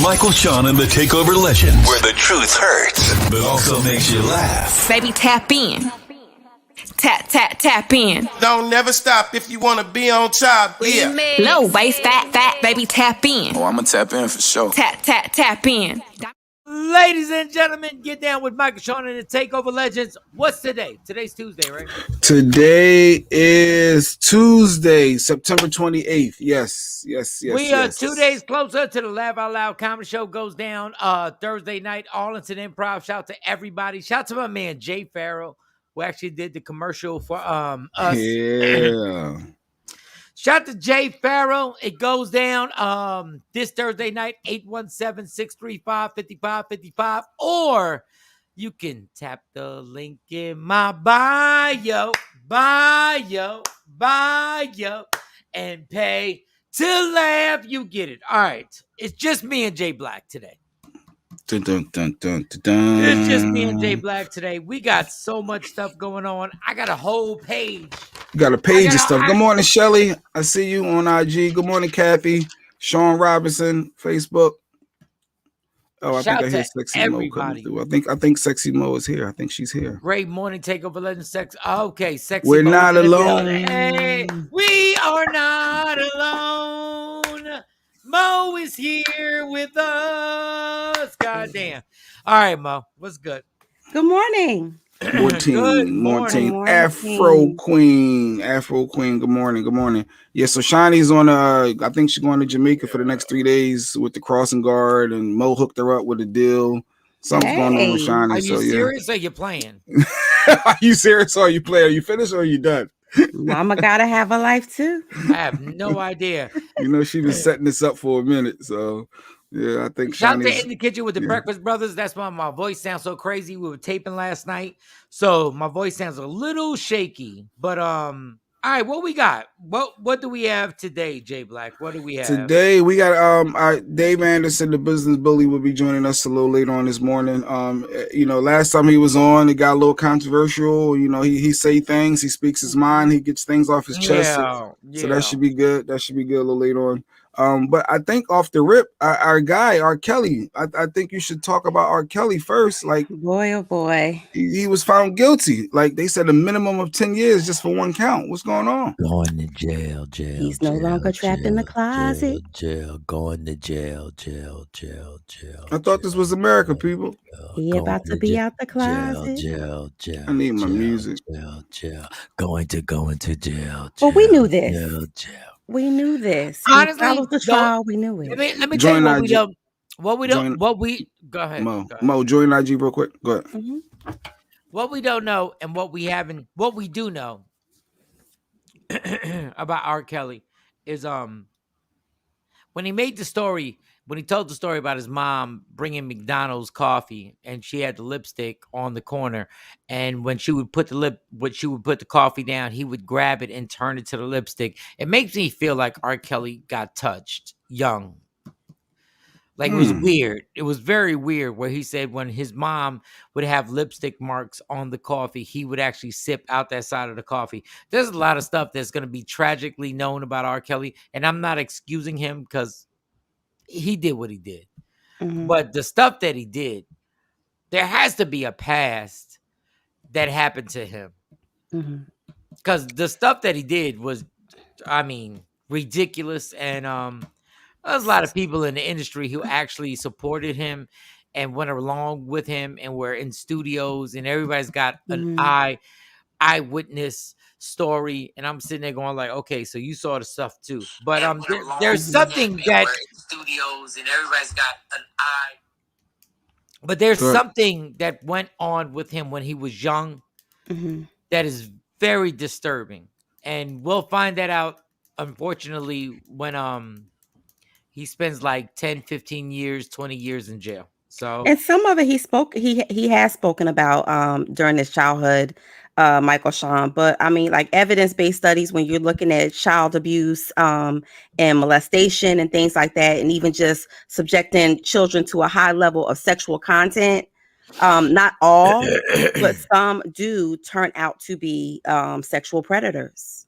Michael, Shawn, and the Takeover Legends, where the truth hurts, but also makes you laugh. Baby, tap in. Tap in. Don't never stop if you want to be on top. Yeah. Low waist, fat, baby, tap in. Oh, I'm going to tap in for sure. Tap in. Ladies and gentlemen, get down with Michael, Shawn, and the Takeover Legends. What's today? Today's Tuesday, right? Today is Tuesday, September 28th. Yes. We are 2 days closer to the Laugh Out Loud comedy show goes down Thursday night, Arlington Improv. Shout out to everybody. Shout out to my man, Jay Farrell, who actually did the commercial for us. Yeah. Shout out to Jay Farrell. It goes down this Thursday night, 817-635-5555. Or you can tap the link in my bio, and pay to laugh. You get it. All right. It's just me and Jay Black today. Dun, dun, dun, dun, dun, dun. It's just me and Jay Black today. We got so much stuff going on. I got a whole page. You got a page of stuff. Good morning, Shelly. I see you on IG. Good morning, Kathy. Shawn Robinson, Facebook. Oh, I think I hear Sexy Mo coming through. I think Sexy Mo is here. I think she's here. Great morning, Takeover Legends. Okay, Sexy We're Mo not alone. Hey, we are not alone. Mo is here with us. Goddamn. All right, Mo. What's good? Good morning. Good morning. Afro Queen. Good morning. Yeah, so Shawnee's on I think she's going to Jamaica for the next 3 days with the crossing guard, and Mo hooked her up with a deal. Something's going on with Shawnee. Are you serious or are you playing? Are you serious or are you playing? Are you finished or are you done? Mama gotta have a life too. I have no idea. You know, she was setting this up for a minute, so yeah, I think Shout out to In the Kitchen with the Breakfast Brothers. That's why my voice sounds so crazy. We were taping last night, so my voice sounds a little shaky. But all right, what we got? What do we have today, Jay Black? What do we have today? We got Dave Anderson, the business bully, will be joining us a little later on this morning. You know, last time he was on, it got a little controversial. You know, he say things, he speaks his mind, he gets things off his chest. So that should be good. That should be good a little later on. But I think off the rip, our guy, R. Kelly, I think you should talk about R. Kelly first. Like, boy, oh boy. He was found guilty. Like, they said a minimum of 10 years just for one count. What's going on? Going to jail. He's no longer trapped in the closet. Jail. Going to jail. I thought this was America, people. He about to be out the closet. Jail. I need my music. Jail. Going to jail. Well, we knew this. Jail. We knew this. Honestly, we the trial. We knew it. Let me tell you what we don't. Go ahead. Mo, join IG real quick. Go ahead. Mm-hmm. What we don't know and what we haven't, what we do know about R. Kelly is when he made the story, when he told the story about his mom bringing McDonald's coffee and she had the lipstick on the corner, and when she would put the coffee down, he would grab it and turn it to the lipstick. It makes me feel like R. Kelly got touched young. Like it was weird. It was very weird where he said when his mom would have lipstick marks on the coffee, he would actually sip out that side of the coffee. There's a lot of stuff that's going to be tragically known about R. Kelly, and I'm not excusing him because he did what he did. Mm-hmm. But the stuff that he did, there has to be a past that happened to him. Because the stuff that he did was, ridiculous. And there's a lot of people in the industry who actually supported him and went along with him and were in studios, and everybody's got an eyewitness story, and I'm sitting there going like, okay, so you saw the stuff too. But there's something that studios and everybody's got an eye. But there's something that went on with him when he was young that is very disturbing, and we'll find that out unfortunately when he spends like 10, 15 years, 20 years in jail. So, and some of it he has spoken about during his childhood, Michael, Shawn. But I mean, like evidence-based studies, when you're looking at child abuse and molestation and things like that, and even just subjecting children to a high level of sexual content, not all, but some do turn out to be sexual predators.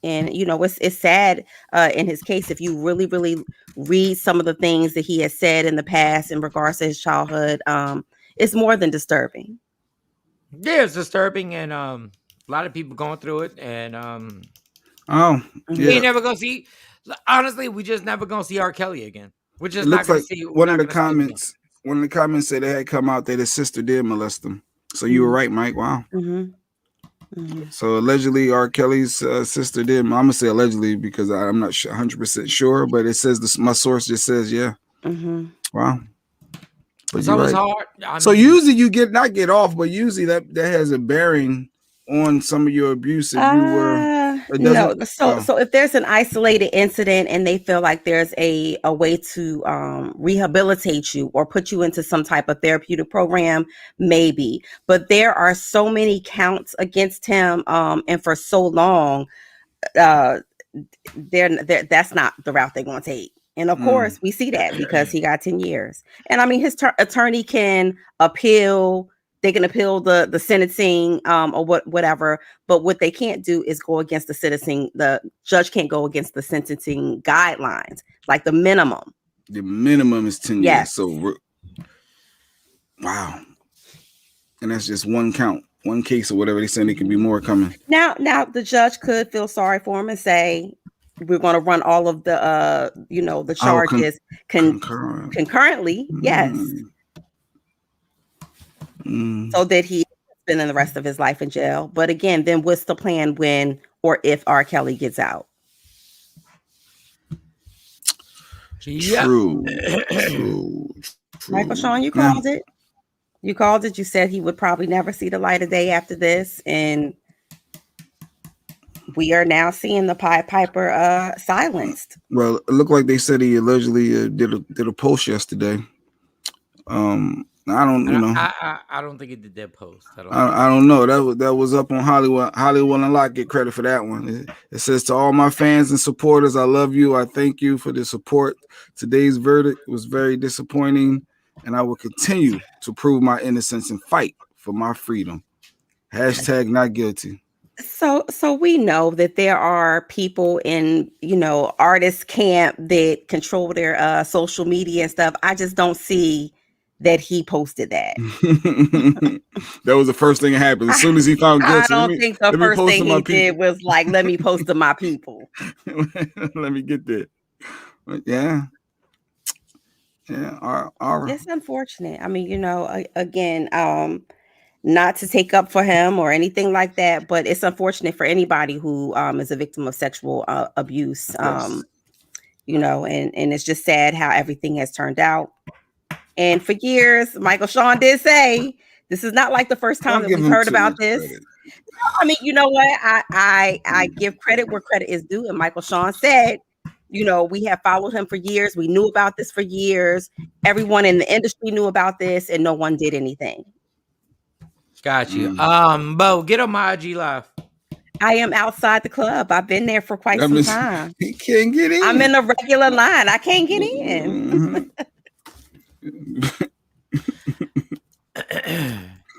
And you know, it's sad in his case if you really read some of the things that he has said in the past in regards to his childhood. It's more than disturbing. Yeah, it's disturbing, and a lot of people going through it, and Oh, we yeah. ain't never gonna see. Honestly, we just never gonna see R. Kelly again. We're just It not looks gonna like see. one of the comments. One of the comments said they had come out that his sister did molest him. So you were right, Mike. Wow. So allegedly, R. Kelly's sister did. I'm gonna say allegedly because I'm not 100% sure, but it says this. My source just says, yeah. Wow. But So you're it's right. hard. So usually you not get off, but usually that has a bearing on some of your abuse. If you were, it No. doesn't. So if there's an isolated incident and they feel like there's a way to rehabilitate you or put you into some type of therapeutic program, maybe. But there are so many counts against him, and for so long, that's not the route they're going to take. And of course, we see that because he got 10 years. And I mean, his attorney can appeal. They can appeal the sentencing or whatever. But what they can't do is go against the sentencing. The judge can't go against the sentencing guidelines, like the minimum. The minimum is 10 Yes. years. So, wow. And that's just one count, one case or whatever. They said there can be more coming. Now the judge could feel sorry for him and say, we're going to run all of the, the charges concurrently. Yes. So that he spending the rest of his life in jail. But again, then what's the plan when or if R. Kelly gets out? True. Michael Shawn, you called it. You called it. You said he would probably never see the light of day after this. And we are now seeing the Pied Piper silenced. Well, it looked like they said he allegedly did a post yesterday. I don't, I don't think he did that post. I don't know. That was up on Hollywood. Hollywood Unlocked get credit for that one. It says, to all my fans and supporters, I love you. I thank you for the support. Today's verdict was very disappointing, and I will continue to prove my innocence and fight for my freedom. # not guilty. So we know that there are people in, artist camp that control their social media and stuff. I just don't see that he posted that. That was the first thing that happened. As soon as he found guilty, I don't think the first thing he did was like, let me post to my people. Let me get that. But yeah. It's unfortunate. I mean, again, not to take up for him or anything like that, but it's unfortunate for anybody who is a victim of sexual abuse. Yes. And it's just sad how everything has turned out. And for years, Michael Shawn did say, this is not like the first time that we've heard about this. Credit. I mean, you know what? I give credit where credit is due. And Michael Shawn said, we have followed him for years. We knew about this for years. Everyone in the industry knew about this and no one did anything. Got you. Bo, get on my IG live. I am outside the club. I've been there for quite some time. He can't get in. I'm in a regular line. I can't get in.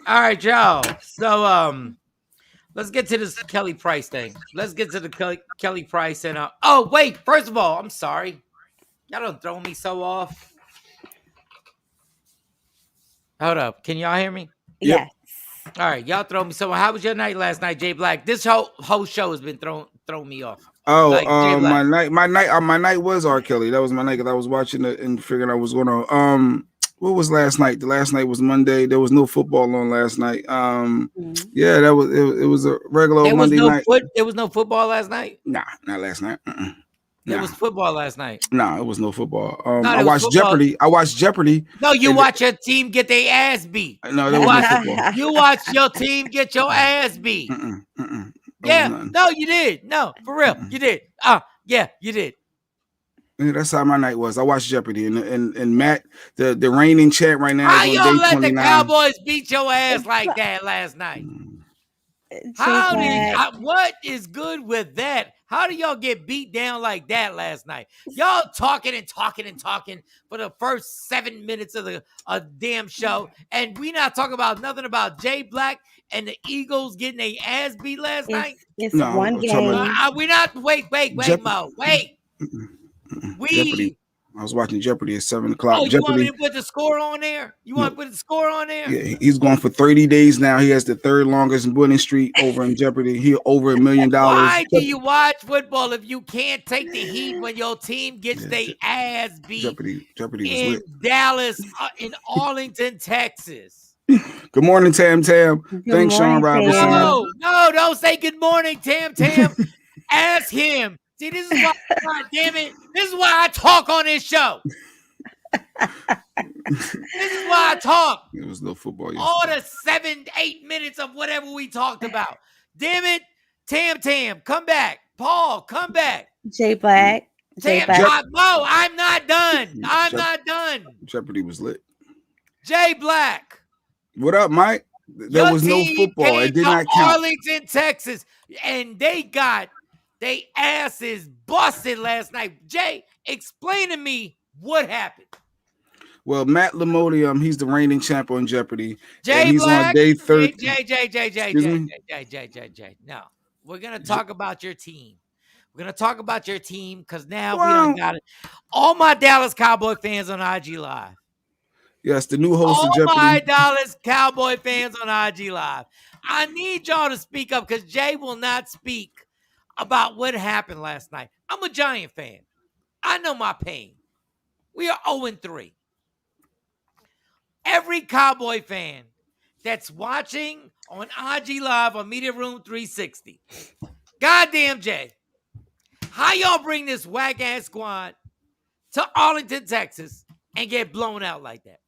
All right, y'all. So let's get to this Kelly Price thing. Let's get to the Kelly Price and oh wait, first of all, I'm sorry. Y'all don't throw me so off. Hold up. Can y'all hear me? Yes. All right, y'all throw me so. How was your night last night, Jay Black? This whole show has been thrown me off. Oh, like, my night was R. Kelly. That was my night because I was watching it and figuring out what's going on. What was last night? The last night was Monday. There was no football on last night. Yeah, that was it was a regular Monday night. There was no football last night? Nah, not last night. There was football last night. No, it was no football. I watched Jeopardy. No, you watch your team get their ass beat. No, there was no football. You watch your team get your ass beat. Yeah, no, you did. No, for real, you did. Yeah, you did. Yeah, that's how my night was. I watched Jeopardy and Matt, the reigning champ right now. How y'all let the Cowboys beat your ass like that last night? What is good with that? How do y'all get beat down like that last night? Y'all talking and talking and talking for the first 7 minutes of the damn show, and we not talking about nothing about Jay Black and the Eagles getting their ass beat last night. It's No, one I'm talking game. about We not wait, Mo, wait. Jeopardy. I was watching Jeopardy at 7:00. Oh, you Jeopardy. want me to put the score on there? You want to put the score on there? Yeah, he's going for 30 days now. He has the third longest winning streak over in Jeopardy. He over $1 million. Why do you watch football if you can't take the heat when your team gets their ass beat Jeopardy was in lit. Dallas, in Arlington, Texas? Good morning, Tam Tam. Thanks, Shawn morning, Robinson. Tam. No, don't say good morning, Tam Tam. Ask him. See, this is why, God damn it, this is why I talk on this show. This is why I talk. It was no football yesterday. All the 7-8 minutes of whatever we talked about. Damn it, Tam, come back. Paul, come back. Jay Black. Tam, Mo, I'm not done. I'm not done. Jeopardy was lit. Jay Black. What up, Mike? There was no football. It did not count. Arlington, Texas, and they got they asses busted last night. Jay, explain to me what happened. Well, Matt Lamodium, he's the reigning champ on Jeopardy. Jay and he's Black, on day 30. Jay. No, we're gonna talk about your team. We're gonna talk about your team because now we done got it. All my Dallas Cowboy fans on IG Live. Yes, the new host All of Jeopardy. my Dallas Cowboy fans on IG Live. I need y'all to speak up because Jay will not speak about what happened last night. I'm a Giant fan. I know my pain. We are 0-3. Every Cowboy fan that's watching on IG Live on Media Room 360. Goddamn Jay. How y'all bring this whack-ass squad to Arlington, Texas and get blown out like that?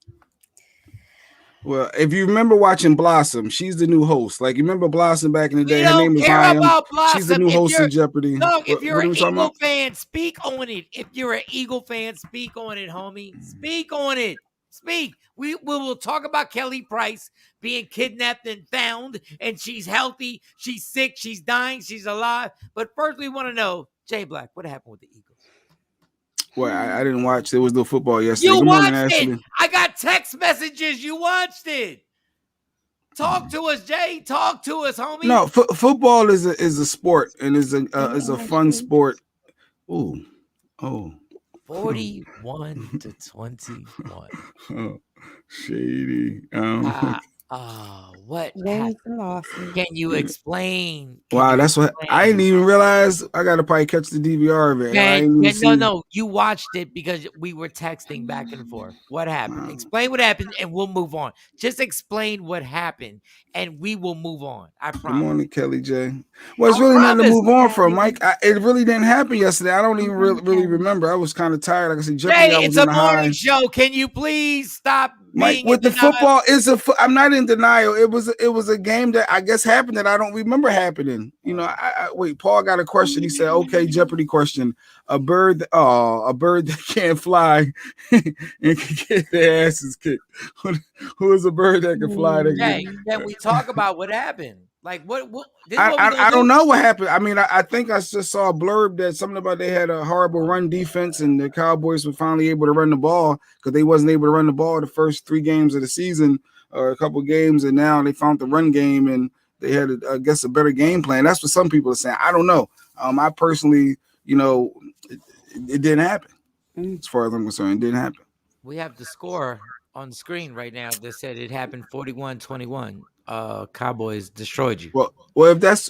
Well, if you remember watching Blossom, she's the new host. Like, you remember Blossom back in the day? We Her name is don't care about Blossom. She's the new host of Jeopardy. No, if you're an Eagle about? fan, speak on it. If you're an Eagle fan, speak on it, homie. Speak on it. Speak. We will talk about Kelly Price being kidnapped and found, and she's healthy, she's sick, she's dying, she's alive. But first, we want to know, Jay Black, what happened with the Eagles? Well, I didn't watch. There was no football yesterday. You watched it. I got text messages. You watched it. Talk to us, Jay. Talk to us, homie. No, football is a sport and is a fun sport. Oh. 41-21. Oh, shady. What? Wins and losses. Can you explain? Wow, that's what I didn't even realize. I gotta probably catch the DVR of it. No, you watched it because we were texting back and forth. What happened? Explain what happened, and we'll move on. Just explain what happened, and we will move on. I promise. Good morning, Kelly J. Well, it's really nothing to move on from, Mike. It really didn't happen yesterday. I don't even really remember. I was kind of tired. Like I said, Jeopardy, it's a morning show. Can you please stop? Mike, with the football I'm not in denial. It was a game that I guess happened that I don't remember happening. You know, wait. Paul got a question. He said, "Okay, Jeopardy question: a bird that can't fly and can get their asses kicked. Who is a bird that can fly?" Can we talk about what happened? Like what I don't know what happened. I mean, I think I just saw a blurb that something about they had a horrible run defense and the Cowboys were finally able to run the ball because they wasn't able to run the ball the first 3 games of the season or a couple games, and now they found the run game and they had, I guess, a better game plan. That's what some people are saying. I don't know. I personally, it didn't happen. As far as I'm concerned, it didn't happen. We have the score on the screen right now that said it happened 41-21. Cowboys destroyed you. Well, if that's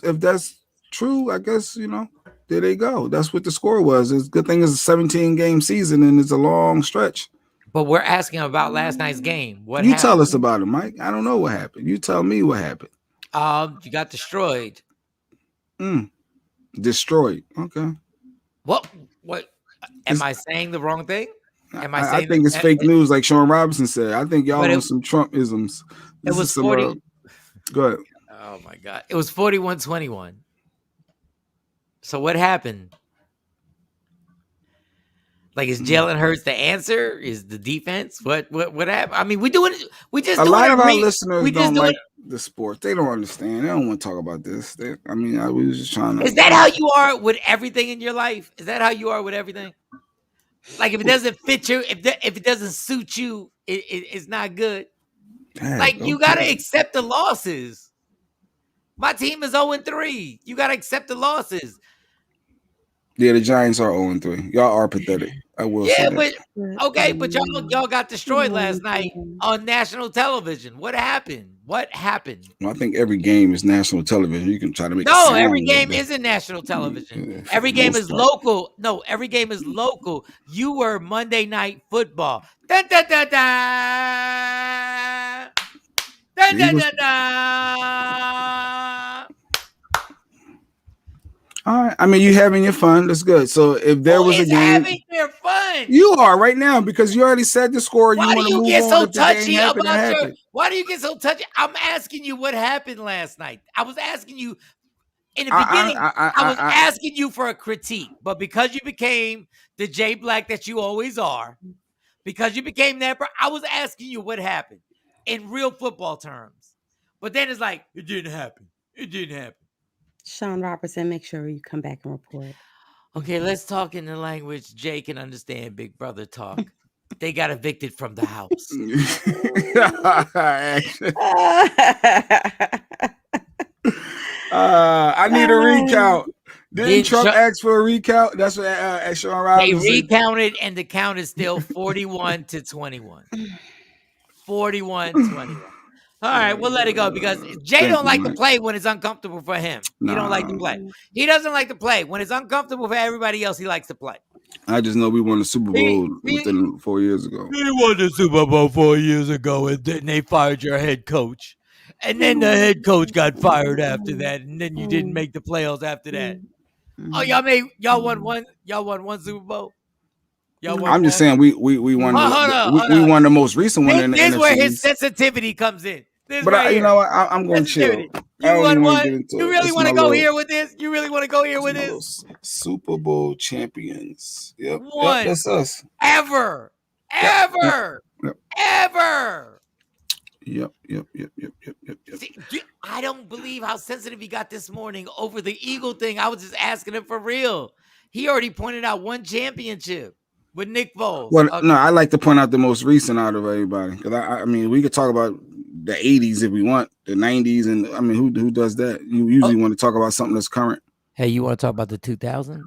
true, I guess, there they go. That's what the score was. It's a good thing it's a 17-game season and it's a long stretch. But we're asking about last night's game. What you happened? Tell us about it, Mike. I don't know what happened. You tell me what happened. You got destroyed. Destroyed. Okay. What? Am I saying the wrong thing? I think it's fake news, like Shawn Robinson said. I think y'all on some Trumpisms. It was 40. Go ahead. Oh my God! It was 41-21. So what happened? Like, is Jalen Hurts the answer? Is the defense? What happened? I mean, we just a doing lot it of our listeners we just don't doing like the sport. They don't understand. They don't want to talk about this. We was just trying to. Is that how you are with everything in your life? Is that how you are with everything? Like, if it doesn't fit you, if it doesn't suit you, it's not good. Dang, Like, you okay. gotta accept the losses. My team is 0-3. You gotta accept the losses. Yeah, the Giants are 0-3. Y'all are pathetic. I will say that. But y'all got destroyed last night on national television. What happened? Well, I think every game is national television. You can try to make it sound every a little game bit. isn't national television. Yeah, Every game most is part. local. No, every game is local. You were Monday Night Football. Dun, dun, dun, dun. Dun, dun, dun, dun. All right. I mean, you having your fun. That's good. So if there was a game, having their fun. You are right now because you already said the score. Why You want do to you move get on so if the game touchy happened, about it your? happened. Why do you get so touchy? I'm asking you what happened last night. I was asking you in the beginning. I was asking you for a critique, but because you became the J Black that you always are, because you became that, I was asking you what happened in real football terms. But then it's like, it didn't happen. It didn't happen. Shawn Robertson, make sure you come back and report. Okay, let's talk in the language Jay can understand, Big Brother talk. They got evicted from the house. I need a recount. Didn't Trump ask for a recount? That's what Shawn Robinson. They recounted, and the count is still 41-21. 41-21. All right, we'll let it go because Jay don't like to play when it's uncomfortable for him. He don't like to play. He doesn't like to play. When it's uncomfortable for everybody else, he likes to play. I just know we won the Super Bowl within 4 years ago. We won the Super Bowl 4 years ago, and then they fired your head coach. And then the head coach got fired after that, and then you didn't make the playoffs after that. Oh, y'all won one Super Bowl? I'm just saying we won we won the most recent one in the NFC. This is where his sensitivity comes in. You know what? I'm going to chill. You won one. You really want to go here with this? You really want to go here with this? Super Bowl champions. Yep. One. Yep, that's us. Ever. Yep. See, I don't believe how sensitive he got this morning over the Eagle thing. I was just asking him for real. He already pointed out one championship with Nick Foles. Well, no, I like to point out the most recent out of everybody because I mean we could talk about the 80s if we want, the 90s, and I mean who does that? You usually want to talk about something that's current. Hey, you want to talk about the 2000s?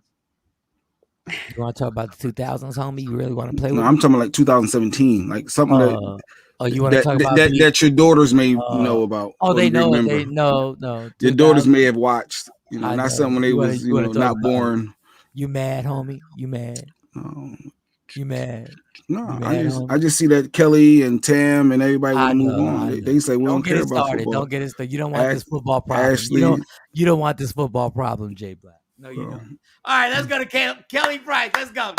You want to talk about the 2000s, homie? You really want to play with? No, I'm talking like 2017, like something that. Oh, you want to talk about that your daughters may know about? Oh, they know. They know. Your daughters may have watched. You know, not something when they was not born. You mad, homie? You mad? You mad? No, I just see that Kelly and Tam and everybody want to move on. They say we don't care about football. Don't get it started. You don't want this football problem. Ashley, you don't want this football problem, Jay Black. No, you don't. All right, let's go to Kelly Price. Let's go.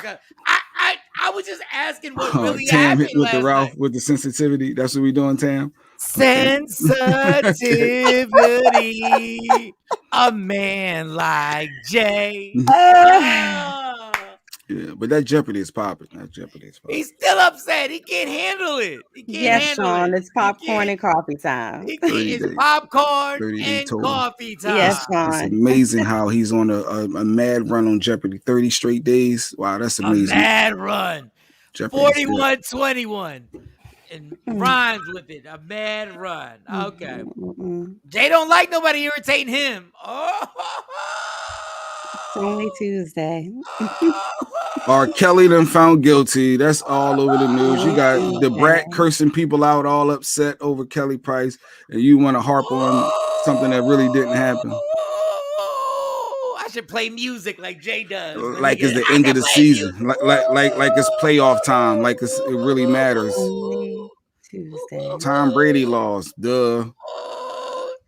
I was just asking what really Tam happened with last the Ralph night. With the sensitivity. That's what we doing, Tam. Sensitivity. A man like Jay. Yeah, but that Jeopardy is popping. He's still upset. He can't handle it. Yes, Shawn, it's popcorn and coffee time. It's popcorn and coffee time. Yes, Shawn. It's amazing how he's on a mad run on Jeopardy. 30 straight days. Wow, that's amazing. A mad run. 41-21. And rhymes with it. A mad run. Okay. Jay don't like nobody irritating him. It's only Tuesday. R. Kelly done found guilty. That's all over the news. You got the brat cursing people out, all upset over Kelly Price, and you want to harp on something that really didn't happen. I should play music like Jay does. Like it's the end of the season. Like it's playoff time. Like it really matters. Tuesday. Tom Brady lost. Duh.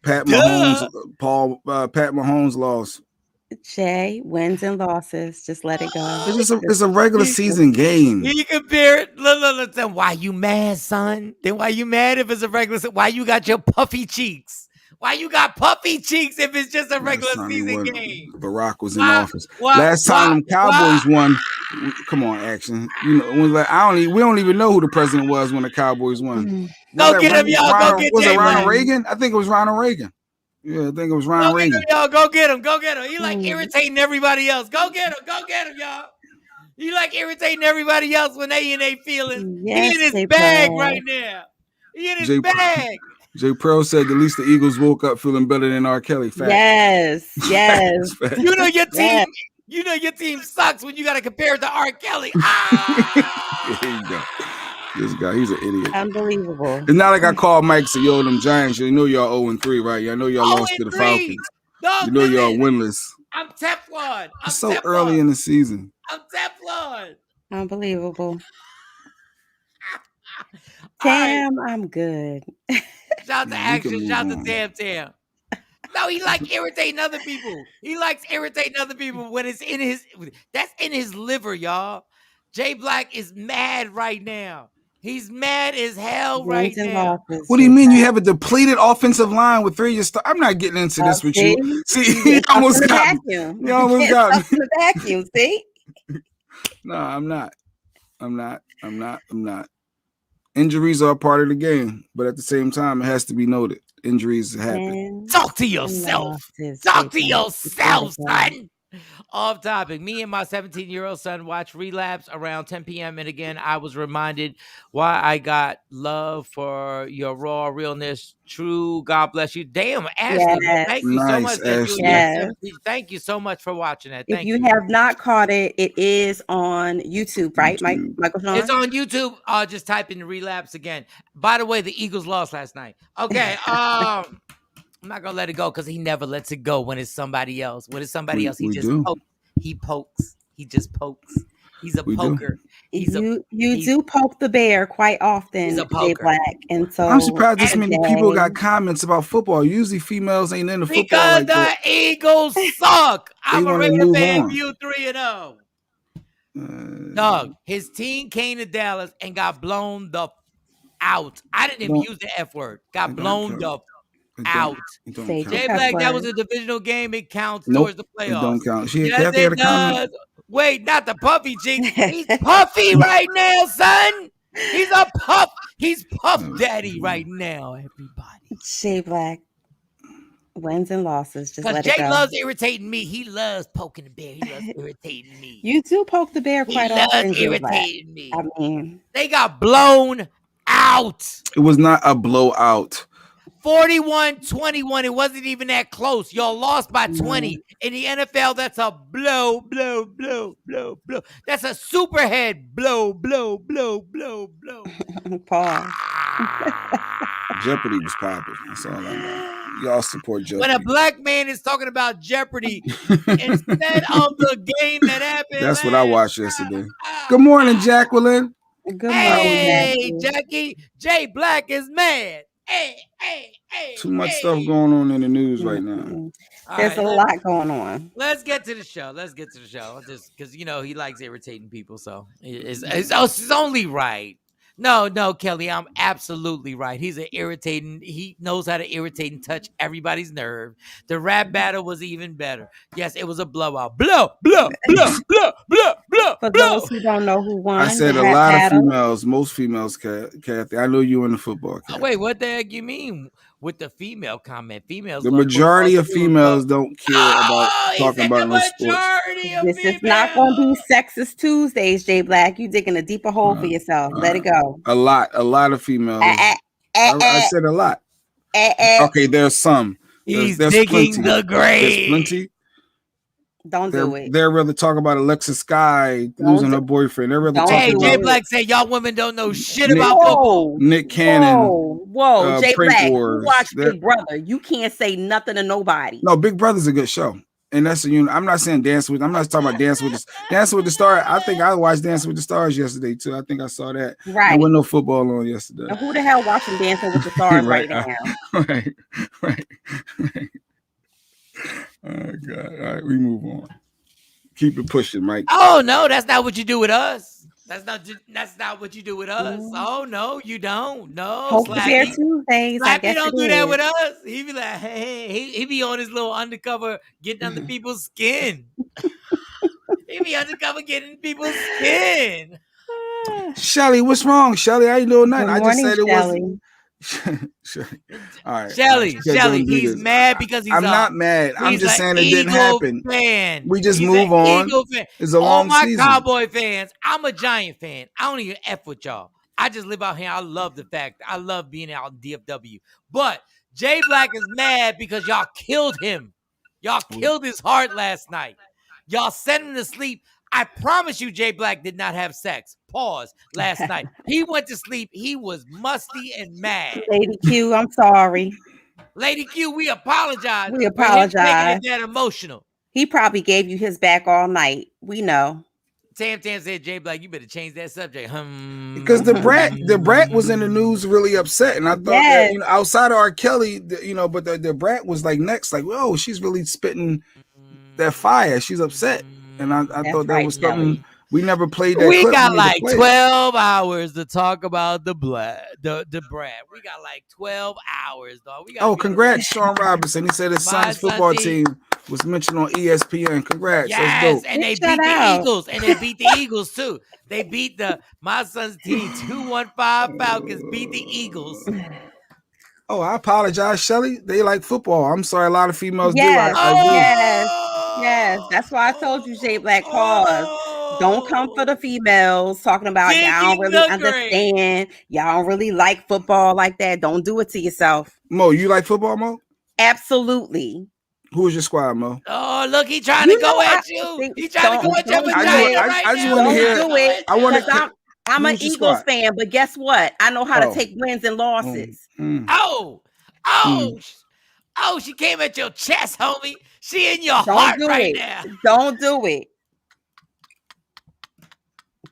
Pat Mahomes lost. Jay, wins and losses. Just let it go. It's a regular season game. You compare it. Look. Then why you mad, son? Then why you mad if it's a regular season? Why you got your puffy cheeks? Why you got puffy cheeks if it's just a regular Last time season game? Barack was in office. Why- Last time why- them Cowboys won. Come on, action. You know, we don't even know who the president was when the Cowboys won. Go get him, y'all. Go get Was it Jay Ronald Black. Reagan? I think it was Ronald Reagan. Yeah, I think it was Ronald Reagan. Get him, y'all. Go get him. Go get him. He like irritating everybody else. Go get him. Go get him, y'all. You like irritating everybody else when they in their feelings. Yes, he in his they bag play. right now. He in his bag. Jay Pearl said at least the Eagles woke up feeling better than R. Kelly. Fact. Yes. Fact. You know your team. You know your team sucks when you got to compare it to R. Kelly. Ah! Here you go. This guy, he's an idiot. Unbelievable. It's not like I called Mike and said, yo, them Giants, you know y'all 0-3, right? I know y'all lost to the Falcons. No, you know y'all winless. I'm Teflon. It's so early in the season. I'm Teflon. Unbelievable. Tam, I'm good. Shout to Action. Shout to Tam. No, he like irritating other people. He likes irritating other people when it's in his. That's in his liver, y'all. Jay Black is mad right now. He's mad as hell right now. What do you mean you have a depleted offensive line with 3 years? I'm not getting into this with you. See, you almost got me. You almost got me. The vacuum, see? No, I'm not. Injuries are a part of the game, but at the same time, it has to be noted. Injuries happen. Talk to yourself. Talk to yourself, son. Off topic. Me and my 17-year-old son watched Relapse around 10 p.m. And again, I was reminded why I got love for your raw realness. True. God bless you. Damn, Ashley. Yes. Thank you so much. Yes. Thank you so much for watching that. If you have not caught it, it is on YouTube, right, Michael Shawn? It's on YouTube. Just type in Relapse again. By the way, the Eagles lost last night. Okay. I'm not gonna let it go because he never lets it go when it's somebody else. When it's somebody else, he just pokes. He pokes. He just pokes. He's a poker. You do poke the bear quite often, Jay Black, and so I'm surprised this many people got comments about football. Usually, females ain't into football because like that. the Eagles suck. I'm a Raider fan. You 3-0. Dog, his team came to Dallas and got blown the out. I didn't even use the F word. Got blown the out. Jay Black, that was a divisional game. It counts towards the playoffs. It don't count. Yes, it does. Wait, not the puffy cheeks. He's puffy right now, son. He's a puff. He's puff daddy right now, everybody. Jay Black, wins and losses. Just let Jay it go. loves irritating me. He loves poking the bear. He loves irritating me. You do poke the bear quite often. He loves irritating me. I mean, they got blown out. It was not a blowout. 41-21. It wasn't even that close. Y'all lost by 20. In the NFL, that's a blow. That's a superhead blow. Pause. Jeopardy was popping. That's all I know. Y'all support Jeopardy. When a black man is talking about Jeopardy instead of the game that happened. That's what I watched yesterday. Good morning, Jacqueline. Good morning, hey, Jackie. Jay Black is mad. Hey. Too much stuff going on in the news right now. There's a lot going on. Let's get to the show. Just because he likes irritating people, so it's only right. No, Kelly, I'm absolutely right. He's he knows how to irritate and touch everybody's nerve. The rap battle was even better. Yes, it was a blowout. Blow. For those who don't know who won, I said a lot of females, most females, Kathy. I know you in the football. Oh, wait, what the heck you mean with the female comment? Females. The majority of females don't care about talking about no sports. This is not going to be sexist Tuesdays, Jay Black. You digging a deeper hole for yourself. Let it go. A lot of females. I said a lot. Okay, there's some. He's there's digging plenty. the grave. There's plenty. Don't do it. They're rather talk about Alexa Sky losing her boyfriend. They're rather Hey, Jay Black said y'all women don't know shit about football. Nick Cannon. Whoa, Jay Black. Wars. You watch Big Brother. You can't say nothing to nobody. No, Big Brother's a good show. And that's I'm not saying I'm not talking about Dance with the Stars. I think I watched Dance with the Stars yesterday too. I think I saw that. Right. There wasn't no football on yesterday. Now, who the hell watching Dancing with the Stars right now? Right. Oh God. All right, we move on. Keep it pushing, Mike. Oh no, that's not what you do with us. That's not what you do with us. Oh no, you don't. No, Hope the Bear Slappy. Tuesdays. I Slappy guess don't it do that with is. us. He be like, hey, he be on his little undercover getting under people's skin. He be undercover getting people's skin. Shelly, what's wrong? Shelly, I ain't doing nothing. Good I just morning, said it Shelly. was. Shelly. All right. Shelly, You guys don't do he's this. mad because I'm not mad. I'm he's just an saying it didn't Eagle happen. fan. We just He's move an on. Eagle fan. It's a All long my season. Cowboy fans, I'm a Giant fan. I don't even F with y'all. I just live out here. I love the fact. I love being out in DFW. But Jay Black is mad because y'all killed him. Y'all killed his heart last night. Y'all sent him to sleep. I promise you, Jay Black did not have sex. Pause. Last night. He went to sleep. He was musty and mad. Lady Q, I'm sorry. Lady Q, we apologize. We for him making apologize. it that emotional. He probably gave you his back all night. We know. Tam said, Jay Black, you better change that subject. Because the brat was in the news really upset. And I thought that, outside of R. Kelly, but the brat was like next, like, whoa, she's really spitting that fire. She's upset. And I thought that was something we never played that we clip. Got like 12 hours to talk about the brat. We got like 12 hours, dog. Congrats, Shawn Robinson. He said his son's football team was mentioned on ESPN. Congrats. Yes, that's dope. And they beat the Eagles. And they beat the Eagles, too. They beat my son's team, 215 Falcons, beat the Eagles. Oh, I apologize, Shelly. They like football. I'm sorry, a lot of females do. Yes. That's why I told you, Jay Black, pause. Don't come for the females talking about y'all don't really understand. Y'all don't really like football like that. Don't do it to yourself. Mo, you like football, Mo? Absolutely. Who is your squad, Mo? Oh, look, he trying to go at you. He trying to go at your vagina right now. I just want to hear. Do it. I want to. I'm an Eagles fan, but guess what? I know how to take wins and losses. She came at your chest, homie. She in your heart right now. Don't do it.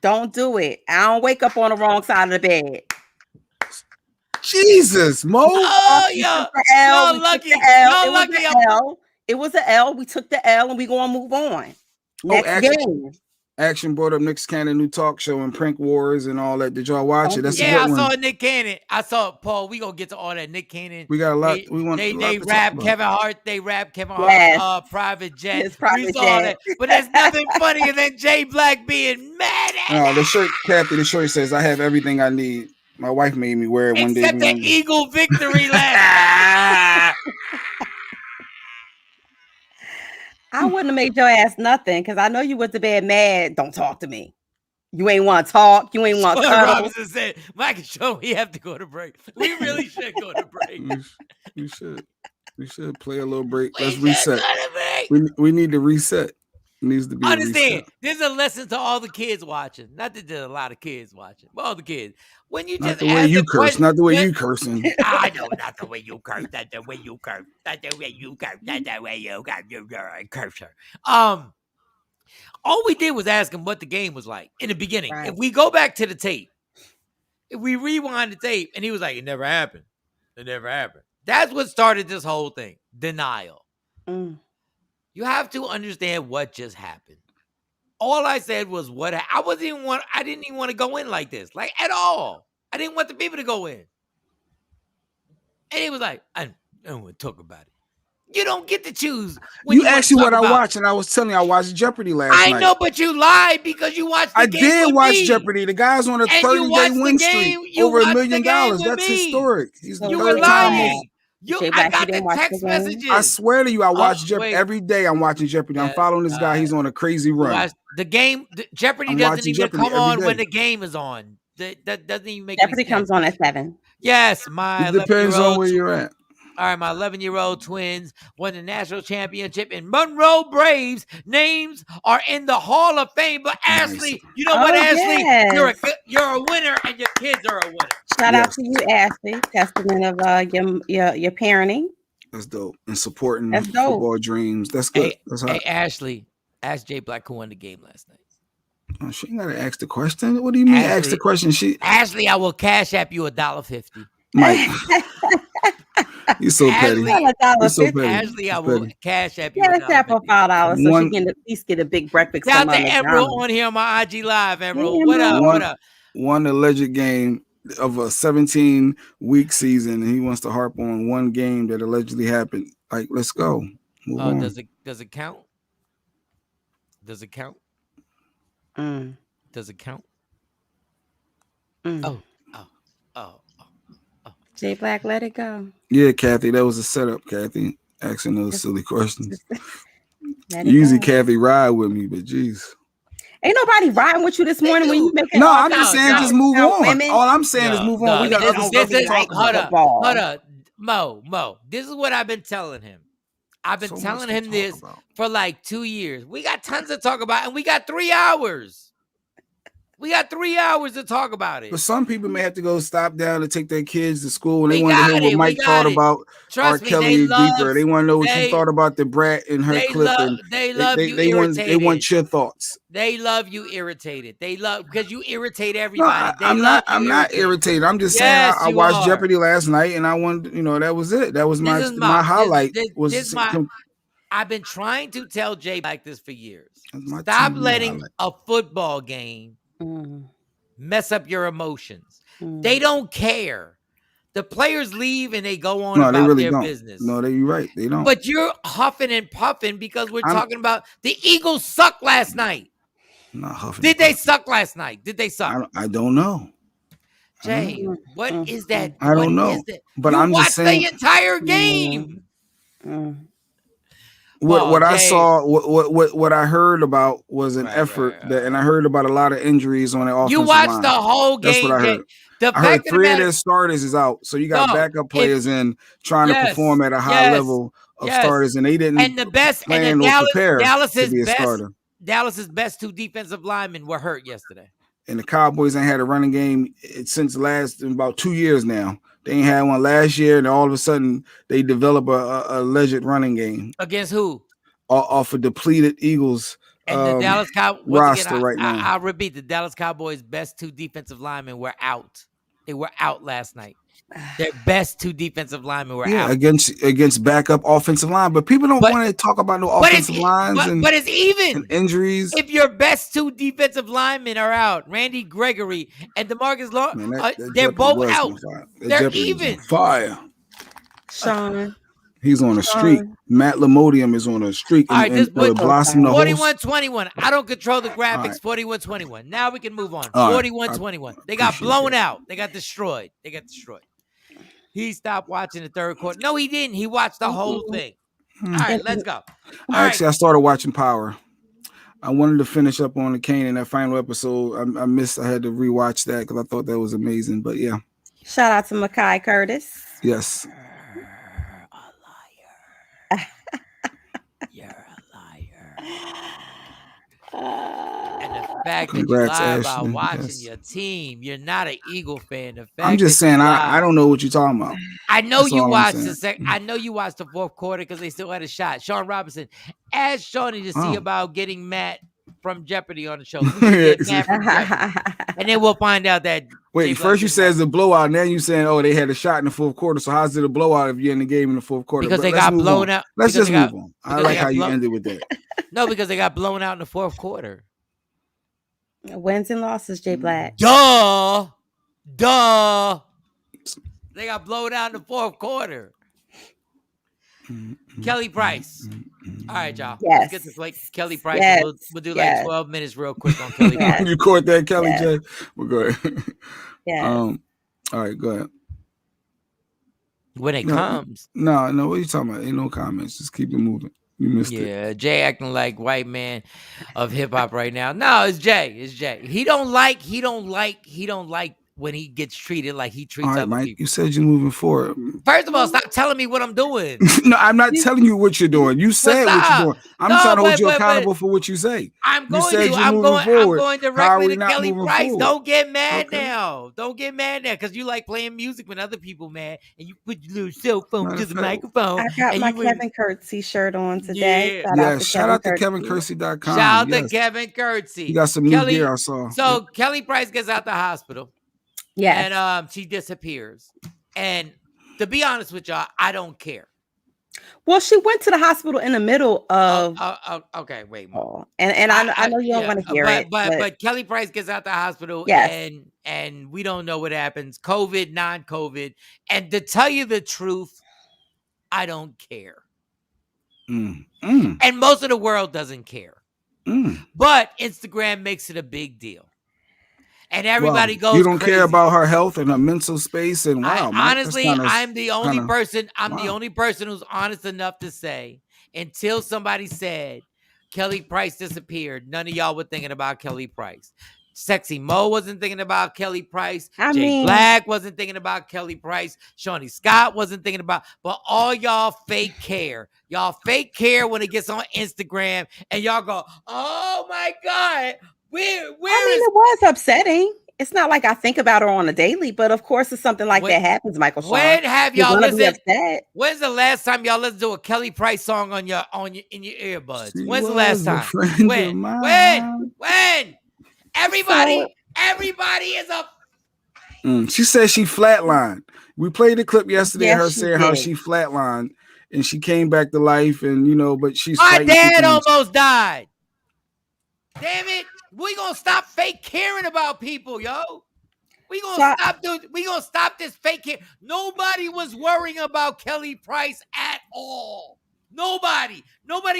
Don't do it. I don't wake up on the wrong side of the bed. Jesus, Mo. Oh, y'all lucky. Y'all lucky. It was an L. We took the L and we gonna move on. Next game. Action brought up Nick Cannon new talk show and prank wars and all that. Did y'all watch it? That's a good one. I saw Nick Cannon. I saw Paul. We gonna get to all that Nick Cannon. We got a lot. They rap Kevin Hart. They rap Kevin Hart. Private jet. We saw that. But there's nothing funnier than Jay Black being mad at. No, the shirt, Kathy. The shirt says, "I have everything I need." My wife made me wear it one day. Except the Eagle victory last. I wouldn't have made your ass nothing because I know you went to bed mad. Don't talk to me. You ain't want to talk. You ain't want to cuddle. Robinson said, Mike, show we have to go to break. We really should go to break. We should. We should play a little break. Let's reset. We need to reset. It needs to be understand. There's a lesson to all the kids watching. Not that there's a lot of kids watching, but all the kids. When you not just the way you curse, not the way you cursing. I know, not the way you curse. Not the way you curse. Not the way you curse. Not the way you curse her. All we did was ask him what the game was like in the beginning. Right. If we go back to the tape, if we rewind the tape, and he was like, "It never happened. It never happened." That's what started this whole thing. Denial. You have to understand what just happened. All I said was I didn't even want to go in like this, like at all. I didn't want the people to go in. And he was like, I don't want to talk about it. You don't get to choose. You asked me what I watched, and I was telling you I watched Jeopardy last night. I know, but you lied because you watched the game. I did watch Jeopardy. The guy's on a 30-day win streak, over $1 million. That's historic. He's the third time. I got the text messages. I swear to you, I watch Jeopardy every day. I'm watching Jeopardy. I'm following this guy. He's on a crazy run. The game, Jeopardy doesn't even come on when the game is on. That doesn't even make Jeopardy comes on at 7. Yes, it depends on where you're at. All right, my 11-year-old twins won the national championship in Monroe Braves. Names are in the Hall of Fame. But Ashley, you know what, Ashley? Yes. You're a winner, and your kids are a winner. Shout out to you, Ashley. Testament of your parenting. That's dope. And supporting football dreams. That's good. Hey, Ashley, ask Jay Black who won the game last night. Oh, she ain't gotta ask the question. What do you mean? Ashley, ask the question. Ashley, I will cash app you $1.50. Mike. He's so petty. He's so petty. Ashley, I will cash app you. Yeah, tap for $5 so she can at least get a big breakfast. Shout out to Emerald on here on my IG Live. Emerald, what up? One, what up? One alleged game of a 17-week season, and he wants to harp on one game that allegedly happened. Like, let's go. Move on. Does it count? Does it count? Does it count? Oh. J Black, let it go. Yeah, Kathy, that was a setup, Kathy. Asking those silly questions. Usually Kathy ride with me, but geez. Ain't nobody riding with you this morning when you make it. No, I'm just saying just move on. Women. All I'm saying is move on. We got other stuff to talk about. Hold up. Mo. This is what I've been telling him. I've been telling him this for like 2 years. We got tons to talk about, and we got 3 hours. We got 3 hours to talk about it. But some people may have to go stop down to take their kids to school, and they want to hear what Mike thought about R. Kelly deeper. They want to know what you thought about the brat in her clip. They love you irritated. They want your thoughts. They love you irritated. They love because you irritate everybody. No, I'm not irritated. I'm just saying I watched Jeopardy last night, and I wanted, that was it. That was my highlight. I've been trying to tell Jay like this for years. Stop letting a football game mess up your emotions. They don't care. The players leave and they go on about their business. No, you're right. They don't. But you're huffing and puffing because we're talking about the Eagles suck last night. I'm not huffing. Did they suck last night? Did they suck? I don't know. Jay, what is that? I don't know. But I'm just saying the entire game. What I saw, what I heard about was an effort and I heard about a lot of injuries on the offensive line. You watched the whole game. That's what I heard. I heard 3 of their starters is out, so you got backup players in trying to perform at a high level of starters, and they didn't. And the best and Dallas's best 2 defensive linemen were hurt yesterday. And the Cowboys ain't had a running game since about 2 years now. They ain't had one last year, and all of a sudden they develop a alleged running game against who? Off a depleted Eagles and the Dallas Cowboys roster right now. I'll repeat: the Dallas Cowboys' best 2 defensive linemen were out. They were out last night. Their best 2 defensive linemen were out against backup offensive line. But people don't want to talk about no offensive lines. But it's even and injuries. If your best 2 defensive linemen are out, Randy Gregory and DeMarcus Lawrence, they're both out. They're even. Fire. Shawn. He's on a streak. Matt Lamodium is on a streak. All right, this Blossom 41-21. I don't control the graphics. 41-21. Now we can move on. 41-21. They got blown out. They got destroyed. He stopped watching the third quarter. No, he didn't. He watched the whole thing. All right, let's go. I started watching Power. I wanted to finish up on the Kane in that final episode. I missed. I had to rewatch that because I thought that was amazing. But yeah. Shout out to Mekhi Curtis. Yes. You're a liar. And the fact Congrats, that you lie Ashley. about watching your team, you're not an Eagle fan. The fact I'm just saying, I don't know what you're talking about. I know you watched I know you watched the fourth quarter because they still had a shot. Shawn Robinson asked Shawnee to see about getting Matt from Jeopardy on the show. And then we'll find out that. Wait, first you said it's a blowout. Now you saying, they had a shot in the fourth quarter. So how's it a blowout if you're in the game in the fourth quarter? Because they got blown out. Let's just move on. I like how you ended with that. No, because they got blown out in the fourth quarter. Wins and losses, J Black. Duh. They got blown out in the fourth quarter. Kelly Price. All right, y'all. Yes. Let's get to Kelly Price. Yes. We'll do like 12 minutes real quick on Kelly Price. You caught that, Kelly J? We'll go ahead. Yeah. All right, go ahead. When it comes. No, what are you talking about? Ain't no comments. Just keep it moving. You missed it. Yeah, Jay acting like white man of hip hop right now. No, it's Jay. He don't like when he gets treated like he treats other Mike, people. you said you're moving forward. First of all, stop telling me what I'm doing. No, I'm not telling you what you're doing. You said what you're doing. I'm trying to hold you accountable for what you say. I'm going directly to Kelly Price. Don't get mad now. Don't get mad now because you like playing music when other people mad and you put your little cell phone to the microphone. I got my Kevin Kurtzy shirt on today. Shout out to KevinKurtzy.com. Shout out to Kevin Kurtzy. You got some new gear I saw. So Kelly Price gets out the hospital. Yeah. And she disappears. And to be honest with y'all, I don't care. Well, she went to the hospital in the middle of. Okay, wait. And I know you don't want to hear it, but Kelly Price gets out the hospital, yes. and we don't know what happens. COVID, non-COVID, and to tell you the truth, I don't care. And most of the world doesn't care. But Instagram makes it a big deal. And everybody goes You don't crazy. care about her health and her mental space. And wow, honestly, I'm the only person. I'm the only person who's honest enough to say, until somebody said Kelly Price disappeared, none of y'all were thinking about Kelly Price. Sexy Mo wasn't thinking about Kelly Price. Jay Black wasn't thinking about Kelly Price. Shawnee Scott wasn't thinking about. But all y'all fake care. Y'all fake care when it gets on Instagram, and y'all go, "Oh my God." It was upsetting. It's not like I think about her on a daily, but of course, if something like that happens, Michael Shawn, when have y'all listened? Upset. When's the last time y'all listened to a Kelly Price song in your earbuds? When's the last time? When? Everybody is a. She said she flatlined. We played the clip yesterday. Her saying how she flatlined and she came back to life, and but she's. My dad almost died. Damn it. We gonna stop fake caring about people, yo. We gonna stop this fake care. Nobody was worrying about Kelly Price at all. Nobody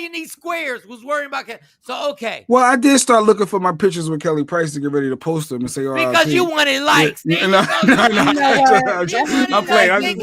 in these squares was worrying about Kelly. So okay. Well, I did start looking for my pictures with Kelly Price to get ready to post them and say, because you wanted likes. I'm playing.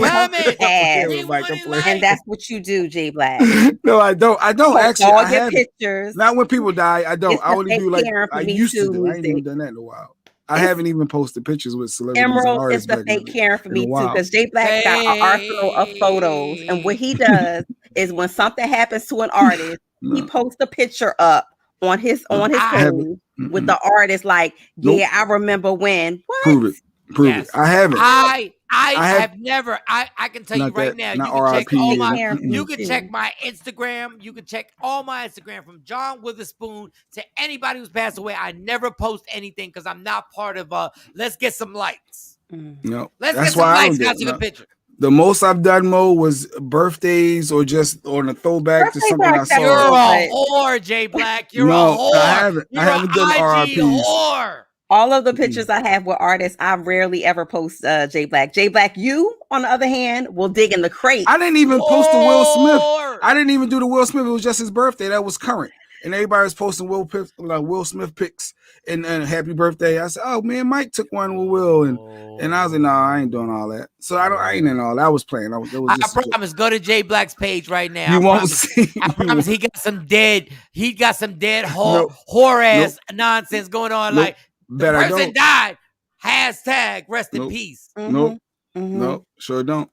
And that's what you do, Jay Black. No, I don't. Actually, all your pictures. Not when people die. I don't. I only do like I used to do. I ain't even done that in a while. I haven't even posted pictures with celebrities. Emerald is the fake caring for me too, because Jay Black got an arsenal of photos, and what he does is when something happens to an artist, he posts a picture up on his page with the artist like, I remember when. What? Prove it. I haven't. I have never. I can tell you right now. You can check my Instagram. You can check all my Instagram from John Witherspoon to anybody who's passed away. I never post anything because I'm not part of. Let's get some likes. No, let's get some likes. Got you a picture. The most I've done, Mo, was birthdays or just on a throwback to something I saw. You're a whore, Jay Black. You're a whore. I haven't done RIPs. All of the pictures I have with artists, I rarely ever post Jay Black. Jay Black, you, on the other hand, will dig in the crate. I didn't even post the Will Smith. I didn't even do the Will Smith. It was just his birthday. That was current. And everybody was posting Will Smith pics and happy birthday. I said, oh, man, Mike took one with Will. And I was like, no, I ain't doing all that. So I ain't in all that. I was playing. I promise. Go to Jay Black's page right now. You won't see. I promise he got some dead whore ass nonsense going on. Nope. Like, the person died. #, rest in peace. Nope. Sure don't.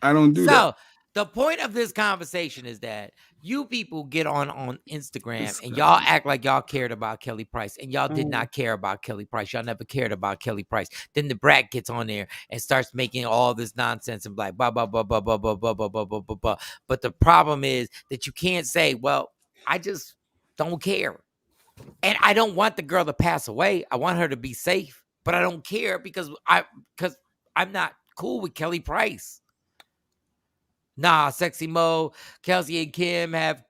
I don't do that. So the point of this conversation is that you people get on Instagram and y'all act like y'all cared about Kelly Price, and y'all did not care about Kelly Price. Y'all never cared about Kelly Price. Then the brat gets on there and starts making all this nonsense and like blah blah blah blah blah blah blah blah blah blah blah blah. But the problem is that you can't say, well, I just don't care. And I don't want the girl to pass away. I want her to be safe, but I don't care because I'm not cool with Kelly Price. Nah, Sexy Mo, Kelsey and Kim have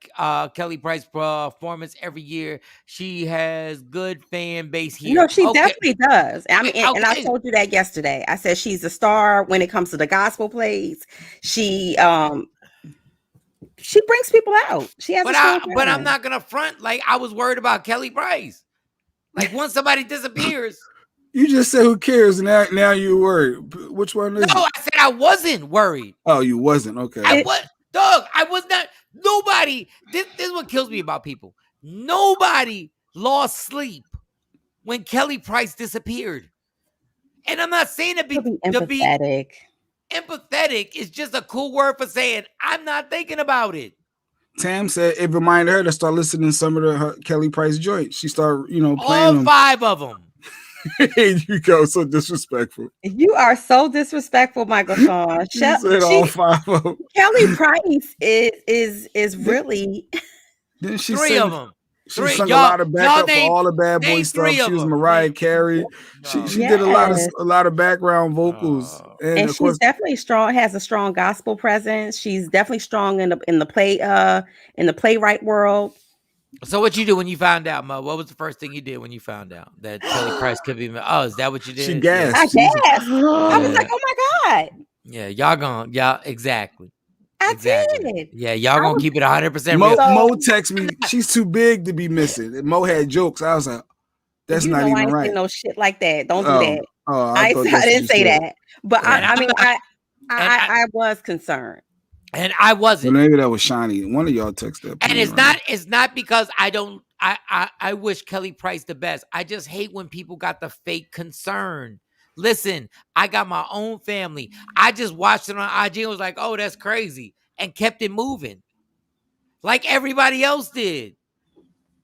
Kelly Price performance every year. She has good fan base here. No, she definitely does. I mean, and I told you that yesterday. I said she's a star when it comes to the gospel plays. She brings people out. She has but I'm not gonna front like I was worried about Kelly Price. Like once somebody disappears. You just said who cares? Now you're worried. Which one is it? I said I wasn't worried. Oh, you wasn't? Okay. I was not. Nobody. This is what kills me about people. Nobody lost sleep when Kelly Price disappeared. And I'm not saying to be empathetic. Empathetic is just a cool word for saying I'm not thinking about it. Tam said it reminded her to start listening to some of her Kelly Price joints. She started, playing all them. 5 of them. You go so disrespectful. You are so disrespectful, Michael Shawn. She said all 5 of them. Kelly Price is really. Didn't she 3 of them. She sung a lot of backup for all the bad boy name stuff. She was them. Mariah Carey. She did a lot of background vocals, and of she's course, definitely strong. Has a strong gospel presence. She's definitely strong in the playwright world. So what you do when you found out, Mo? What was the first thing you did when you found out that Kelly Price could be? Oh, is that what you did? She gasped. I guess. I was like, oh my God. Yeah, y'all exactly. I did. Yeah, y'all gonna keep it 100% Mo, real. Mo text me, she's too big to be missing. And Mo had jokes. I was like, that's not even I ain't right. Say no shit like that. Don't do that. I didn't say that. But I was concerned. And I wasn't. Well, maybe that was Shawnee. One of y'all texted that. And it's not because I wish Kelly Price the best. I just hate when people got the fake concern. Listen, I got my own family. I just watched it on IG and was like, oh, that's crazy. And kept it moving. Like everybody else did.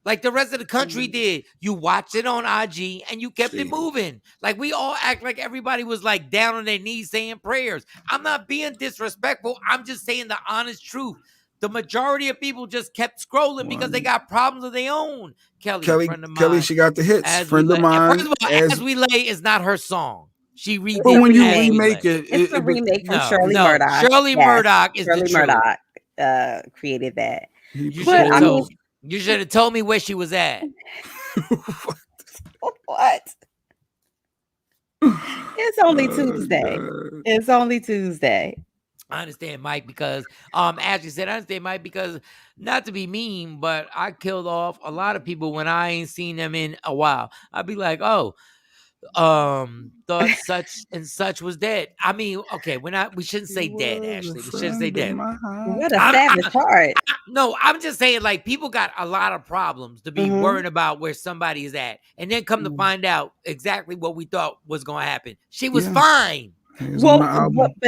Like the rest of the country did. You watched it on IG and you kept it moving. Like we all act like everybody was like down on their knees saying prayers. I'm not being disrespectful. I'm just saying the honest truth. The majority of people just kept scrolling because they got problems of their own. Kelly, friend of mine. Kelly, she got the hits. Friend of mine. First of all, As We Lay is not her song. She redid it. But when you remake it, it's a remake from Shirley Murdoch. Shirley Murdoch is Shirley the truth. Murdoch created that. You should have told me where she was at. What? It's only Tuesday. It's only Tuesday. I understand, Mike, because Ashley said I understand, Mike, because not to be mean, but I killed off a lot of people when I ain't seen them in a while. I'd be like, oh, thought such and such was dead. I mean, okay, we shouldn't say dead, Ashley. We shouldn't say dead. What a savage part. No, I'm just saying, like, people got a lot of problems to be worrying about where somebody is at, and then come to find out exactly what we thought was going to happen. She was fine. But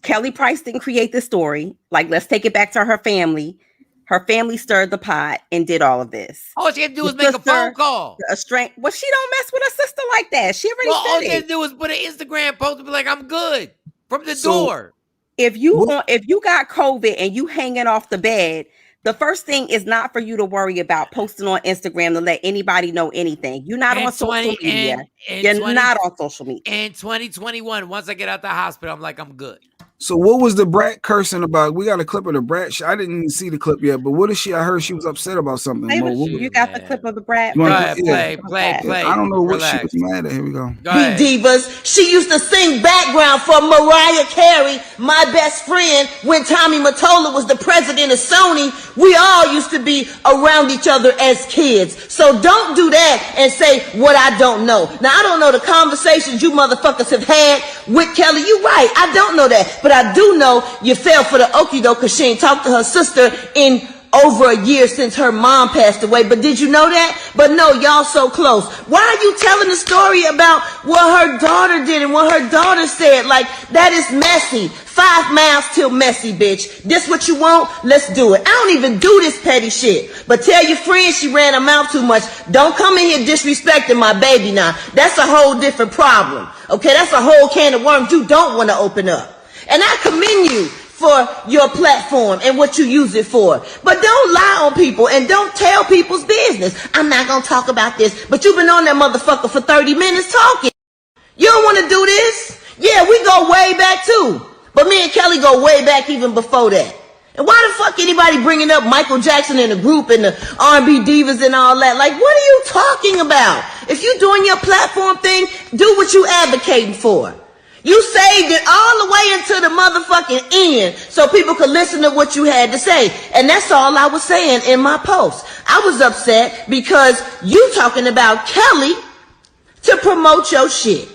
Kelly Price didn't create the story. Like, let's take it back to her family. Her family stirred the pot and did all of this. All she had to do was make a phone call. Well, she don't mess with her sister like that. She already said all she had to do was put an Instagram post and be like, "I'm good" from the door. If you got COVID and you hanging off the bed, the first thing is not for you to worry about posting on Instagram to let anybody know anything. You're not on social media. You're not on social media. In 2021, once I get out the hospital, I'm like, I'm good. So what was the brat cursing about? We got a clip of the brat. I didn't even see the clip yet, but what is she? I heard she was upset about something. You got the clip of the brat. Go ahead, play. I don't know what she was mad at. Here we go. Divas. She used to sing background for Mariah Carey, my best friend, when Tommy Mottola was the president of Sony. We all used to be around each other as kids. So don't do that and say what I don't know. Now, I don't know the conversations you motherfuckers have had with Kelly. You right. I don't know that. But I do know you fell for the okie doke because she ain't talked to her sister in over a year since her mom passed away. But did you know that? But no, y'all so close. Why are you telling the story about what her daughter did and what her daughter said? Like, that is messy. 5 miles till messy, bitch. This what you want? Let's do it. I don't even do this petty shit. But tell your friend she ran her mouth too much. Don't come in here disrespecting my baby now. That's a whole different problem. Okay, that's a whole can of worms you don't want to open up. And I commend you for your platform and what you use it for. But don't lie on people and don't tell people's business. I'm not going to talk about this, but you've been on that motherfucker for 30 minutes talking. You don't want to do this? Yeah, we go way back too. But me and Kelly go way back even before that. And why the fuck anybody bringing up Michael Jackson in the group and the R&B divas and all that? Like, what are you talking about? If you doing your platform thing, do what you advocating for. You saved it all the way into the motherfucking end so people could listen to what you had to say. And that's all I was saying in my post. I was upset because you talking about Kelly to promote your shit.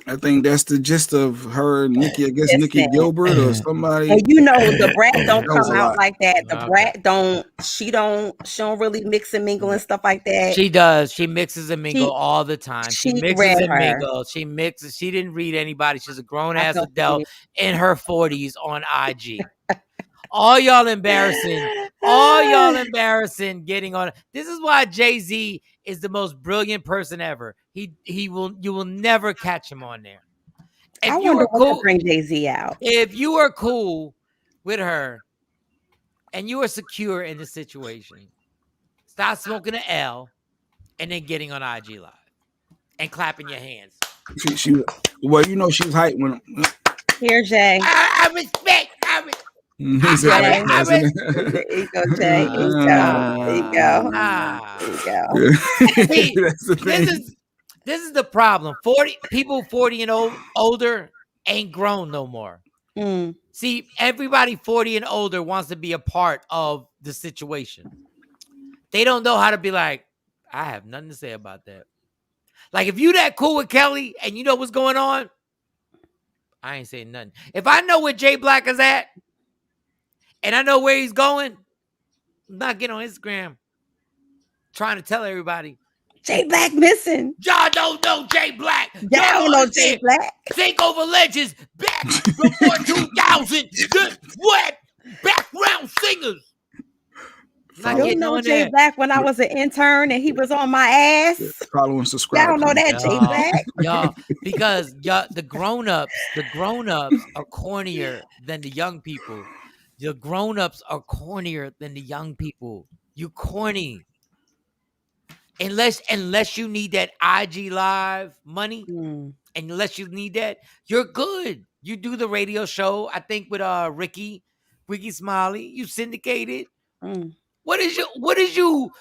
I think that's the gist of her and Nikki. I guess Nikki Gilbert or somebody. And you know the brat don't come out like that. The brat don't. She don't really mix and mingle and stuff like that. She does. She mixes and mingle all the time. She mixes and mingle. She mixes. She didn't read anybody. She's a grown ass adult in her 40s on IG. All y'all embarrassing. All y'all embarrassing. Getting on. This is why Jay-Z is the most brilliant person ever. You will never catch him on there. I wonder what to bring Jay-Z out. If you are cool with her, and you are secure in the situation, stop smoking an L and then getting on IG Live and clapping your hands. She well, you know, she was hyped when. Here, Jay. I respect. He said, Jay. I said, There you go, Jay. Here you go. There you go. There you go. See, That's the thing. this is the problem. 40 and older ain't grown no more. Mm. See, everybody 40 and older wants to be a part of the situation. They don't know how to be like, I have nothing to say about that. Like, if you that cool with Kelly and you know what's going on, I ain't saying nothing. If I know where Jay Black is at and I know where he's going, I'm not getting on Instagram trying to tell everybody. Jay Black missing. Y'all don't know Jay Black. Y'all don't know Jay Black. Takeover Legends back before 2000. What? Background singers. I don't know Jay Black when I was an intern and he was on my ass. Follow and subscribe. Y'all don't know that Jay Black. Y'all, because the grown-ups are cornier than the young people. The grown-ups are cornier than the young people. You corny. Unless you need that IG Live money, and unless you need that, you're good. You do the radio show, I think, with Ricky Smiley. You syndicated. What is you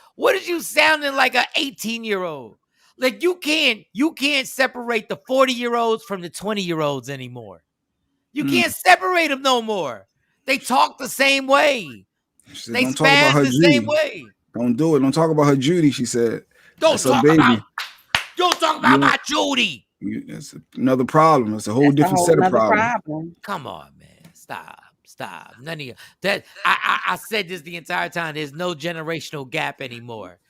sounding like an 18-year-old? Like you can't separate the 40-year-olds from the 20-year-olds anymore. You can't separate them no more. They talk the same way. Said, they spaz the same way. Don't do it. Don't talk about her Judy, she said. Don't talk about my Judy. That's another problem. It's a whole different set of problems. Come on, man. Stop. None of you. That I said this the entire time. There's no generational gap anymore.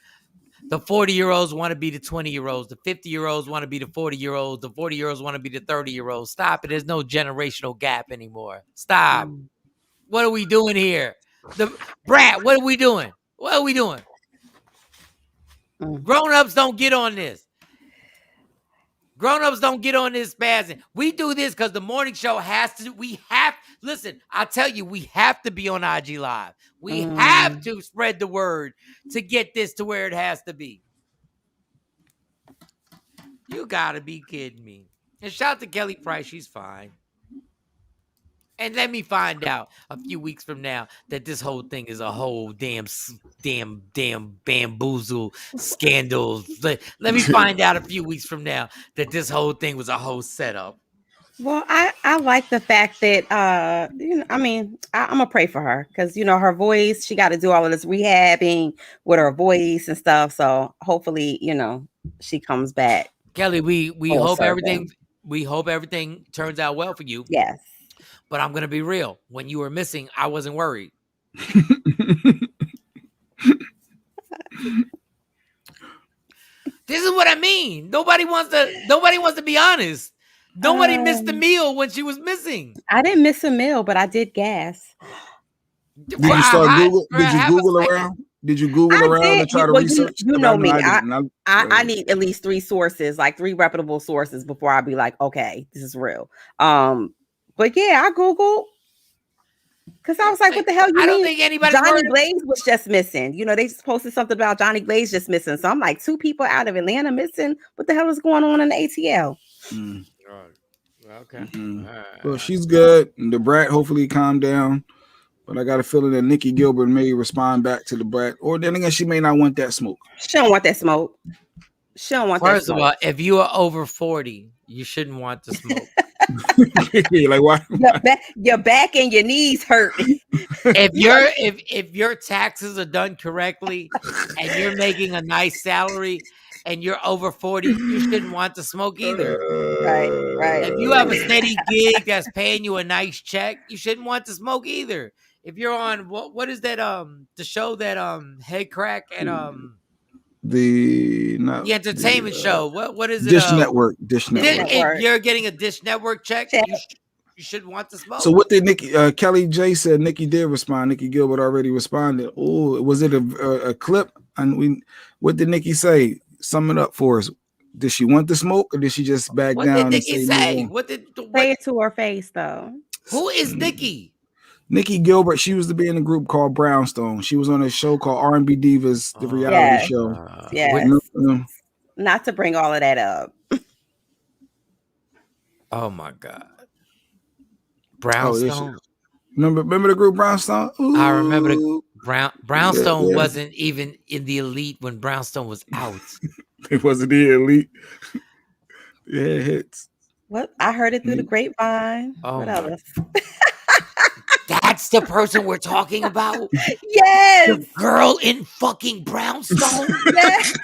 The 40-year-olds want to be the 20-year-olds. The 50-year-olds want to be the 40-year-olds. The 40-year-olds want to be the 30-year-olds. Stop it. There's no generational gap anymore. Stop. What are we doing here? Brad, what are we doing? What are we doing? Grown-ups don't get on this. Grown-ups don't get on this spazzing. We do this because the morning show has to. Listen, I tell you, we have to be on IG Live. We have to spread the word to get this to where it has to be. You got to be kidding me. And shout out to Kelly Price. She's fine. And let me find out a few weeks from now that this whole thing is a whole damn bamboozle scandal. Let me find out a few weeks from now that this whole thing was a whole setup. Well, I like the fact that I'm gonna pray for her because her voice. She got to do all of this rehabbing with her voice and stuff. So hopefully, she comes back. Kelly, we hope everything. We hope everything turns out well for you. Yes. But I'm going to be real. When you were missing, I wasn't worried. This is what I mean. Nobody wants to be honest. Nobody missed the meal when she was missing. I didn't miss a meal, but I did gas. Did you start Google? Did you Google around? Did you Google around and try to research? You know me. I need at least 3 sources, like 3 reputable sources before I be like, okay, this is real. But yeah, I Googled because I was like, what the hell you mean? I don't think anybody. Johnny Blaze was just missing. They posted something about Johnny Blaze just missing. So I'm like, 2 people out of Atlanta missing. What the hell is going on in the ATL? Okay. Well, she's good. And the brat hopefully calmed down. But I got a feeling that Nikki Gilbert may respond back to the brat. Or then again, she may not want that smoke. She don't want that smoke. First of all, if you are over 40, you shouldn't want to smoke. Like why? Your back and your knees hurt. If your taxes are done correctly and you're making a nice salary and you're over 40, you shouldn't want to smoke either. Right. If you have a steady gig that's paying you a nice check, you shouldn't want to smoke either. If you're on what is that the show that Head Crack and the entertainment show. What is it? Dish Network. If you're getting a Dish Network check, you should want to smoke. So what did Kelly J said? Nikki did respond. Nikki Gilbert already responded. Oh, was it a clip? And what did Nikki say? Sum it up for us. Did she want the smoke or did she just back down? What did Nikki say? Say it to her face though. Who is Nikki? Nikki Gilbert, she used to be in a group called Brownstone. She was on a show called R&B Divas, the reality show. Yes. Not to bring all of that up. Oh my God. Brownstone. Remember the group Brownstone? Ooh. I remember the Brownstone wasn't even in the elite when Brownstone was out. It wasn't the elite. Yeah, it hits. What? I heard it through the grapevine. Oh what else? That's the person we're talking about? Yes. The girl in fucking Brownstone? Yes.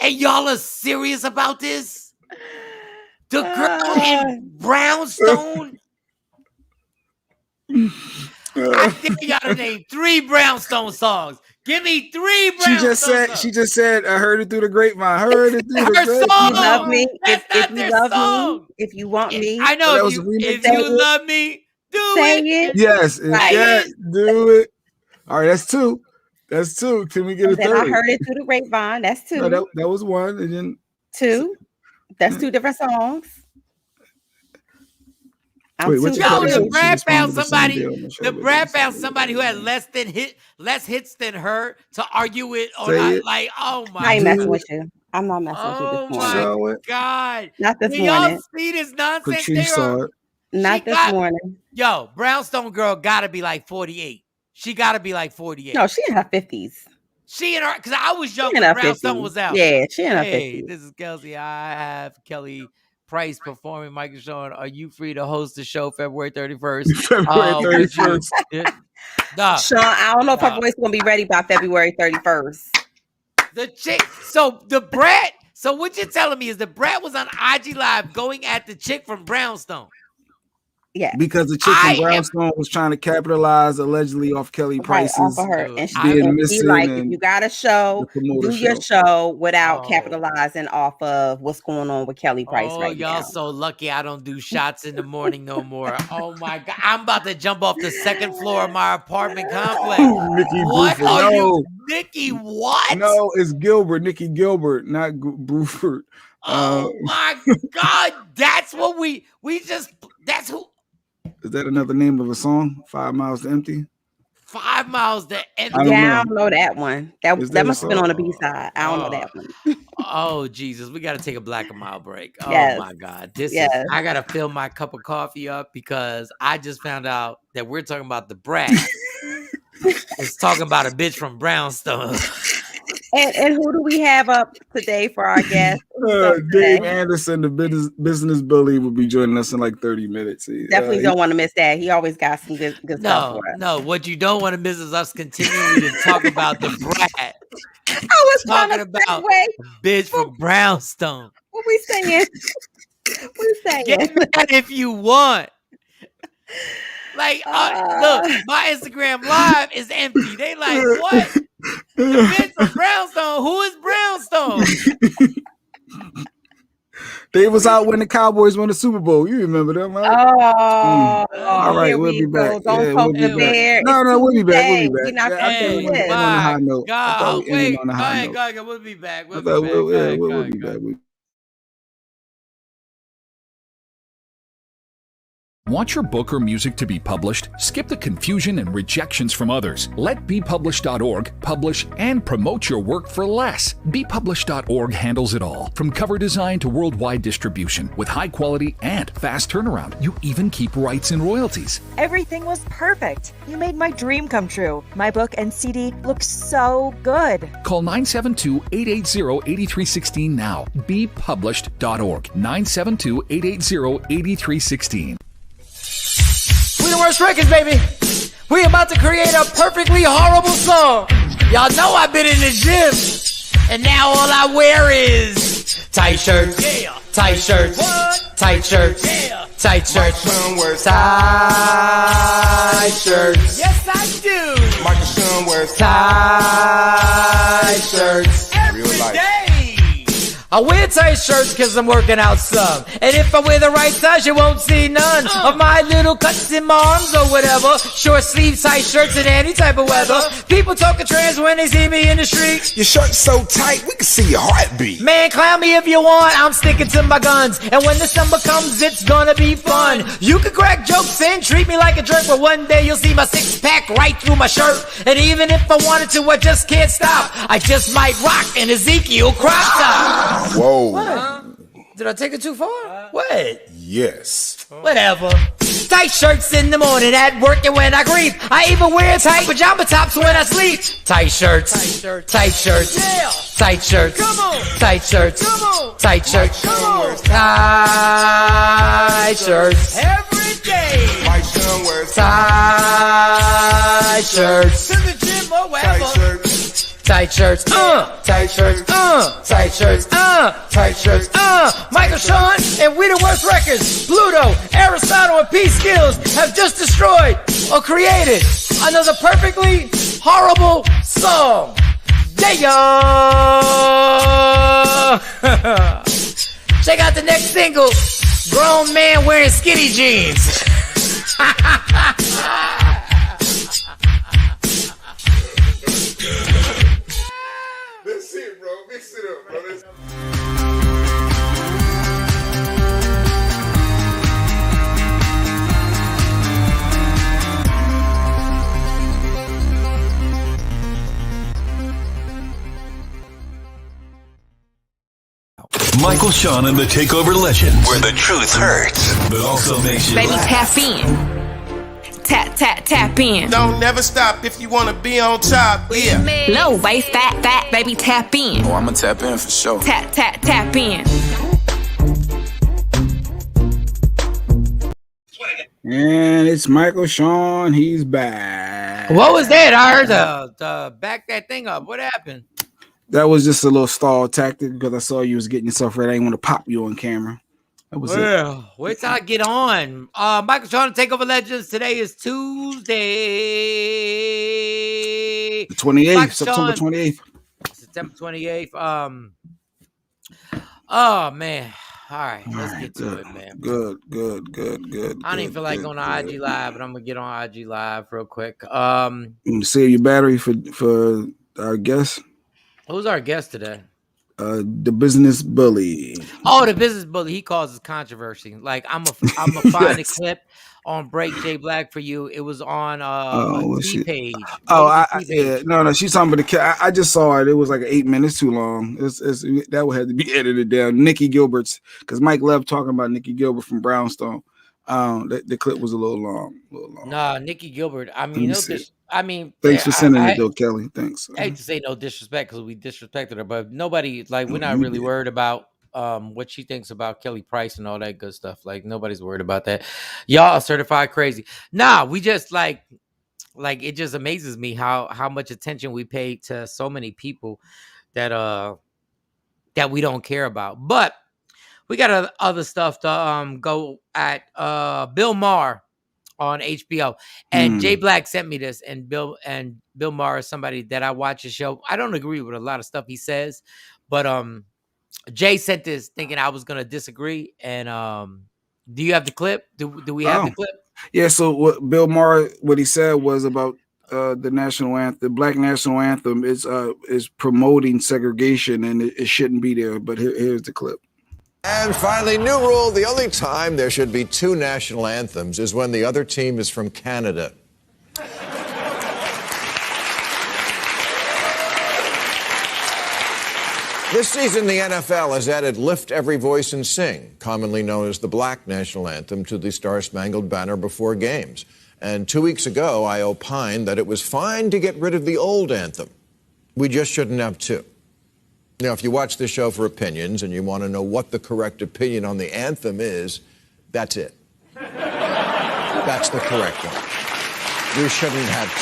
And y'all are serious about this? The girl in Brownstone? I think you gotta name 3 Brownstone songs. Give me 3 Brownstone songs. She just said, I heard it through the grapevine. Heard it through the grapevine. If you love me, if you love me, if you want me. I know if you love me, do it. Yes, right. Do it. All right, that's 2. That's 2. Can we get a third? I heard it through the grapevine. That's 2. No, that was 1, and then 2. That's 2 different songs. Wait, the Brad found somebody. The Brad found somebody who had less hits than her to argue it or not. Like, oh my! I ain't messing with you. I'm not messing with you this morning. Oh my God! Not this morning. Y'all see this nonsense? Patrice saw it. Not this morning. Yo, Brownstone girl gotta be like 48. She gotta be like 48. No, she in her 50s. She in her, because I was young when Brownstone was out. Yeah, she in her 50s. Hey, this is Kelsey. I have Kelly Price performing Michael Shawn. Are you free to host the show February 31st? February 31st. Sean, I don't know if her voice is going to be ready by February 31st. The chick, so the brat, so what you're telling me is the brat was on IG Live going at the chick from Brownstone. Yeah, because the chick from Brownstone was trying to capitalize allegedly off Kelly Price's off of her, and she being missing. Like, if you got a show, do your show without capitalizing off of what's going on with Kelly Price right now. Y'all so lucky I don't do shots in the morning no more. Oh my God, I'm about to jump off the 2nd floor of my apartment complex. Nikki what Bruford, are no. you, Nikki? What? No, it's Gilbert, Nikki Gilbert, not Bruford. Oh my God, that's what we just. That's who. Is that another name of a song? 5 Miles to Empty? 5 Miles to Empty. I don't know that one. That must have been on the B-side. I don't know that one. Oh, Jesus. We got to take a Black and Mild break. Oh, my God. I got to fill my cup of coffee up because I just found out that we're talking about the brat. It's talking about a bitch from Brownstone. And who do we have up today for our guest? Dave Anderson, the business bully, will be joining us in like 30 minutes. Definitely don't want to miss that. He always got some good stuff for us. No, what you don't want to miss is us continuing to talk about the brat. I was talking about a bitch from Brownstone. What we saying? Get mad if you want. Like, look, my Instagram live is empty. They like, what? The bitch from Brownstone. Who is Brownstone? They was out when the Cowboys won the Super Bowl. You remember them, right? All right, we'll be back. Don't poke the bear. No, we'll be back. We'll be back. We're not going to on a high note. God, wait. Go ahead. We'll be back. We'll be back. Want your book or music to be published? Skip the confusion and rejections from others. Let bepublished.org publish and promote your work for less. Bepublished.org handles it all, from cover design to worldwide distribution, with high quality and fast turnaround. You even keep rights and royalties. Everything was perfect. You made my dream come true. My book and CD look so good. Call 972-880-8316 now. Bepublished.org. 972-880-8316. We the worst records, baby. We about to create a perfectly horrible song. Y'all know I've been in the gym, and now all I wear is tight shirts, tight shirts, tight shirts, tight shirts, tight shirts. Yes, I do. Marcus Shawn wears tight shirts every day. I wear tight shirts cause I'm working out some. And if I wear the right size, you won't see none of my little cuts in my arms or whatever. Short sleeve tight shirts in any type of weather. People talking trans when they see me in the street. Your shirt's so tight, we can see your heartbeat. Man, clown me if you want, I'm sticking to my guns. And when December comes, it's gonna be fun. You can crack jokes and treat me like a jerk, but one day you'll see my six-pack right through my shirt. And even if I wanted to, I just can't stop. I just might rock an Ezekiel crop top. Whoa. What? Did I take it too far? What? Yes. Whatever. Tight shirts in the morning at work and when I grieve. I even wear tight pajama tops when I sleep. Tight shirts. Tight shirts. Yeah. Tight shirts. Come on. Tight shirts. Come on. Tight shirts. Come on. Tight shirts. Every day. My son wears tight shirts. To the gym or wherever. tight shirts. Tight shirts, tight shirts, tight shirts, tight shirts, Michael Shawn and We the Worst Records, Pluto, Aristotle, and P Skills have just destroyed or created another perfectly horrible song. Yeah. Check out the next single, Grown Man Wearing Skinny Jeans. That's it, bro. Mix it up, bro. Michael Shawn and the Takeover Legend, where the truth hurts, but also makes you Baby, laugh. tap in. Tap in. Don't never stop if you wanna be on top. Yeah. Low waist, fat, baby, tap in. Oh, I'ma tap in for sure. Tap in. And it's Michael Shawn. He's back. What was that? I heard the back that thing up. What happened? That was just a little stall tactic because I saw you was getting yourself ready. I didn't want to pop you on camera. That was it. Wait till I get on. Michael Shawn, Takeover Legends. Today is Tuesday. The 28th, Michael September Shawn, 28th. September 28th. Oh, man. All right, let's get to it, man. Good. I don't even feel like going on IG Live, but I'm going to get on IG Live real quick. Save your battery for our guest. Who's our guest today? The business bully. Oh, the business bully. He causes controversy. Like I'm a find a clip on Break J Black for you. It was on T page. No. She's talking about the. I just saw it. It was like 8 minutes too long. That would have to be edited down. Nikki Gilbert's because Mike Lev talking about Nikki Gilbert from Brownstone. The clip was a little long. Nah, Nikki Gilbert. I mean, thanks for sending it though, Kelly. Thanks. I hate to say no disrespect because we disrespected her, but nobody we're not really worried about what she thinks about Kelly Price and all that good stuff. Like nobody's worried about that. Y'all are certified crazy. Nah, we just like it just amazes me how much attention we pay to so many people that we don't care about. But we got other stuff to go at. Bill Maher on HBO, and Jay Black sent me this, and Bill Maher is somebody that I watch his show. I don't agree with a lot of stuff he says, but Jay sent this thinking I was gonna disagree. And do you have the clip? Do we have the clip? Yeah. So what Bill Maher, what he said was about the national anthem, the Black national anthem is promoting segregation, and it shouldn't be there. But here's the clip. And finally, new rule, the only time there should be two national anthems is when the other team is from Canada. This season, the NFL has added Lift Every Voice and Sing, commonly known as the Black national anthem, to the Star-Spangled Banner before games. And 2 weeks ago, I opined that it was fine to get rid of the old anthem. We just shouldn't have two. Now, if you watch this show for opinions and you want to know what the correct opinion on the anthem is, that's it. That's the correct one. You shouldn't have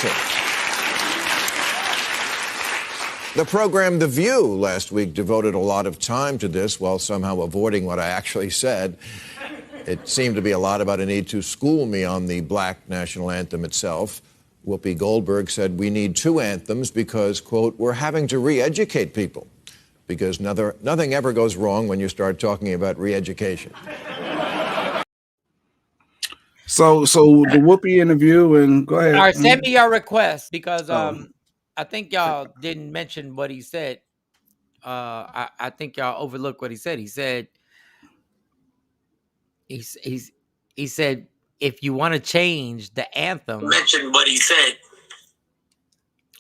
two. The program The View last week devoted a lot of time to this while somehow avoiding what I actually said. It seemed to be a lot about a need to school me on the Black national anthem itself. Whoopi Goldberg said we need two anthems because, quote, we're having to re-educate people. because nothing ever goes wrong when you start talking about re-education. So the Whoopi interview, and go ahead. All right, send me your request because I think y'all didn't mention what he said. I think y'all overlooked what he said. He said he said if you want to change the anthem, Mention what he said.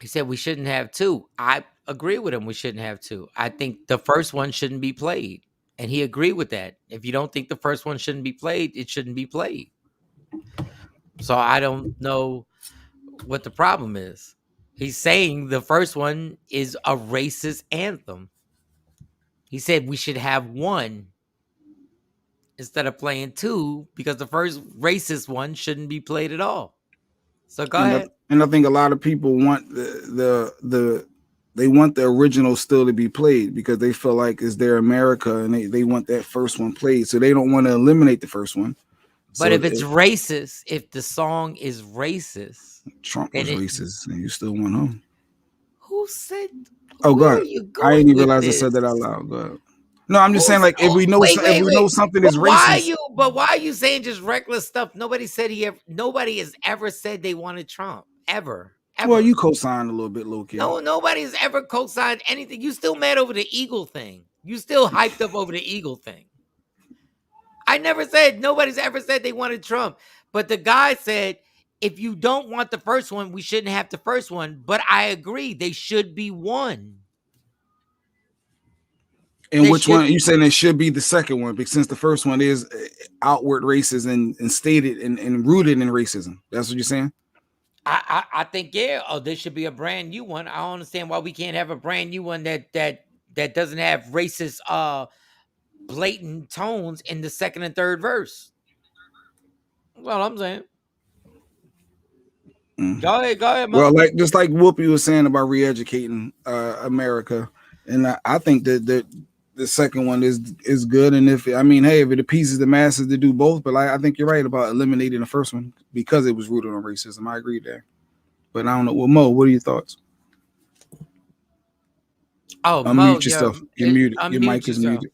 he said we shouldn't have two. I agree with him. We shouldn't have two. I think the first one shouldn't be played, and he agreed with that. If you don't think the first one shouldn't be played, it shouldn't be played. So I don't know what the problem is. He's saying the first one is a racist anthem. He said we should have one instead of playing two because the first racist one shouldn't be played at all. So go ahead. And I think a lot of people want they want the original still to be played because they feel like it's their America and they want that first one played. So they don't want to eliminate the first one. But if it's racist, if the song is racist, Trump was racist and you still want him. Who said? Oh God, I didn't even realize I said that out loud. Go ahead. No, I'm just saying, like, if we know something is racist. Why are you saying just reckless stuff? Nobody said nobody has ever said they wanted Trump. Ever. Well, you co-signed a little bit, low key. No, nobody's ever co-signed anything. You still mad over the Eagle thing. You still hyped up over the Eagle thing. I never said, nobody's ever said they wanted Trump. But the guy said, if you don't want the first one, we shouldn't have the first one. But I agree, they should be one. And which one? You saying it should be the second one, because since the first one is outward racist and stated and rooted in racism. That's what you're saying? I think, yeah. Oh, there should be a brand new one. I don't understand why we can't have a brand new one that doesn't have racist blatant tones in the second and third verse. That's all I'm saying. Go ahead, well, just like Whoopi was saying about re-educating America, and I think that the second one is good. And if it appeases the masses to do both, but I think you're right about eliminating the first one because it was rooted on racism. I agree there, but I don't know. Well, Mo, what are your thoughts? Oh, unmute yourself. You're muted. Your mic is muted.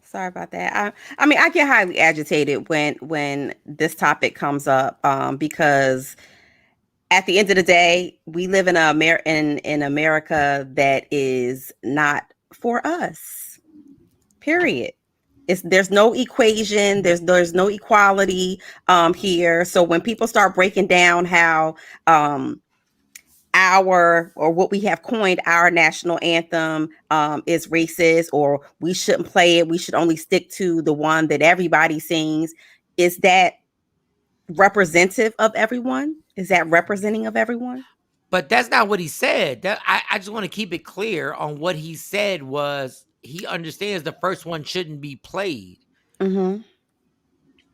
Sorry about that. I get highly agitated when this topic comes up because at the end of the day, we live in in America that is not for us. Period. There's no equation. There's no equality here. So when people start breaking down how what we have coined our national anthem is racist, or we shouldn't play it, we should only stick to the one that everybody sings, is that representative of everyone? Is that representing of everyone? But that's not what he said. I just want to keep it clear on what he said was he understands the first one shouldn't be played. Mm-hmm.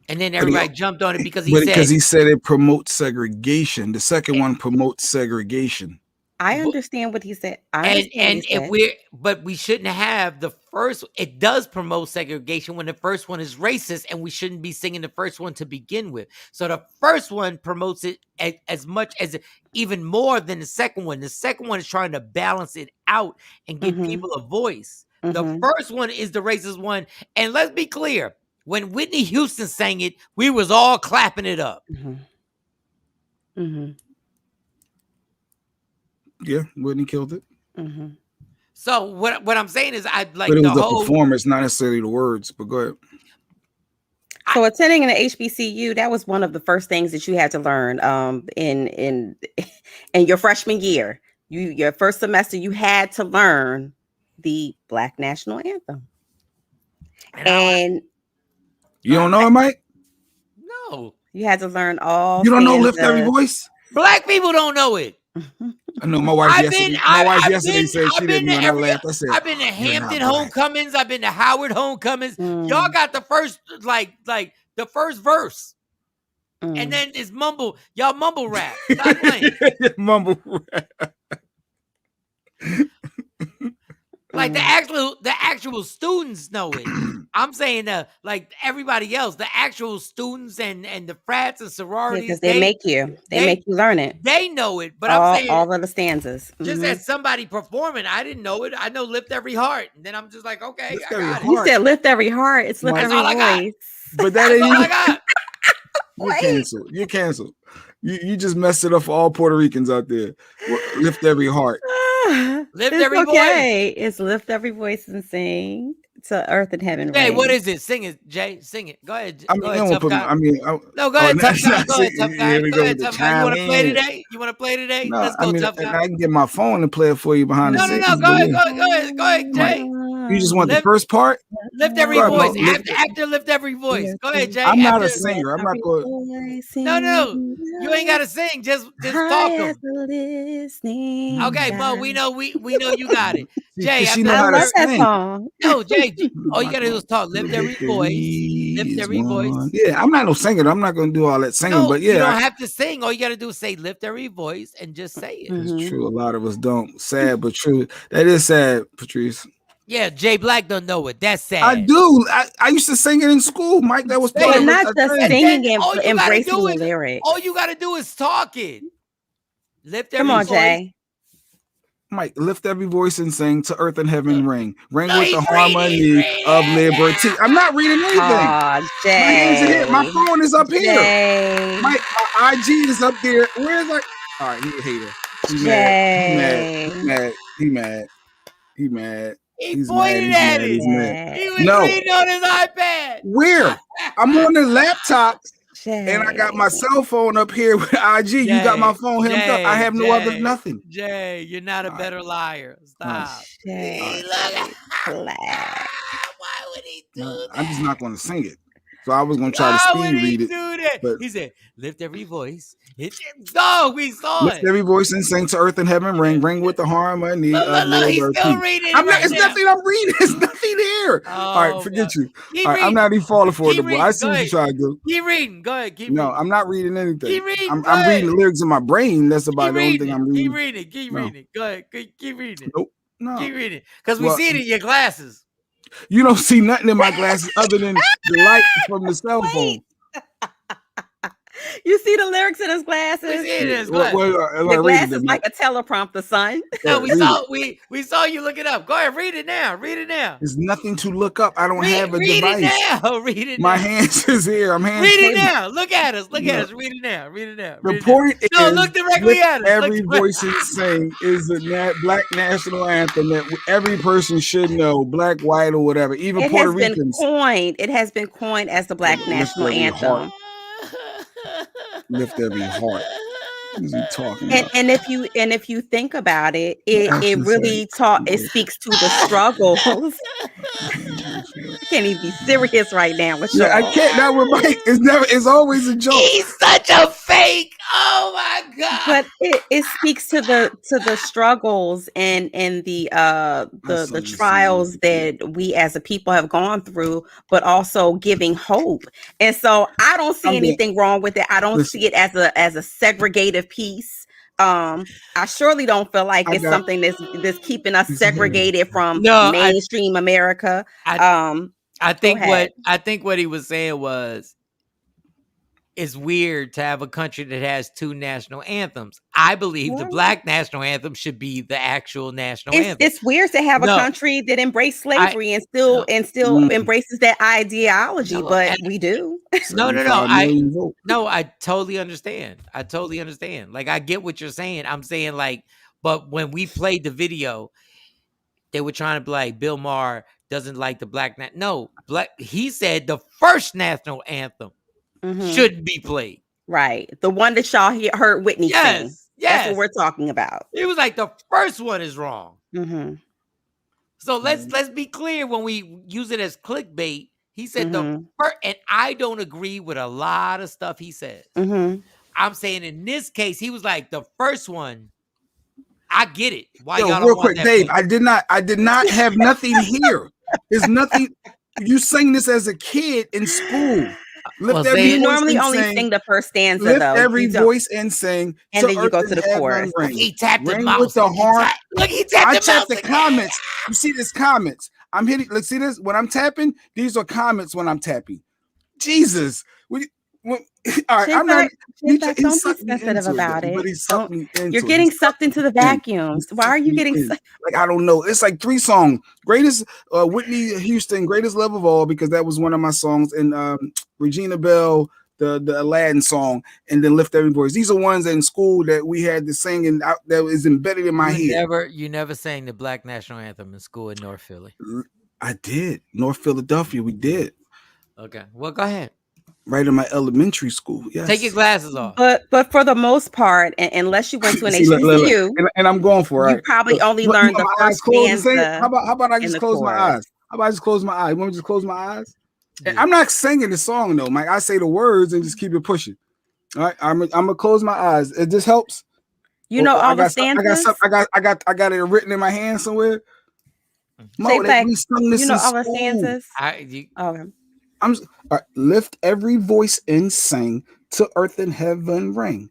And then everybody jumped on it because he said it promotes segregation. The second one promotes segregation. I understand what he said. But we shouldn't have the first. It does promote segregation when the first one is racist, and we shouldn't be singing the first one to begin with. So the first one promotes it as much as even more than the second one. The second one is trying to balance it out and give people a voice. The first one is the racist one, and let's be clear. When Whitney Houston sang it, we was all clapping it up. Yeah, Whitney killed it. So what I'm saying is, I'd like but it was the whole performance, not necessarily the words. But go ahead. So attending an HBCU, that was one of the first things that you had to learn in your freshman year. Your first semester, you had to learn the Black National Anthem. And you don't know it, Mike? No. You had to learn all. You don't know Lift Every Voice? Black people don't know it. I know my wife yesterday said she didn't know, and I laughed. I said, I've been to Hampton homecomings. I've been to Howard homecomings. Y'all got the first like the first verse. And then it's mumble. Y'all mumble rap. Stop playing. Mumble rap. Like the actual students know it. I'm saying like everybody else, the actual students and the frats and sororities, because they make you learn it. They know it, but I'm saying all of the stanzas. Just as somebody performing, I didn't know it. I know lift every heart, and then I'm just like, okay, I got it. You said lift every heart. It's lift every voice. But that ain't all I got. You're canceled. You're canceled. You just messed it up for all Puerto Ricans out there. Lift every heart. Lift it's every okay. voice. It's lift every voice and sing to earth and heaven. Hey, reign. what is it? Sing it, Jay. Sing it. Go ahead. I mean, go ahead, tough guy. No, go ahead, tough guy. Go ahead, Here tough guy. we Go go ahead, with tough the guy. You want to chime play in. today? You want to play today? No, Let's go, tough guy. I can get my phone and play it for you behind the scenes. No. Go ahead, Jay. You just want the first part? Lift every voice. After lift every voice. Go ahead, Jay. I'm not a singer. I'm not going. No. You ain't gotta sing. Just talk them. Okay, Mo. We know you got it. Jay, she know how to sing. No, Jay. All you gotta do is talk. Lift every voice. Lift every voice. Yeah, I'm not no singer. I'm not gonna do all that singing. But yeah, you don't have to sing. All you gotta do is say lift every voice and just say it. It's true. A lot of us don't. Sad but true. That is sad, Patrice. Yeah, Jay Black don't know it. That's sad. I do. I used to sing it in school, Mike. That was part but of not just singing and embracing the lyrics. lyrics. All you gotta do is talk it. Lift every Come on, voice. Jay. Mike, lift every voice and sing to earth and heaven ring. Ring with the harmony of liberty. I'm not reading anything. Oh, Jay. My hands are here. My phone is up Jay. here. My IG is up there. Where's like? All right, he's a hater. He's mad. He's mad. He pointed at it. He was reading on his iPad. Where? I'm on the laptop. And I got my cell phone up here with IG. Jay, you got my phone hemmed up. I have no other nothing. Jay, you're not a better liar. Stop. Jay, Why would he do that? I'm just not going to sing it. So I was going to try to speed read it. But he said, lift every voice. No, we saw lift every voice and sing to earth and heaven ring. Ring with the harmony of liberty. He's still reading it's nothing I'm reading. It's nothing there. All right, forget you. All right, I'm not even falling for it. I see what you try to do. Keep reading. Go ahead. Keep reading. No, I'm not reading anything. Keep reading. I'm reading the lyrics in my brain. That's about the only thing I'm reading. Keep reading. Go ahead. Keep reading. Nope. No. Keep reading. Because we see it in your glasses. You don't see nothing in my glasses other than the light from the cell phone. You see the lyrics in his glasses? The glasses like a teleprompter, son. No, we saw you look it up. Go ahead, read it now. There's nothing to look up. I don't have a device. Read it now. My hands is here. I'm hands. Read it now. Look at us. Read it now. The point is, look directly at us. Every voice you sing is a black national anthem that every person should know, black, white, or whatever. Even Puerto Ricans. It has been coined as the black national anthem. Lift every heart. What is he talking about? And if you think about it, it really speaks to the struggles. I can't even be serious right now with you. I can't. Not with Mike. It's always a joke. He's such a fake. Oh my god! But it speaks to the struggles and the trials that we as a people have gone through, but also giving hope. And so I don't see anything wrong with it. I don't see it as a segregated piece. I surely don't feel like it's something that's keeping us segregated from mainstream America. I think what he was saying was, it's weird to have a country that has two national anthems. I believe the black national anthem should be the actual national anthem. It's weird to have a country that embraced slavery and still embraces that ideology, but we do. No. I totally understand. Like, I get what you're saying. I'm saying, like, but when we played the video, they were trying to be like, Bill Maher doesn't like the black. He said the first national anthem shouldn't be played. Right. The one that y'all heard Whitney sing. Yes. That's what we're talking about. It was like the first one is wrong. Mm-hmm. So let's be clear when we use it as clickbait. He said the first, and I don't agree with a lot of stuff he says. I'm saying in this case, he was like the first one. I get it. Why y'all don't real want quick, that Dave? played? I did not have nothing here. There's nothing. You sang this as a kid in school. You normally only sing the first stanza, lift though. every voice and sing, and then you go to the chorus. He tapped the ring mouse. with the horn. Look, he tapped the mouse. I checked the comments. You see this comments. I'm hitting. Let's see this. When I'm tapping, these are comments when I'm tapping. Jesus. All right, I'm not. Don't be sensitive about it. But he sucked me into You're getting sucked into the vacuums. Why are you getting like I don't know? It's like 3 songs. Greatest Whitney Houston, Greatest Love of All, because that was one of my songs, and Regina Bell, the Aladdin song, and then Lift Every Voice. These are ones in school that we had to sing, and that was embedded in my head. You never sang the Black National Anthem in school in North Philly. I did. North Philadelphia, we did. Okay, well, go ahead. Right in my elementary school. Yes. Take your glasses off. But for the most part, unless you went to an HBCU, and I'm going for it. You probably only learned the first stanza. How about I just close my eyes? How about I just close my eyes? You want me to just close my eyes? Yeah. I'm not singing the song though, Mike. I say the words and just keep it pushing. All right, I'm gonna close my eyes. It just helps. You know all the stanzas. I got it written in my hand somewhere. Mo, you know all the stanzas. Lift every voice and sing to earth and heaven ring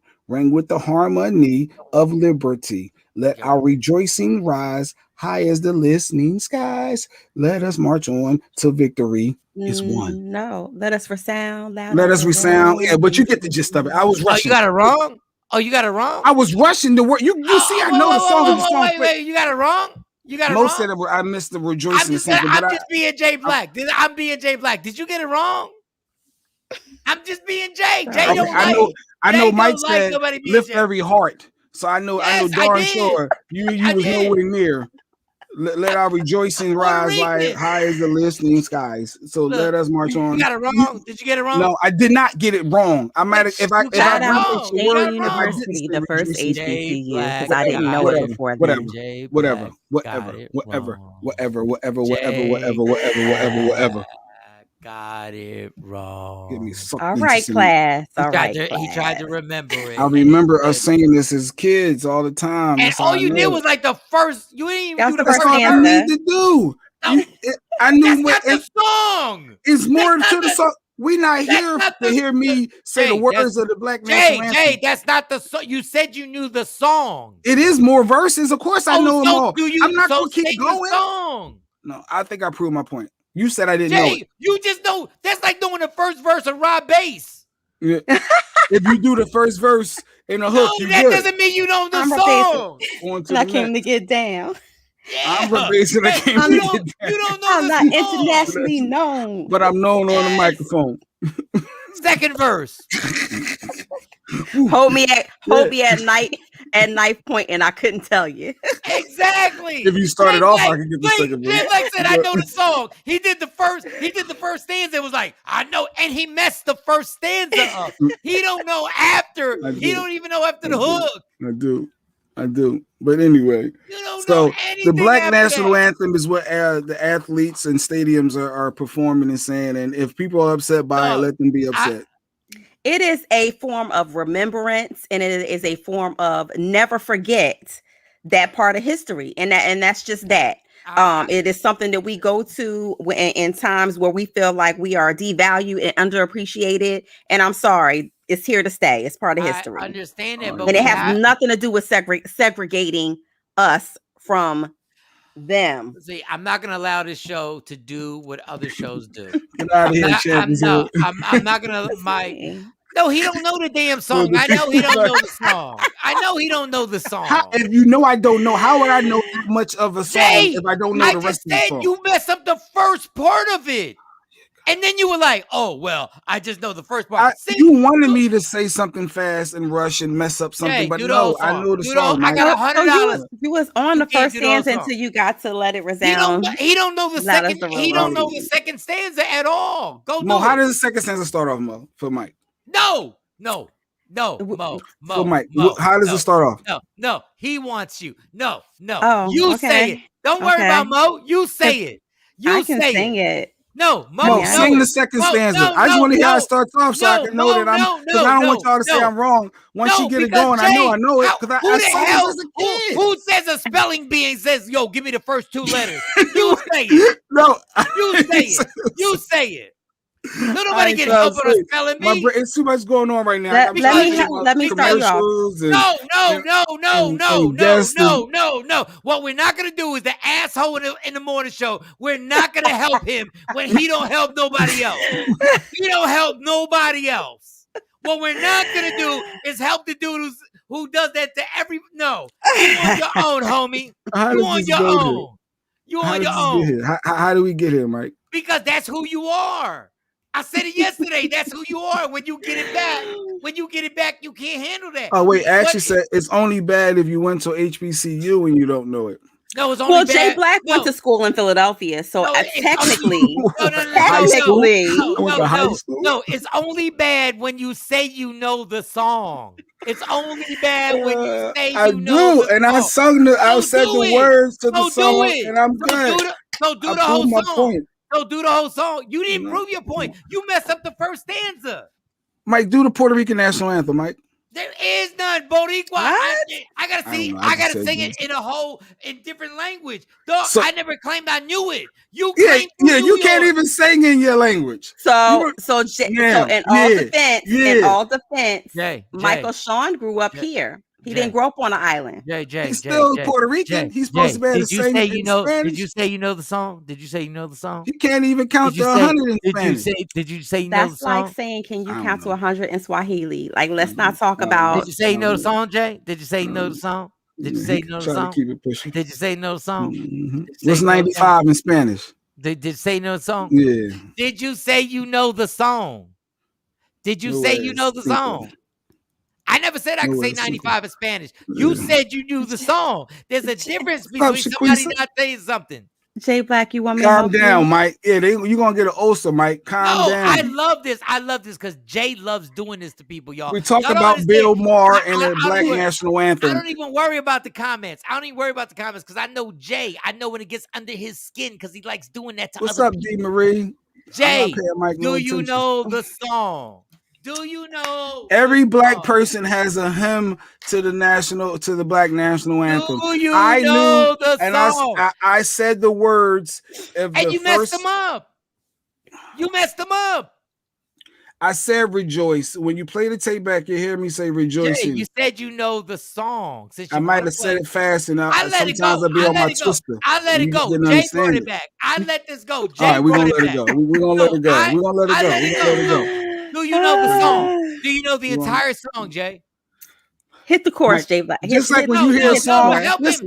with the harmony of liberty. Let our rejoicing rise high as the listening skies. Let us march on till victory is won. No, let us resound loud. Let us resound. Yeah, but you get the gist of it. I was rushing. You got it wrong. Oh, you got it wrong. I was rushing the word. You see, I know the song. Wait, you got it wrong. You got it wrong. Most said I missed the rejoicing. I'm just being Jay Black. I'm being Jay Black. Did you get it wrong? I'm just being Jay. Jay don't like. I know Mike said lift every heart. So I know darn sure you was nowhere near. Let our rejoicing rise like high as the listening skies. So let us march on. You got it wrong. Did you get it wrong? No, I did not get it wrong. I might have if I Shawn University, the first HBCU, because I didn't know it before. Whatever. Got it wrong. Give me all right, class. He tried to remember it. I remember us saying this as kids all the time. And all you did was like the first. You didn't even do the first stanza. That's all I need to do. I knew that's not the song. It's more to the song. We're not here to hear me say the words of the Black National Anthem. Jay, that's not the song. You said you knew the song. It is more verses. Of course, I know them all. I'm not going to keep going. Song. No, I think I proved my point. You said I didn't know it. You just know. That's like doing the first verse of Rob Bass. Yeah. If you do the first verse in a hook, that doesn't mean you know the song. I came to get down. Yeah. I'm from Basin. I came to get down. You don't know I'm not internationally known. But I'm known on the microphone. Second verse. Hold me at knife point, and I couldn't tell you. Exactly. If you started off, I could get the second verse. Jay Black said, "I know the song." He did the first stanza. It was like, "I know," and he messed the first stanza up. He don't know after. He don't even know after the hook. I do. But anyway, so the Black National Anthem is what the athletes and stadiums are performing and saying. And if people are upset by it, let them be upset. It is a form of remembrance, and it is a form of never forget that part of history. And that's just that. It is something that we go to in times where we feel like we are devalued and underappreciated. And I'm sorry, it's here to stay. It's part of history. I understand that, but and it has nothing to do with segregating us from them. See, I'm not going to allow this show to do what other shows do. Get out of here, I'm not going to. No, he don't know the damn song. I know he don't know the song. I know he don't know the song. If you know I don't know, how would I know that much of a song if I don't know the rest of the song? You messed up the first part of it. And then you were like, "Oh, well, I just know the first part." You wanted me to say something fast and rush and mess up something, but no, I know the song. I got $100. You was on the first stanza until you got to let it resound. He don't know the second. He don't know the second stanza at all. Mo, how does the second stanza start off, Mo? For Mike. No, Mo. For Mike, how does it start off? No. He wants you. No. Oh, you say it. Don't worry about Mo. You say it. I can sing it. No, Mo, sing the second stanza. I just want to hear how it starts off so I can know that I'm, because I don't want y'all to say I'm wrong. Once you get it going, I know it. Because I saw this as a kid. Who says a spelling bee and says, "Yo, give me the first two letters"? You say it. No, you say it. You say it. So nobody get help on a spelling bee. It's too much going on right now. Let me start you off. No. What we're not gonna do is the asshole in the morning show. We're not gonna help him when he don't help nobody else. He don't help nobody else. What we're not gonna do is help the dude who does that to every. No, you on your own, homie. You on your own. You on your own. How do we get here, Mike? Because that's who you are. I said it yesterday. That's who you are. When you get it back, you can't handle that. Oh wait, Ashley said it's only bad if you went to HBCU and you don't know it. No, it's only bad. Jay Black went to school in Philadelphia, so technically, no, it's only bad when you say you know the song. It's only bad when you say you know the song. And I said the words to the song, and I'm good. So do the whole song. So do the whole song. You didn't prove your point. You messed up the first stanza. Mike, do the Puerto Rican national anthem, Mike. There is none, Boricua. I gotta sing. I gotta sing it in different language. Dog, I never claimed I knew it. You claimed you can't even sing in your language. In all defense, Michael Shawn grew up here. He didn't grow up on an island. He's still Puerto Rican. He's supposed to be able to sing in Spanish. Did you say you know the song? Did you say you know the song? He can't even count to 100 in Spanish. Did you say you know the song? That's like saying, can you count to 100 in Swahili? Like, let's not talk about. Did you say you know the song, Jay? Did you say you know the song? Did you say you know the song? Keep it pushing. Did you say you know the song? What's 95 in Spanish? Did you say you know the song? Yeah. Did you say you know the song? Did you say you know the song? I never said I could say 95 in Spanish. You said you knew the song. There's a difference between somebody not saying something. Jay Black, you want me to calm down, Mike? Yeah, you're gonna get an ulcer, Mike. Calm down. I love this. I love this because Jay loves doing this to people, y'all. We talk about Bill Maher and the Black National Anthem. I don't even worry about the comments. Because I know Jay. I know when it gets under his skin because he likes doing that to What's other up, people. D. Marie? Jay, do you know the song? Do you know? Every black person has a hymn to the Black National Anthem. Do you know the song? I said the words. Messed them up. You messed them up. I said rejoice. When you play the tape back, you hear me say rejoicing. You said you know the song. I might have said it fast enough. Sometimes I'll be on my twister. I let it go. Jay brought it back. I let this go. Jay all right, we're going to let it go. We're going to let it go. We're going to let it go. Do you know the song? Do you know the entire song, Jay? Hit the chorus, Jay Black. Just like when you hear a song.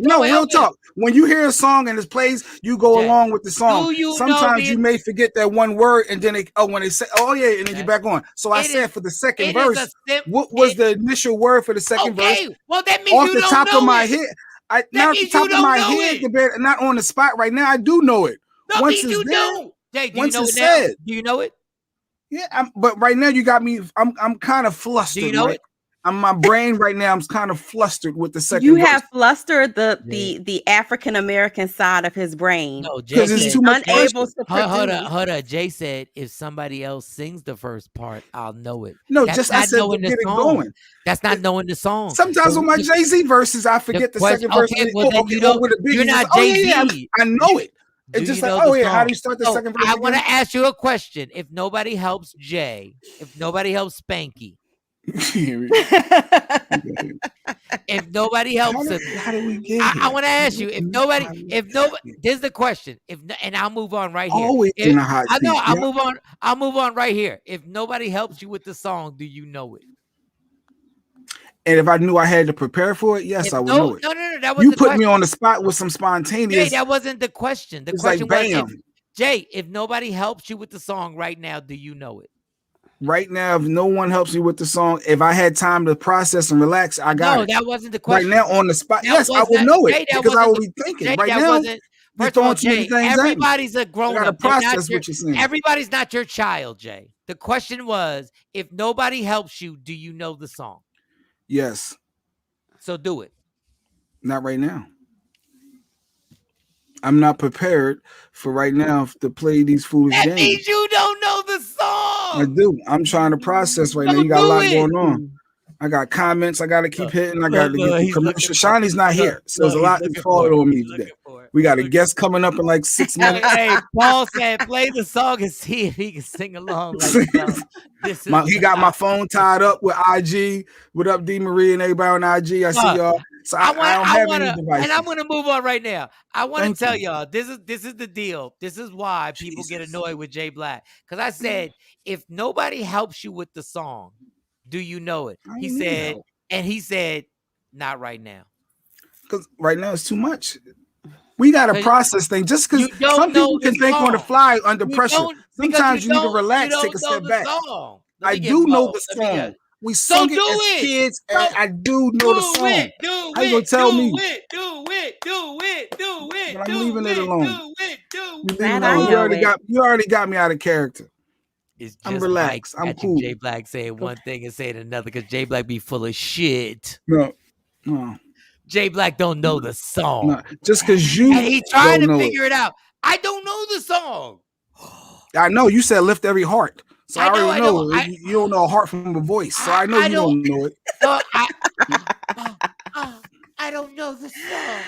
Real talk. When you hear a song and it plays, you go along with the song. Sometimes you may forget that one word, and then when they say, "Oh yeah," and then you're back on. So I said for the second verse, what was the initial word for the second verse? Well, that means off the top of my head. Not the top of my head, not on the spot right now. I do know it. Once it's there, Jay, do you know it said. Do you know it? Yeah, but right now you got me. I'm kind of flustered. Do you know it? My brain right now. I'm kind of flustered with the second. You have flustered the African American side of his brain. No, Jay, it's too much. Hold on. Jay said if somebody else sings the first part, I'll know it. No, That's just I said to get it going. That's not knowing the song. Sometimes on my Jay-Z verses, I forget the second verse. You're not Jay-Z. I know it. It's just like, how do you start the second verse? I want to ask you a question. If nobody helps Jay, if nobody helps Spanky, if nobody helps him, how do we get I want to ask you, if nobody, this is the question. And I'll move on right here. Always in a hot seat. I know. I'll move on right here. If nobody helps you with the song, do you know it? And if I knew I had to prepare for it, yes, I would know it. No. That was you put me on the spot with some spontaneous. Jay, that wasn't the question. The question was, Jay, if nobody helps you with the song right now, do you know it? Right now, if no one helps me with the song, if I had time to process and relax, I got it. No, that wasn't the question. Right now, on the spot, yes, I would know it because I would be thinking. Jay, right now, first of all, Jay, everybody's a grown up. Process what you're saying. Everybody's not your child, Jay. The question was, if nobody helps you, do you know the song? Yes. So do it. Not right now. I'm not prepared for right now to play these foolish games. That means you don't know the song. I do. I'm trying to process right now. You got a lot going on. I got comments I got to keep hitting. I got to get the commercial. Shawnee's not here, so there's a lot that's falling on me today. We got a guest coming up in like 6 minutes. Hey, Paul said, play the song and see if he can sing along. Like, this is He got my phone tied up with IG. What up, D Marie and everybody on IG? I see y'all. So I don't have any devices. And I'm gonna move on right now. I want to tell y'all this is the deal. This is why people get annoyed with Jay Black. Because I said, if nobody helps you with the song, do you know it? He said, not right now. Because right now it's too much. We got to process things. Just because some people can think on the fly under pressure. Sometimes you need to relax, take a step back. I do know the song. We sung it as kids, and I do know the song. How you gonna tell me? Do it. But I'm leaving it alone. You already got me out of character. I'm relaxed. I'm cool. Jay Black saying one thing and saying another because Jay Black be full of shit. No. Jay Black don't know the song. No. Just because you and he's trying to figure it out. I don't know the song. I know you said lift every heart. So I already know. You don't know a heart from a voice. So I know you don't know it. I don't know the song.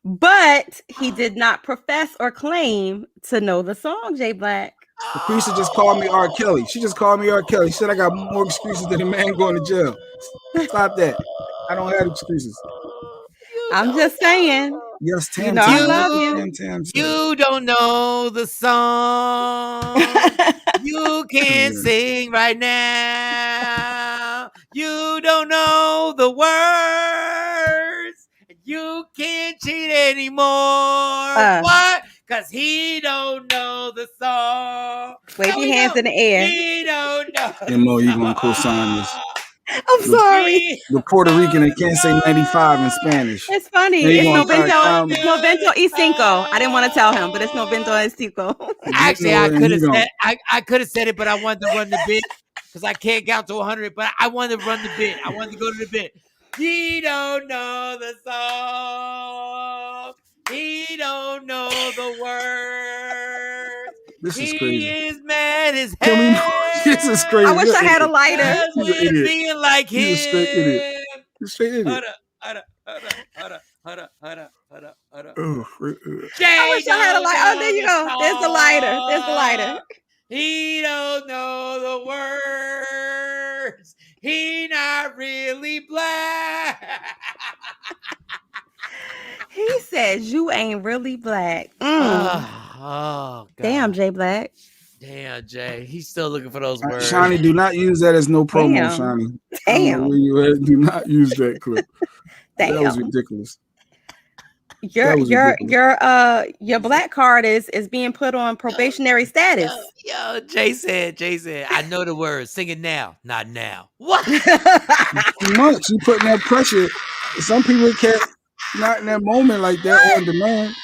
But he did not profess or claim to know the song, Jay Black. Lucretia just called me R. Kelly. She just called me R. Kelly. She said I got more excuses than a man going to jail. Stop that. I don't have excuses. I'm just saying. Yes, Tam. I love you. You don't know the song. You can't sing right now. You don't know the words. You can't cheat anymore. What? Because he don't know the song. Wave your hands in the air. He don't know. Mo, you going to co-sign this. I'm sorry. The Puerto Rican that can't say 95 in Spanish. It's funny. It's Novento y Cinco. I didn't want to tell him, but it's Novento y Cinco. Actually, I could have said it, but I wanted to run the bit because I can't count to 100. But I wanted to run the bit. I wanted to go to the bit. He don't know the song. He don't know the words. This is crazy. He is mad as hell. This is crazy. I wish I had a lighter. Being like him. He's a straight idiot. He's a straight idiot. I wish I had a lighter. Oh, there you go. There's the lighter. There's the lighter. He don't know the words. He not really black. He says you ain't really black. Oh, God. Damn, Jay Black. Damn, Jay. He's still looking for those words. Shawnee, do not use that as no promo, Shawnee. Damn. Do not use that clip. Damn. That was ridiculous. Your black card is being put on probationary status. Yo, Jay said, I know the words. Sing it now, not now. What? Too much. You putting that pressure. Some people can't. Not in that moment like that on demand.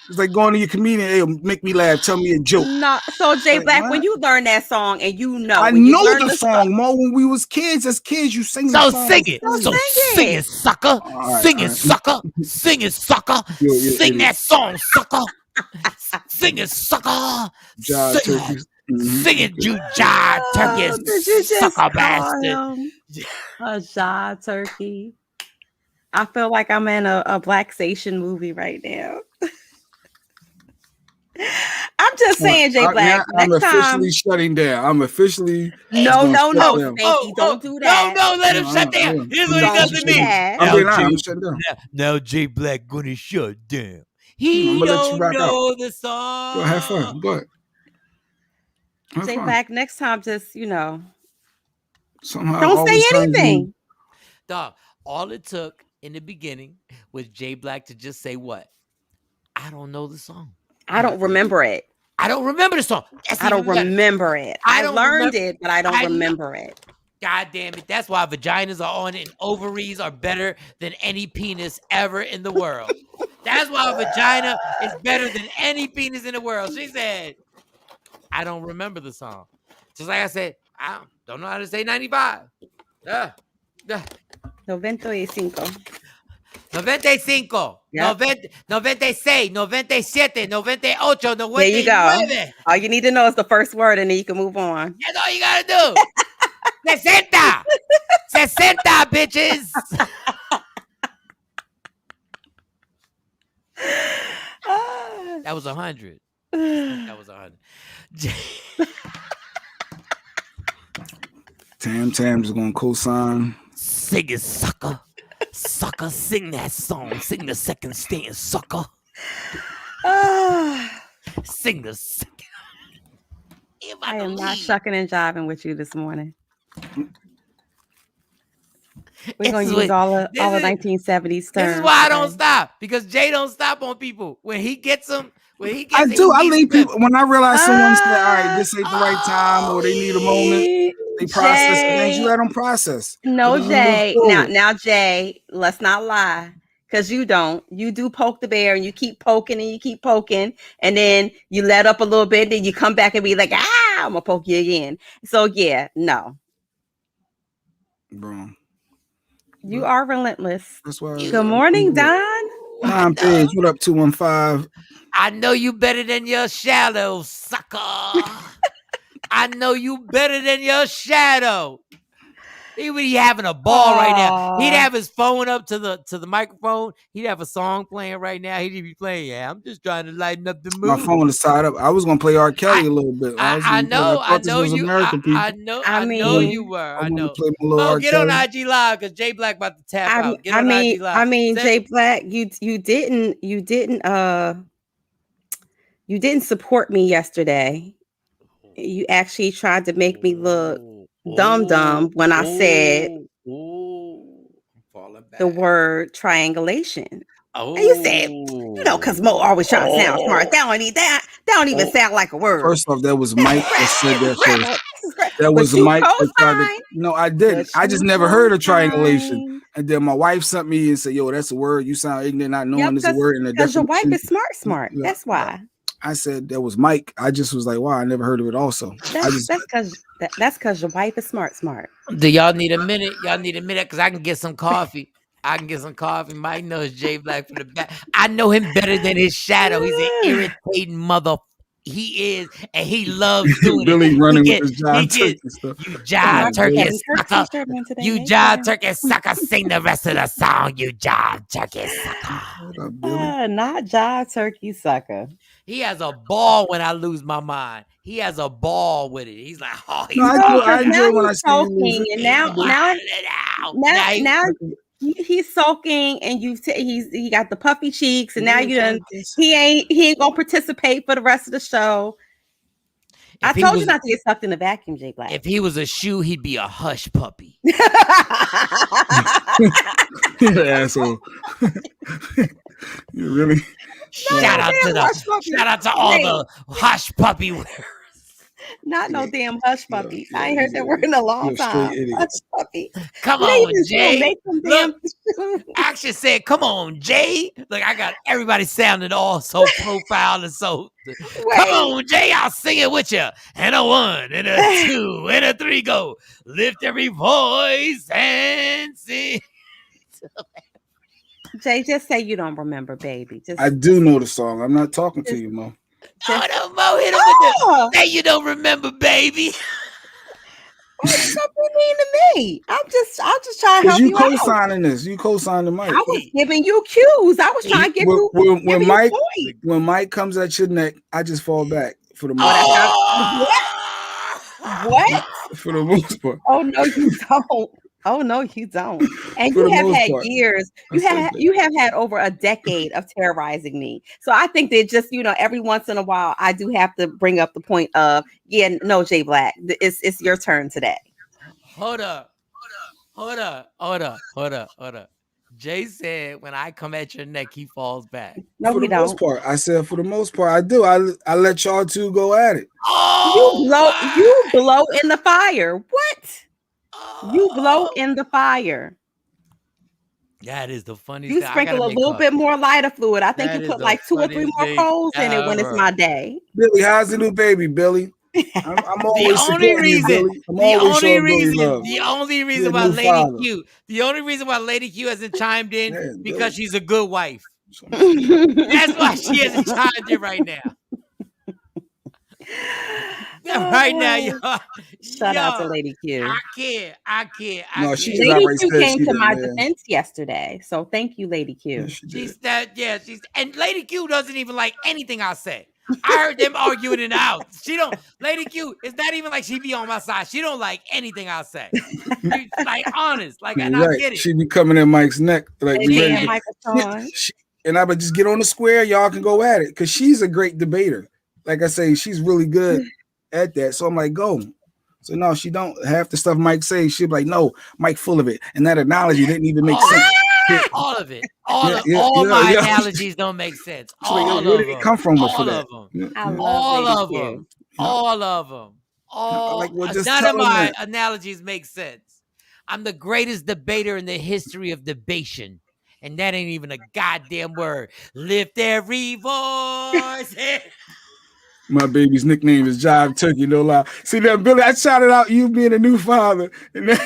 It's like going to your comedian, hey, make me laugh, tell me a joke. No, so Jay Black, when you learn that song and I know the song, Mo. When we was kids, you sing the song. So sing it. Sing it, sucker. Sing it, sucker. Sing it, sucker. Sing that song, sucker. Sing it, sucker. Sing it, you jive turkey, sucker bastard. A jive turkey. I feel like I'm in a Blaxation movie right now. I'm just saying, Jay Black. I'm officially shutting down. I'm officially. No, Spanky, don't do that. No, let him shut down. Here's what he does to me. I'm shutting down. Now Jay Black gonna shut down. He don't know the song. Go have fun. Go ahead. Jay Black, next time, just somehow don't say anything. Dog, all it took in the beginning was Jay Black to just say what? I don't know the song. I don't remember it. I don't remember the song. I don't remember it. I learned it, but I don't remember it. God damn it. That's why vaginas are on it and ovaries are better than any penis ever in the world. That's why a vagina is better than any penis in the world. She said, I don't remember the song. Just like I said, I don't know how to say 95. Novento y cinco. 95, yep. 96, 97, 98, 99. There you go. All you need to know is the first word and then you can move on. That's all you got to do. 60, bitches. That was 100. That was 100. Tam's gonna co-sign. Sing it, sucker. Sucker, sing that song. Sing the second stand, sucker. Sing the second. I am not shucking and jiving with you this morning. We're gonna use all the 1970s terms. This is why I don't stop, because Jay don't stop on people when he gets them. When he gets, I do. I leave people when I realize someone said, "All right, this ain't the right time," or they need a moment. They process things. You let them process. No, Jay. Now, Jay. Let's not lie, because you don't. You do poke the bear, and you keep poking, and you keep poking, and then you let up a little bit, then you come back and be like, I'm gonna poke you again. So yeah, no, bro. You are relentless. That's why. Good morning, Don. Tom Page, what up, 215? I know you better than your shadow, sucker. I know you better than your shadow. He would be having a ball right now. He'd have his phone up to the microphone. He'd have a song playing right now. He'd be playing, I'm just trying to lighten up the mood. My phone is tied up. I was gonna play R. Kelly a little bit. I know you were. I know. Mo, get on IG Live because Jay Black about to tap out. Get on IG Live. Jay Black, you didn't support me yesterday. You actually tried to make me look dumb when I said the word triangulation. And you said, because Mo always trying to sound smart. That don't even sound like a word. First off, that was Mike that said that first. That was Mike that tried to. No, I didn't. I just never heard of triangulation. And then my wife sent me and said, "Yo, that's a word. You sound ignorant, not knowing this word." Because your wife is smart. Yeah. That's why. I said that was Mike. I just was like, wow, I never heard of it also. That's because your wife is smart. Do y'all need a minute? Y'all need a minute because I can get some coffee. Mike knows Jay Black from the back. I know him better than his shadow. He's an irritating mother. He is, and he loves doing Billy it. Running with his jive turkey stuff. You jive turkey sucker. You jive turkey sucker. Sing the rest of the song. You jive turkey sucker. Not jive turkey sucker. He has a ball when I lose my mind. He has a ball with it. He's like, I enjoy when I see you. And now he's sulking, and he got the puffy cheeks, and now he ain't gonna participate for the rest of the show. I told you not to get sucked in the vacuum, Jay Black. If he was a shoe, he'd be a hush puppy. Asshole. You really. Shout out to all the hush puppy wearers. Not no damn hush puppy. I ain't heard that word in a long time. Hush puppy. Come on, Jay. Look, Action said, "Come on, Jay." Look, I got everybody sounding all so profile and so. Come on, Jay. I'll sing it with you. And a 1, and a 2, and a 3. Go. Lift every voice and sing. Jay, just say you don't remember, baby. I do know the song. I'm not talking to you, Mo. Mo, hit him with the say you don't remember, baby. What does that mean to me? I'm just trying to help you out. You co-signing this. You co-signing Mike. I was giving you cues. I was trying to give you when Mike comes at your neck, I just fall back for the most part. What? For the most part. Oh no, you don't. Oh no, you don't. And you have had years. You have had over a decade of terrorizing me. So I think that just every once in a while I do have to bring up the point of Jay Black. It's your turn today. Hold up. Jay said when I come at your neck, he falls back. No, for he the don't. most part, I said for the most part, I do. I let y'all two go at it. You blow in the fire. What? You blow in the fire. That is the funniest thing. You sprinkle a little bit more lighter fluid. I think you put like 2 or 3 more coals in it when it's my day. Billy, how's the new baby, Billy? I'm always the only reason why Lady Q hasn't chimed in because she's a good wife. That's why she hasn't chimed in right now. Right now, y'all. Shout out to Lady Q. I can't. No, she just Lady outright Q said came she to my didn't. defense yesterday, so thank you, Lady Q. She's and Lady Q doesn't even like anything I say. I heard them arguing in the house. Lady Q, it's not even like she be on my side. She don't like anything I say. She's like honest, like, and I get it. She be coming in Mike's neck, like we ready. Michael And I would just get on the square. Y'all can go at it because she's a great debater. Like I say, she's really good at that. So I'm like, go. So no, she don't. Half the stuff Mike says, she'd be like, no, Mike full of it. And that analogy didn't even make sense. All of it. All my analogies don't make sense. All where of did them. it come from all for of that? them. I love All Lady of Q. them. All of them. All like, well, just none tell of them my that. analogies make sense. I'm the greatest debater in the history of debation. And that ain't even a goddamn word. Lift every voice. My baby's nickname is Jive Turkey, no lie. See that, Billy? I shouted out you being a new father. And that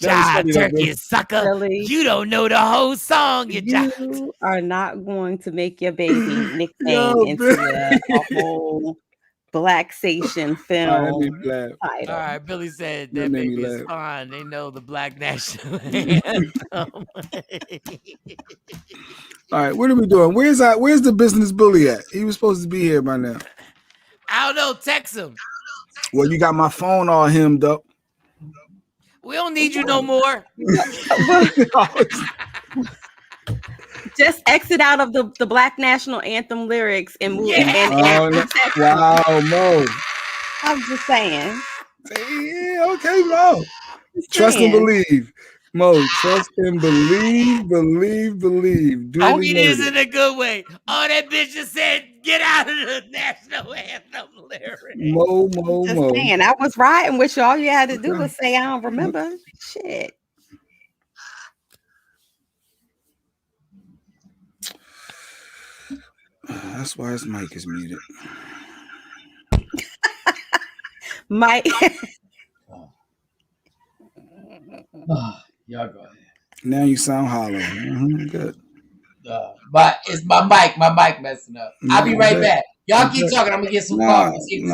Jive Turkey, sucker. Billy, you don't know the whole song. You are not going to make your baby nickname Yo, into a whole Blaxation film title. All right, Billy said That that made me baby is laugh. fine. They know the Black National Anthem. All right, what are we doing? Where's the business bully at? He was supposed to be here by now. I don't know. Text him. Well, you got my phone all hemmed up. We don't need you no more. Just exit out of the Black National Anthem lyrics and move. Wow, Mo. I'm just saying. Yeah, okay, Mo. Trust and believe. Mo, trust and believe. I mean, it is in a good way. Oh, that bitch just said, get out of the national anthem lyrics. Mo. Saying, I was riding with you. All you had to do was say, I don't remember. Shit. That's why his mic is muted. Mike. Y'all go ahead. Now you sound hollow. Good. But it's my mic messing up. I'll be right back. Y'all keep talking. I'm gonna get some coffee.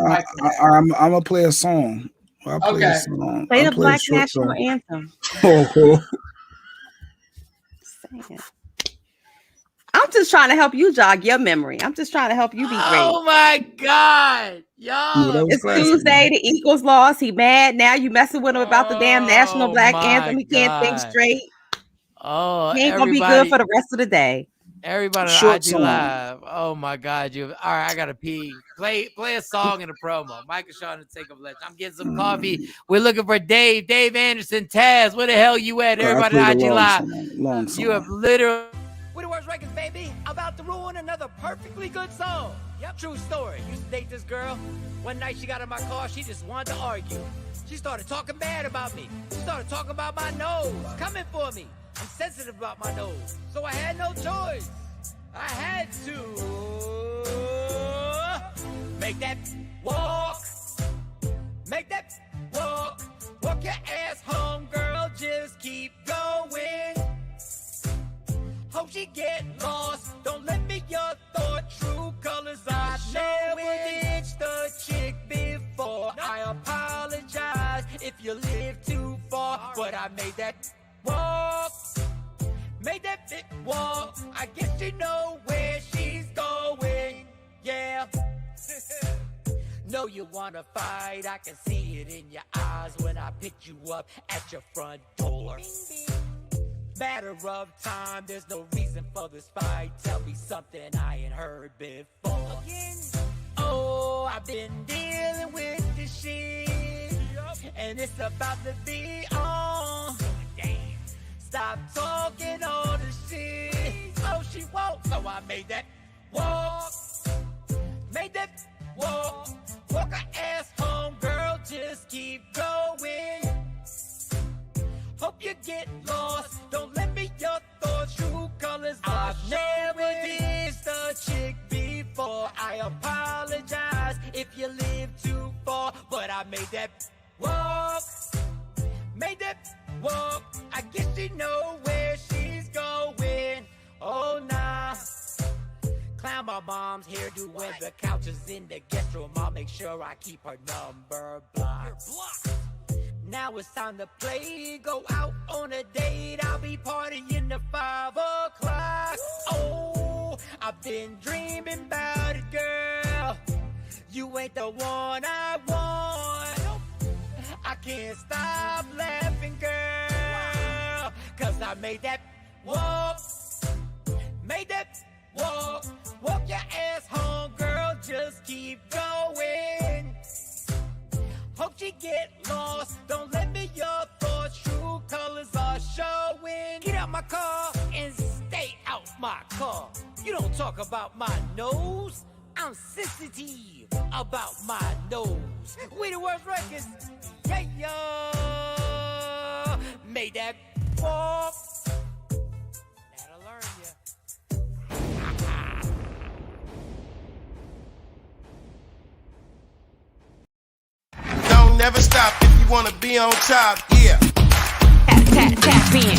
I'm gonna play a song. I'll play a song. Play the Black National Anthem. I'm just trying to help you jog your memory. I'm just trying to help you be great. Oh my God, y'all! It's Tuesday. The Eagles lost. He mad now. You messing with him about the damn National Black Anthem. He can't think straight. Oh, he ain't gonna be good for the rest of the day. Everybody on IG Live. Oh my God, all right, I gotta pee. Play a song in a promo. Mike and Shawn to Takeover Legend. I'm getting some coffee. We're looking for Dave Anderson, Taz. Where the hell you at? Everybody on IG Live. Long song. You have literally. With the worst records, baby. About to ruin another perfectly good song. Yep, true story. Used to date this girl. One night she got in my car. She just wanted to argue. She started talking bad about me. She started talking about my nose. Coming for me. I'm sensitive about my nose, so I had no choice. I had to make that walk. Make that walk. Walk your ass home, girl. Just keep going. Hope she get lost. Don't let me your thought. True colors. I never ditched the chick before. I apologize if you live too far, but I made that walk. Made that bit walk. I guess you know where she's going. Yeah. Know you wanna fight. I can see it in your eyes when I picked you up at your front door. Matter of time, there's no reason for this fight. Tell me something I ain't heard before. Oh, I've been dealing with this shit, and it's about to be on. Stop talking all the shit. Oh, she won't. So I made that walk. Made that walk. Walk her ass home, girl. Just keep going. Hope you get lost. Don't let me your thoughts. True colors. I've never dissed a chick before. I apologize if you live too far, but I made that walk. Made that walk. I guess you know where she's going. Oh, nah. clown my mom's hairdo when the couch is in the guest room. I'll make sure I keep her number blocked. Now it's time to play. Go out on a date. I'll be partying at 5 o'clock. Oh, I've been dreaming about it, girl. You ain't the one I want. I can't stop laughing, girl. Cause I made that walk. Made that walk. Walk your ass home, girl. Just keep going. Hope you get lost. Don't let me your thoughts. True colors are showing. Get out my car and stay out my car. You don't talk about my nose. I'm sensitive about my nose. We the World Records. Yeah, yeah. Made that walk. That'll learn ya. Don't never stop if you wanna be on top, yeah. Tap in.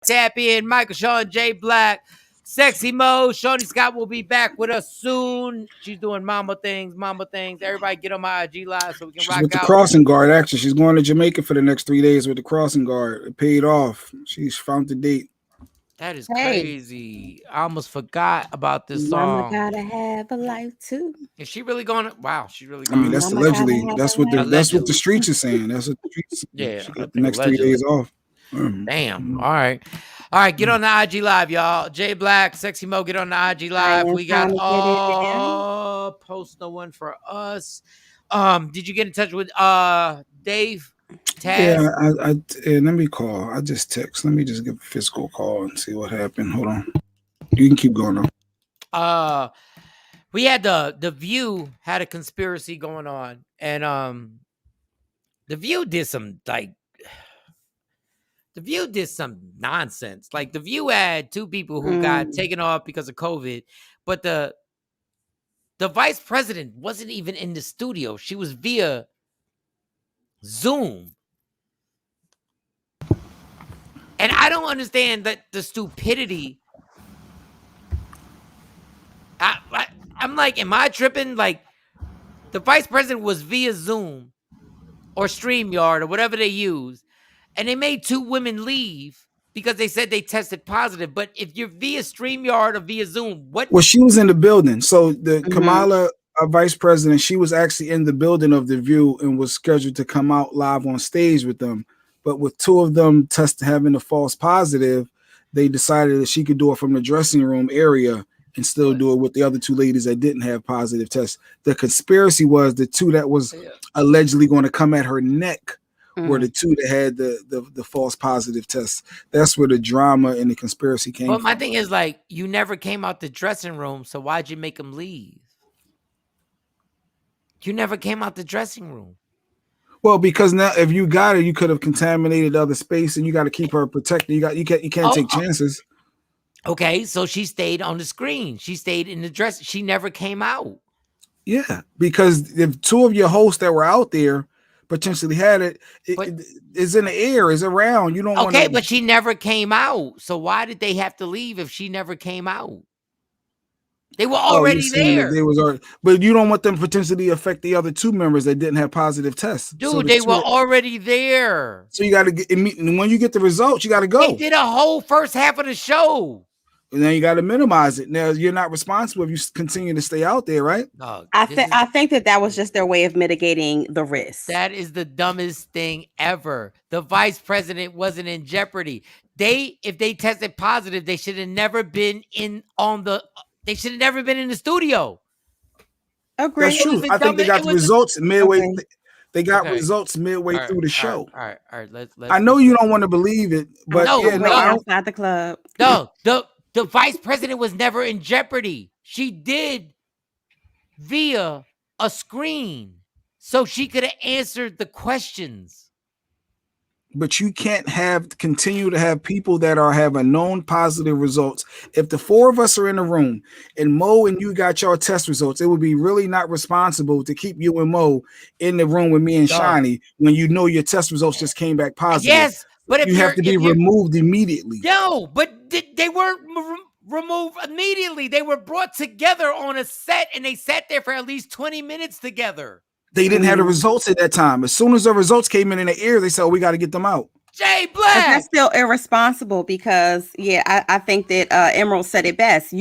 Tap in, Michael, Shawn, J Black, Sexy Mo. Shawnee Scott will be back with us soon. She's doing mama things. Everybody get on my IG live so we can She's rock with the out. crossing guard. Actually, she's going to Jamaica for the next 3 days with the crossing guard. It paid off. She's found the date. That is crazy. I almost forgot about this Mama song. gotta have a life too. Is she really going? Wow, she's really I going. mean, that's Mama allegedly. gotta have That's a what the life. that's what the streets are saying. That's what the streets. Yeah, she I got the think next 3 allegedly. days off. Damn. All right. Get on the IG live, y'all. J Black, Sexy Mo, get on the IG live. We got post no one for us. Did you get in touch with Dave? Taz? Yeah, let me call. I just text. Let me just give a physical call and see what happened. Hold on. You can keep going on. We had the View had a conspiracy going on, and the View did some nonsense. Like the View had 2 people who got taken off because of COVID, but the vice president wasn't even in the studio. She was via Zoom. And I don't understand that the stupidity. I'm like, am I tripping? Like, the vice president was via Zoom or StreamYard or whatever they use, and they made 2 women leave because they said they tested positive. But if you're via StreamYard or via Zoom, what? Well, she was in the building. So the Kamala, vice president, she was actually in the building of the View and was scheduled to come out live on stage with them. But with 2 of them having a false positive, they decided that she could do it from the dressing room area and still do it with the other 2 ladies that didn't have positive tests. The conspiracy was the 2 that was allegedly going to come at her neck were the 2 that had the false positive tests. That's where the drama and the conspiracy came from. My thing is, like, you never came out the dressing room, so why'd you make them leave? You never came out the dressing room. Well, because now if you got her, you could have contaminated other space, and you got to keep her protected. You can't take chances. Okay, so she stayed on the screen. She stayed in the dress. She never came out. Yeah, because if 2 of your hosts that were out there potentially had it's in the air, it's around. You don't want to. Okay, but she never came out. So why did they have to leave if she never came out? They were already there. But you don't want them potentially affect the other 2 members that didn't have positive tests. Dude, so they were already there. So you got to get, when you get the results, you got to go. They did a whole first half of the show. And then you got to minimize it. Now you're not responsible if you continue to stay out there, right? I think that was just their way of mitigating the risk. That is the dumbest thing ever. The vice president wasn't in jeopardy. If they tested positive, they should have never been in They should have never been in the studio. Agreed. That's true. I think they got the results midway. They got results midway through the show. All right. Let's I know you don't want to believe it, but outside the club. No, the vice president was never in jeopardy. She did via a screen, so she could have answered the questions. But you can't continue to have people that have a known positive results. If the 4 of us are in the room and Mo and you got your test results, it would be really not responsible to keep you and Mo in the room with me and Shawnee when you know your test results just came back positive. Yes, but if you have to be removed immediately. No, but they weren't removed immediately. They were brought together on a set, and they sat there for at least 20 minutes together. They didn't have the results at that time. As soon as the results came in the ear, they said, "Oh, we got to get them out." Jay But Black. that's still irresponsible because I think that Emerald said it best.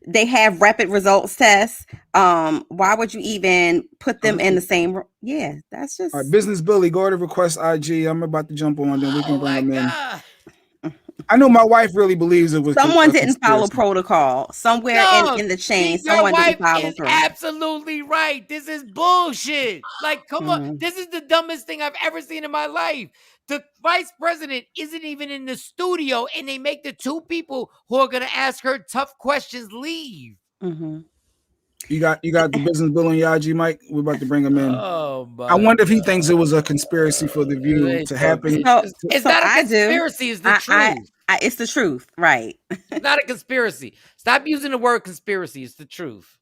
They have rapid results tests. Why would you even put them in the same? Yeah, that's just. All right, Business Billy, go to request IG. I'm about to jump on, then we can bring them in. I know my wife really believes it was Someone didn't follow protocol somewhere in the chain. Someone didn't follow through. Absolutely right. This is bullshit. Like, come on. This is the dumbest thing I've ever seen in my life. The vice president isn't even in the studio, and they make the two people who are going to ask her tough questions leave. Mm-hmm. You got the Business Bill on your IG, Mike. We're about to bring him in. Oh my! I wonder if he thinks it was a conspiracy for the View to happen. It's not a conspiracy. It's the truth. It's the truth, right? It's not a conspiracy. Stop using the word conspiracy. It's the truth.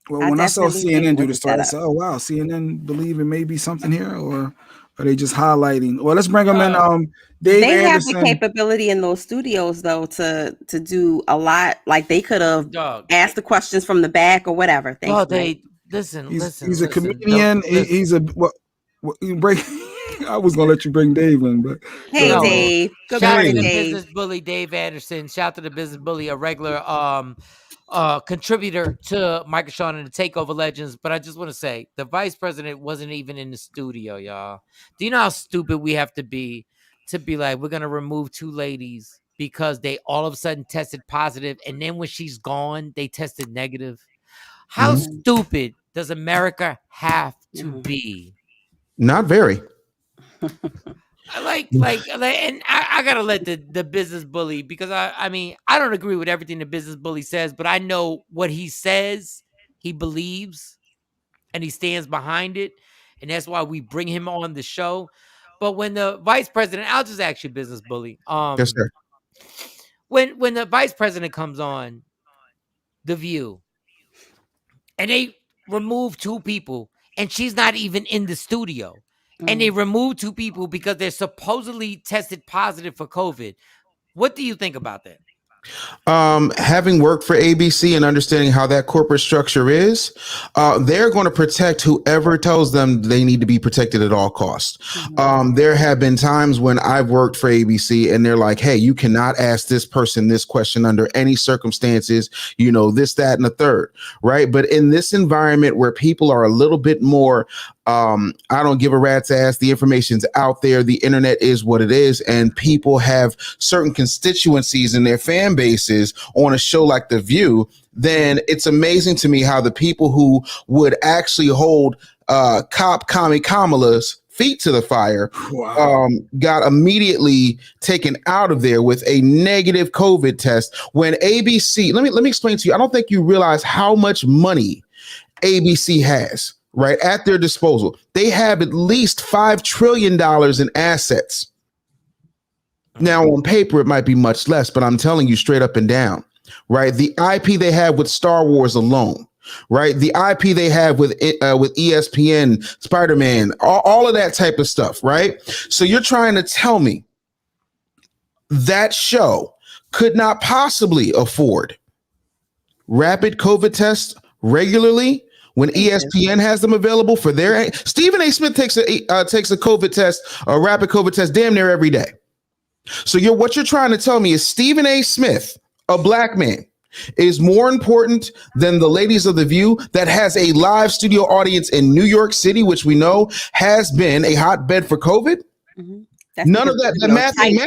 Well, when I saw CNN do the story, I said, "Oh wow, CNN believe it may be something here," or are they just highlighting? Well, let's bring them in. Dave they Anderson. have the capability in those studios though to do a lot. Like they could have asked the questions from the back or whatever. Listen. He's a comedian. He's a what you break. I was gonna let you bring Dave in, but hey, Dave. Good morning, Dave. Business Bully Dave Anderson. Shout out to the Business Bully, a regular contributor to Michael Shawn and the Takeover Legends. But I just want to say the vice president wasn't even in the studio, y'all. Do you know how stupid we have to be like, we're gonna remove two ladies because they all of a sudden tested positive, and then when she's gone, they tested negative? How stupid does America have to be? Not very. And I gotta let the Business Bully, because I mean, I don't agree with everything the Business Bully says, but I know what he says, he believes, and he stands behind it, and that's why we bring him on the show. But when the vice president, I'll just ask you, Business Bully, yes, sir. When the vice president comes on The View, and they remove two people, and she's not even in the studio. And they remove two people because they're supposedly tested positive for COVID. What do you think about that? Having worked for ABC and understanding how that corporate structure is, they're going to protect whoever tells them they need to be protected at all costs. There have been times when I've worked for ABC and they're like, hey, you cannot ask this person this question under any circumstances, this, that, and the third, right? But in this environment where people are a little bit more I don't give a rat's ass. The information's out there. The internet is what it is. And people have certain constituencies in their fan bases on a show like The View. Then it's amazing to me how the people who would actually hold commie Kamala's feet to the fire got immediately taken out of there with a negative COVID test. When ABC, let me explain to you. I don't think you realize how much money ABC has. Right at their disposal. They have at least $5 trillion in assets. Now, on paper, it might be much less, but I'm telling you straight up and down, right? The IP they have with Star Wars alone, right? The IP they have with ESPN, Spider-Man, all of that type of stuff, right? So you're trying to tell me that show could not possibly afford rapid COVID tests regularly when ESPN has them available for their. Stephen A. Smith takes a COVID test, a rapid COVID test, damn near every day. So what you're trying to tell me is Stephen A. Smith, a black man, is more important than the ladies of The View that has a live studio audience in New York City, which we know has been a hotbed for COVID. None of that. The math ain't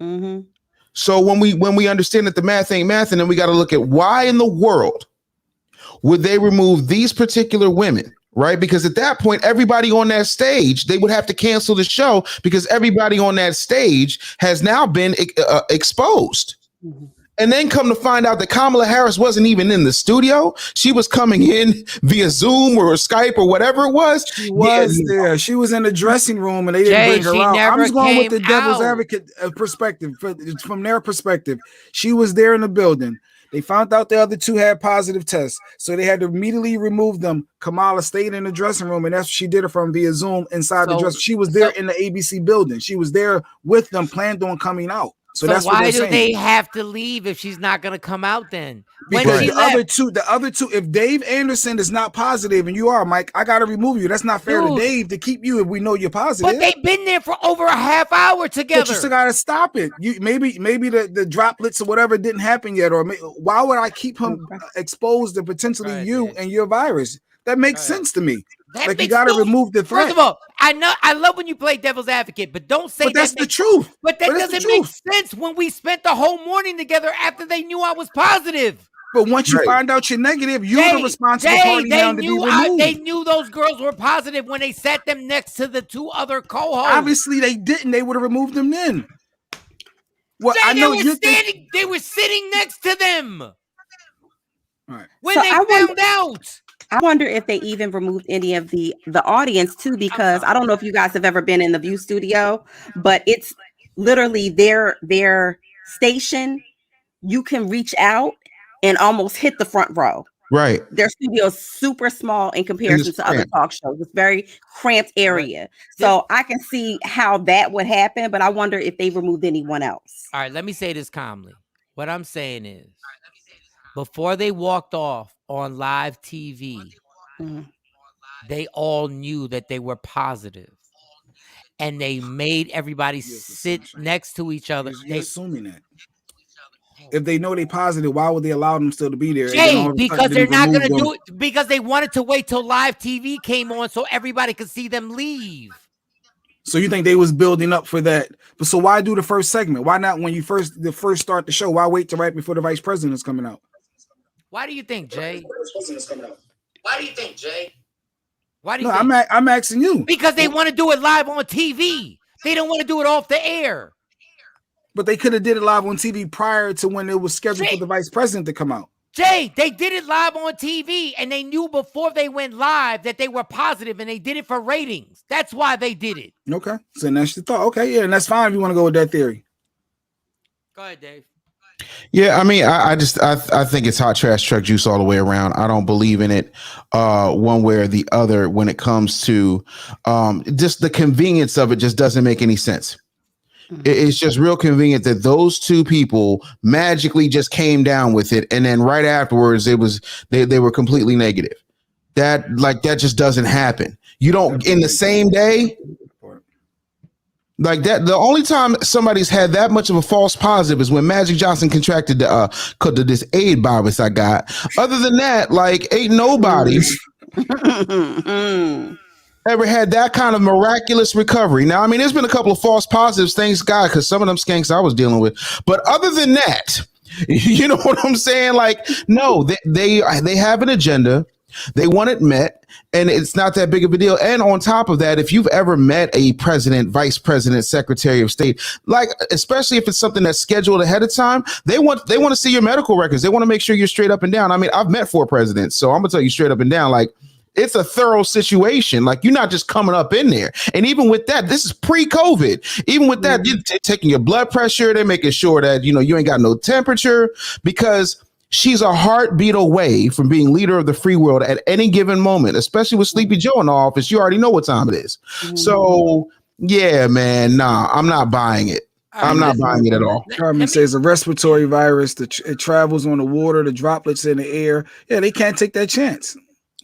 mathing. So when we understand that the math ain't mathing, then we got to look at why in the world would they remove these particular women, right? Because at that point, everybody on that stage, they would have to cancel the show because everybody on that stage has now been exposed. And then come to find out that Kamala Harris wasn't even in the studio. She was coming in via Zoom or Skype or whatever it was. She was there. She was in the dressing room and they didn't bring her out. I'm just going with the devil's advocate perspective. From their perspective, she was there in the building. They found out the other two had positive tests, so they had to immediately remove them. Kamala stayed in the dressing room, and that's what she did it from via Zoom inside the dressing. She was there in the ABC building. She was there with them, planned on coming out. So that's what why they're do saying. they have to leave if she's not going to come out then? When Because she the other two, if Dave Anderson is not positive and you are, Mike, I got to remove you. That's not fair to Dave to keep you if we know you're positive. But they've been there for over a half hour together. But you still got to stop it. You maybe the droplets or whatever didn't happen yet, or why would I keep him exposed to potentially you and your virus? That makes sense to me. Like you got to remove the threat. First of all, I love when you play devil's advocate, but don't say but that's the truth. But that doesn't make sense when we spent the whole morning together after they knew I was positive. But once you find out you're negative, you're the responsible party now to be removed. They knew those girls were positive when they sat them next to the two other co-hosts. Obviously, they didn't. They would have removed them then. Well, I know they were sitting next to them. Right. When they found out. I wonder if they even removed any of the audience too, because I don't know if you guys have ever been in the View studio, but it's literally their station. You can reach out and almost hit the front row. Right. Their studio is super small in comparison to other talk shows. It's very cramped area. Right. So I can see how that would happen, but I wonder if they removed anyone else. All right, let me say this calmly. What I'm saying is, before they walked off on live TV, they all knew that they were positive. And they made everybody sit next to each other. You're assuming that. If they know they're positive, why would they allow them still to be there? Jay, because they're not going to do it. Because they wanted to wait till live TV came on so everybody could see them leave. So you think they was building up for that? But so why do the first segment? Why not when you first start the show? Why wait till right before the vice president is coming out? Why do you think, Jay? Why do you think? I'm asking you. Because they want to do it live on TV. They don't want to do it off the air. But they could have did it live on TV prior to when it was scheduled for the vice president to come out. Jay, they did it live on TV, and they knew before they went live that they were positive, and they did it for ratings. That's why they did it. Okay, so that's your thought. Okay, yeah, and that's fine if you want to go with that theory. Go ahead, Dave. Yeah, I mean, I think it's hot trash truck juice all the way around. I don't believe in it one way or the other when it comes to just the convenience of it. Just doesn't make any sense. It's just real convenient that those two people magically just came down with it, and then right afterwards it was they were completely negative. That just doesn't happen. You don't in the same day. Like that, the only time somebody's had that much of a false positive is when Magic Johnson contracted this AIDS virus I got. Other than that, like ain't nobody ever had that kind of miraculous recovery. Now, I mean, there's been a couple of false positives, thanks God, because some of them skanks I was dealing with. But other than that, you know what I'm saying? Like, no, they have an agenda. They want it met, and it's not that big of a deal. And on top of that, if you've ever met a president, vice president, secretary of state, like especially if it's something that's scheduled ahead of time, they want to see your medical records. They want to make sure you're straight up and down. I mean, I've met 4 presidents, so I'm gonna tell you straight up and down, like it's a thorough situation. Like you're not just coming up in there. And even with that, this is pre-COVID. Even with that, you're taking your blood pressure. They're making sure that you ain't got no temperature because she's a heartbeat away from being leader of the free world at any given moment, especially with Sleepy Joe in the office. You already know what time it is. So, yeah, man, nah, I'm not buying it. I'm not buying it at all. Carmen says a respiratory virus, it travels on the water, the droplets in the air. Yeah, they can't take that chance.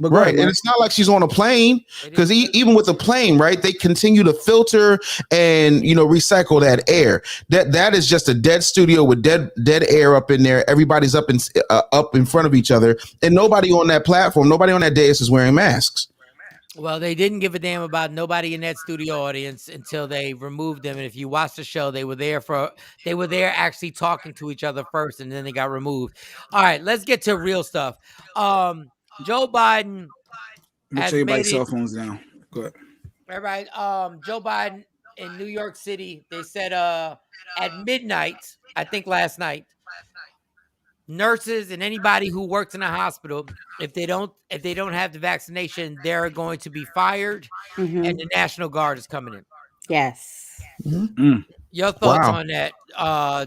But right, and it's not like she's on a plane because even with a plane, right, they continue to filter and recycle that air. That is just a dead studio with dead air up in there. Everybody's up in front of each other, and nobody on that platform, nobody on that dais is wearing masks. Well, they didn't give a damn about nobody in that studio audience until they removed them. And if you watch the show, they were there actually talking to each other first, and then they got removed. All right, let's get to real stuff. Joe Biden has made everybody's cell phones down. Go ahead. All right. Joe Biden in New York City, they said at midnight, I think last night, nurses and anybody who works in a hospital, if they don't have the vaccination, they're going to be fired, and the National Guard is coming in. Yes. Your thoughts on that,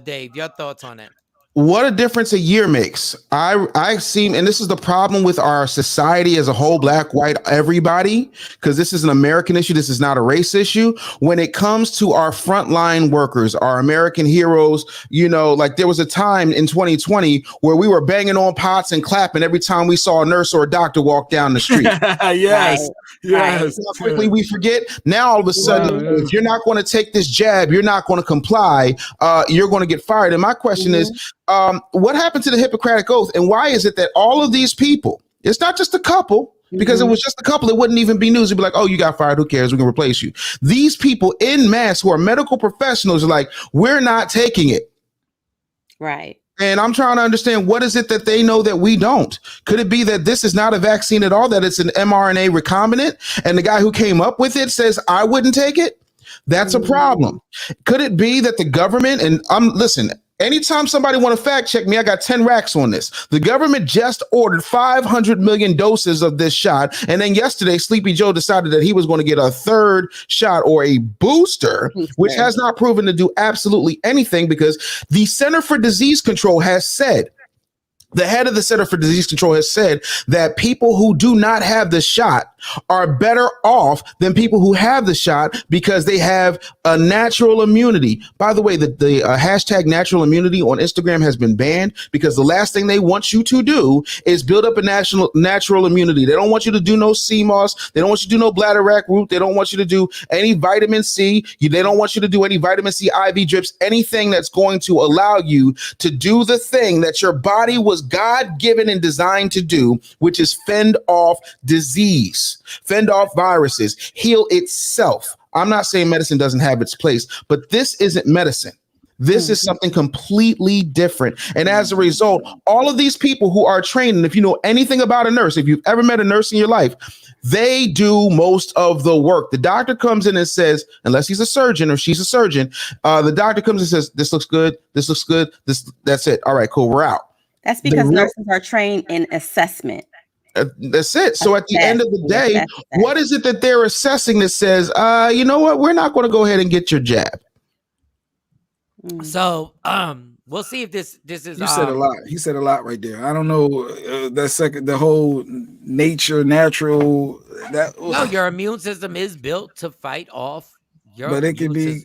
Dave? Your thoughts on that? What a difference a year makes. I seem, and this is the problem with our society as a whole, black, white, everybody, because this is an American issue. This is not a race issue. When it comes to our frontline workers, our American heroes, like there was a time in 2020 where we were banging on pots and clapping every time we saw a nurse or a doctor walk down the street. Yes. Yes. How quickly we forget. Now all of a sudden, if you're not going to take this jab, you're not going to comply, you're going to get fired. And my question is, what happened to the Hippocratic Oath, and why is it that all of these people, it's not just a couple, because it was just a couple, it wouldn't even be news. It'd be like, oh, you got fired, who cares, we can replace you. These people in mass who are medical professionals are like, we're not taking it. Right. And I'm trying to understand, what is it that they know that we don't? Could it be that this is not a vaccine at all, that it's an mRNA recombinant, and the guy who came up with it says, I wouldn't take it? That's a problem. Could it be that the government, and listen, anytime somebody want to fact check me, I got 10 racks on this. The government just ordered 500 million doses of this shot. And then yesterday, Sleepy Joe decided that he was going to get a third shot or a booster, which has not proven to do absolutely anything, because the Center for Disease Control has said, the head of the Center for Disease Control has said that people who do not have the shot are better off than people who have the shot because they have a natural immunity. By the way, the hashtag natural immunity on Instagram has been banned because the last thing they want you to do is build up a natural immunity. They don't want you to do no CMOS. They don't want you to do no bladder wrack root. They don't want you to do any vitamin C. They don't want you to do any vitamin C IV drips, anything that's going to allow you to do the thing that your body was God-given and designed to do, which is fend off disease. Fend off viruses, heal itself. I'm not saying medicine doesn't have its place, but this isn't medicine. This is something completely different. And as a result, all of these people who are trained, and if you know anything about a nurse, if you've ever met a nurse in your life, they do most of the work. The doctor comes in and says, unless he's a surgeon or she's a surgeon, the doctor comes and says, this looks good, that's it. All right, cool, we're out. That's because nurses are trained in assessment. That's it. So at the end of the day, what is it that they're assessing that says, you know what, we're not going to go ahead and get your jab? So we'll see if this is. You said a lot. He said a lot right there. I don't know the whole natural. No, your immune system is built to fight off your. But it can be.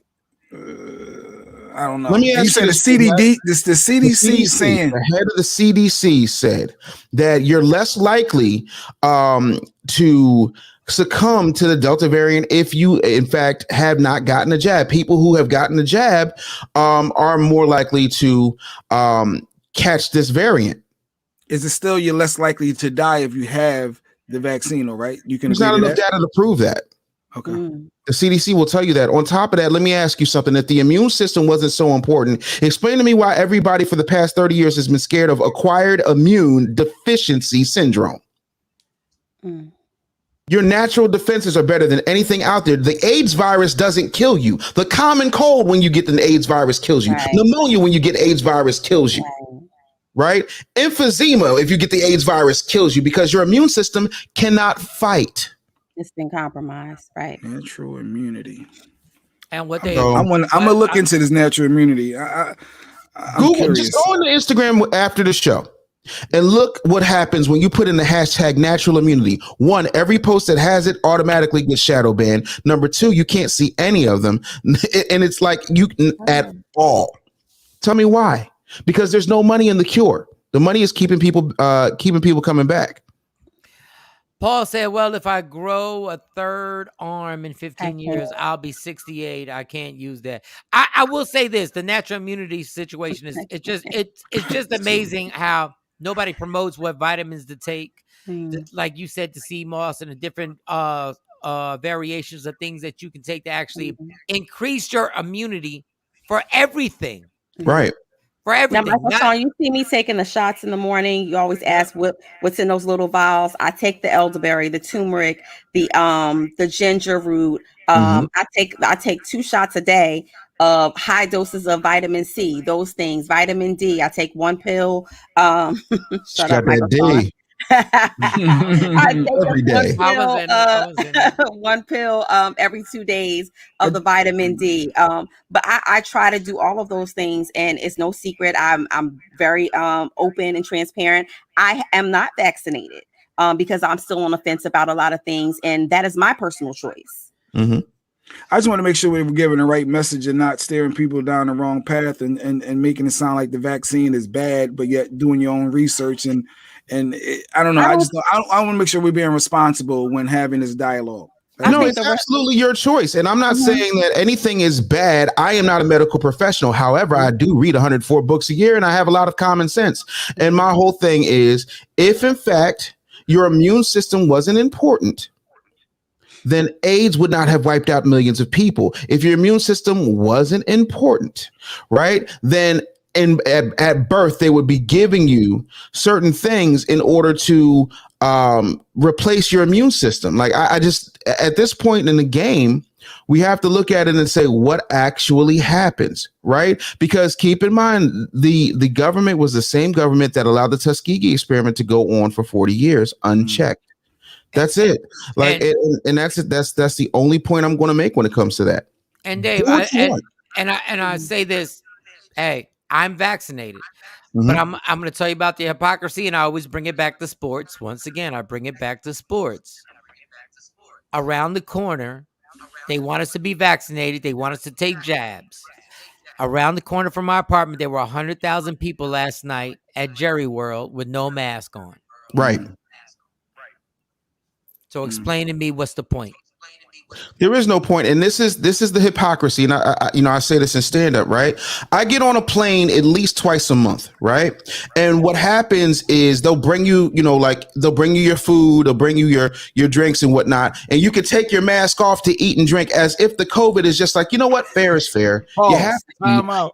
I don't know. Let me ask you. Said the CDC saying, the head of the CDC said that you're less likely to succumb to the Delta variant if you, in fact, have not gotten a jab. People who have gotten a jab are more likely to catch this variant. Is it still you're less likely to die if you have the vaccine? All right, you can. There's not enough data to prove that. Okay. The CDC will tell you that. On top of that, let me ask you something. If the immune system wasn't so important, explain to me why everybody for the past 30 years has been scared of acquired immune deficiency syndrome. Your natural defenses are better than anything out there. The AIDS virus doesn't kill you. The common cold when you get the AIDS virus kills you. Right. Pneumonia when you get AIDS virus kills you. Right? Emphysema, if you get the AIDS virus, kills you because your immune system cannot fight. It's been compromised, right? Natural immunity. And what they, I'm gonna look into this natural immunity. I'm Google, curious. just go on to Instagram after the show and look what happens when you put in the hashtag natural immunity. One, every post that has it automatically gets shadow banned. Number two, you can't see any of them, and it's like you at all. Tell me why? Because there's no money in the cure. The money is keeping people coming back. Paul said, well, if I grow a third arm in 15 years, I'll be 68. I can't use that. I will say this, the natural immunity situation is it's just amazing how nobody promotes what vitamins to take. Like you said, the CMOS and the different variations of things that you can take to actually increase your immunity for everything. Right. For everything. Now, Michael Shawn, you see me taking the shots in the morning. You always ask what's in those little vials. I take the elderberry, the turmeric, the ginger root. I take 2 shots a day of high doses of vitamin C. Those things, vitamin D. I take 1 pill. Shut up, Michael Shawn. I take Every one day. pill, one pill every 2 days of the vitamin D. But I try to do all of those things, and it's no secret. I'm very open and transparent. I am not vaccinated because I'm still on the fence about a lot of things, and that is my personal choice. Mm-hmm. I just want to make sure we're giving the right message and not steering people down the wrong path and making it sound like the vaccine is bad, but yet doing your own research and I don't know. I want to make sure we're being responsible when having this dialogue. No, it's absolutely your choice. And I'm not saying that anything is bad. I am not a medical professional. However, I do read 104 books a year and I have a lot of common sense. And my whole thing is, if in fact your immune system wasn't important, then AIDS would not have wiped out millions of people. If your immune system wasn't important, right, then at birth, they would be giving you certain things in order to replace your immune system. Like I just, at this point in the game, we have to look at it and say what actually happens, right? Because keep in mind, the government was the same government that allowed the Tuskegee experiment to go on for 40 years unchecked. That's it. Like, and that's it. That's the only point I'm going to make when it comes to that. And Dave, I say this, hey, I'm vaccinated, but I'm going to tell you about the hypocrisy, and I always bring it back to sports. Once again, I bring it back to sports. Around the corner, they want us to be vaccinated. They want us to take jabs. Around the corner from my apartment, there were 100,000 people last night at Jerry World with no mask on. Right. So explain to me what's the point. There is no point, and this is the hypocrisy. And I say this in stand up, right? I get on a plane at least twice a month, right? And what happens is they'll bring you, they'll bring you your food, they'll bring you your drinks and whatnot, and you can take your mask off to eat and drink as if the COVID is just like, you know what, fair is fair. You have to time out.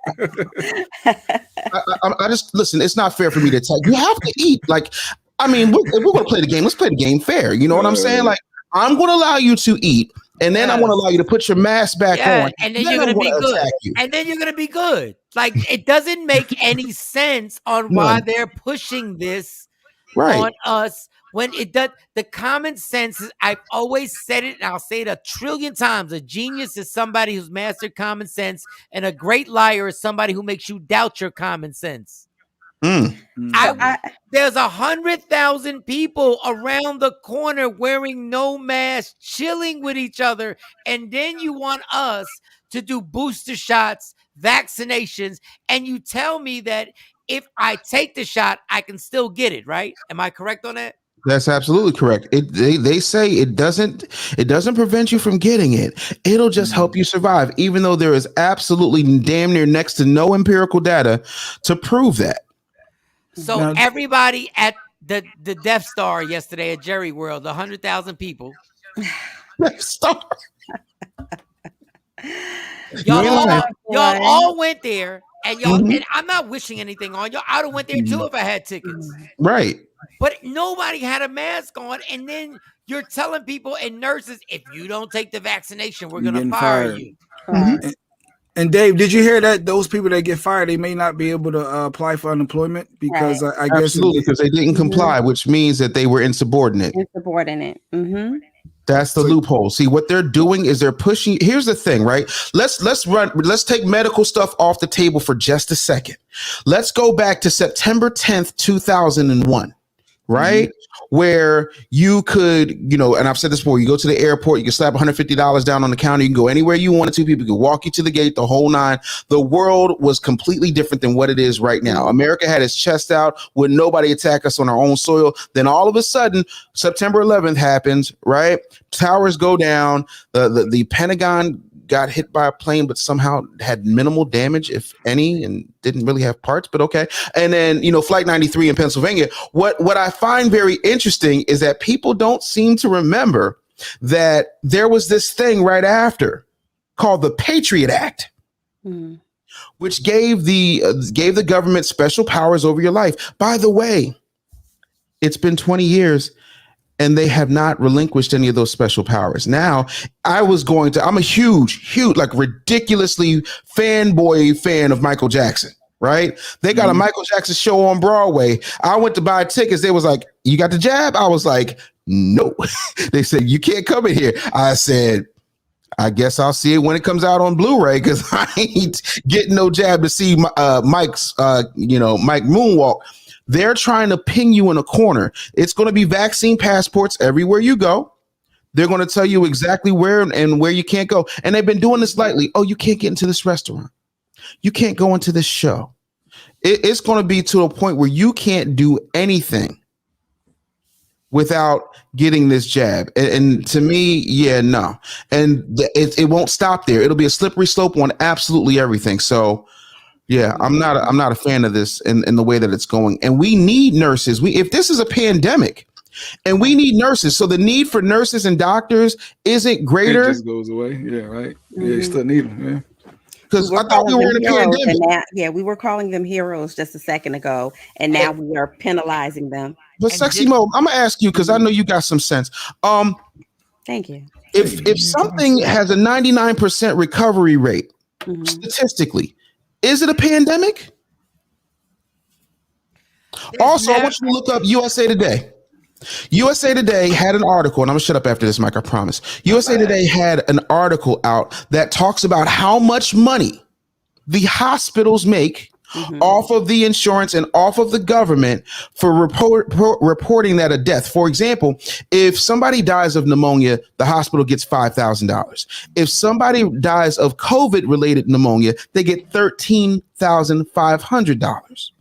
I just listen. It's not fair for me to tell you have to eat. Like, I mean, if we're going to play the game, let's play the game fair. You know what I'm saying? Like, I'm going to allow you to eat, and then I want to allow you to put your mask back on. And then you're going to be good. And then you're going to be good. Like, it doesn't make any sense on why they're pushing this on us when it does. The common sense is, I've always said it, and I'll say it 1,000,000,000 times. A genius is somebody who's mastered common sense, and a great liar is somebody who makes you doubt your common sense. There's 100,000 people around the corner wearing no mask, chilling with each other, and then you want us to do booster shots, vaccinations, and you tell me that if I take the shot, I can still get it, right? Am I correct on that? That's absolutely correct. They say it doesn't prevent you from getting it. It'll just help you survive, even though there is absolutely damn near next to no empirical data to prove that. So everybody at the Death Star yesterday at Jerry World, 100,000 people. Death Star. Y'all all went there, and y'all. And I'm not wishing anything on y'all. I'd have went there too if I had tickets. Right. But nobody had a mask on, and then you're telling people and nurses, if you don't take the vaccination, we're going to fire you. And Dave, did you hear that those people that get fired, they may not be able to apply for unemployment because I guess absolutely, because they didn't comply, which means that they were insubordinate. That's the loophole. See, what they're doing is they're pushing. Here's the thing, right? Let's take medical stuff off the table for just a second. Let's go back to September 10th, 2001. Right? Where you could, and I've said this before, you go to the airport, you can slap $150 down on the counter, you can go anywhere you wanted to, people could walk you to the gate, the whole nine. The world was completely different than what it is right now. America had its chest out, would nobody attack us on our own soil. Then all of a sudden, September 11th happens, right? Towers go down, the Pentagon got hit by a plane, but somehow had minimal damage, if any, and didn't really have parts, but okay. And then, Flight 93 in Pennsylvania. What I find very interesting is that people don't seem to remember that there was this thing right after called the Patriot Act, which gave the government special powers over your life. By the way, it's been 20 years. And they have not relinquished any of those special powers. Now, I'm a huge, like ridiculously fanboy fan of Michael Jackson, right? They got a Michael Jackson show on Broadway. I went to buy tickets. They was like, you got the jab? I was like, no. They said, you can't come in here. I said, I guess I'll see it when it comes out on Blu-ray because I ain't getting no jab to see Mike's, Mike Moonwalk. They're trying to pin you in a corner. It's going to be vaccine passports everywhere you go. They're going to tell you exactly where and where you can't go. And they've been doing this lightly. Oh, you can't get into this restaurant. You can't go into this show. It's going to be to a point where you can't do anything without getting this jab. And to me, yeah, no. And it won't stop there. It'll be a slippery slope on absolutely everything. So yeah, I'm not a fan of this in the way that it's going. And we need nurses. If this is a pandemic and we need nurses, so the need for nurses and doctors isn't greater. It just goes away. Yeah, right. Yeah, you still need them. Yeah. Because I thought we were in a pandemic. We were calling them heroes just a second ago, and now we are penalizing them. But Sexy Mo, I'm gonna ask you because I know you got some sense. Thank you. If something has a 99% recovery rate, statistically, is it a pandemic? Also, I want you to look up USA Today. USA Today had an article, and I'm gonna shut up after this, Mike, I promise. USA Today had an article out that talks about how much money the hospitals make off of the insurance and off of the government for reporting that a death. For example, if somebody dies of pneumonia, the hospital gets $5,000. If somebody dies of COVID-related pneumonia, they get $13,500.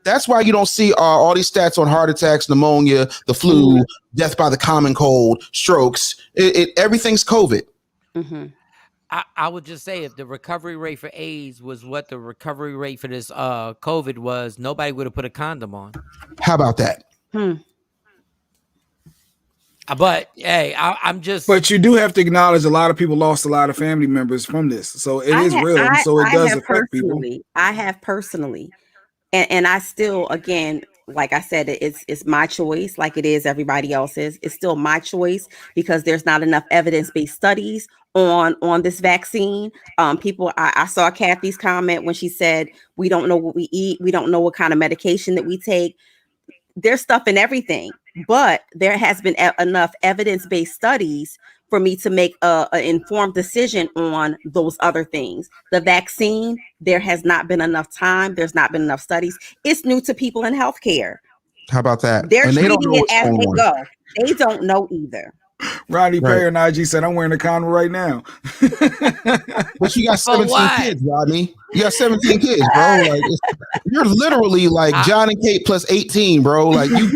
That's why you don't see all these stats on heart attacks, pneumonia, the flu, death by the common cold, strokes. Everything's COVID. I would just say if the recovery rate for AIDS was what the recovery rate for this COVID was, nobody would have put a condom on. How about that? But hey, I'm just. But you do have to acknowledge a lot of people lost a lot of family members from this, so it is real. So it does affect people. I have personally. And I still, again, like I said, it's my choice, like it is everybody else's. It's still my choice because there's not enough evidence-based studies on this vaccine. I saw Kathy's comment when she said, we don't know what we eat. We don't know what kind of medication that we take. There's stuff in everything, but there has been enough evidence-based studies for me to make an informed decision on those other things. The vaccine, there has not been enough time. There's not been enough studies. It's new to people in healthcare. How about that? They're treating it as they go. They don't know either. Rodney Perry on IG said, I'm wearing a condom right now. But you got 17 kids, Rodney. You got 17 kids, bro. Like you're literally like John and Kate plus 18, bro. Like your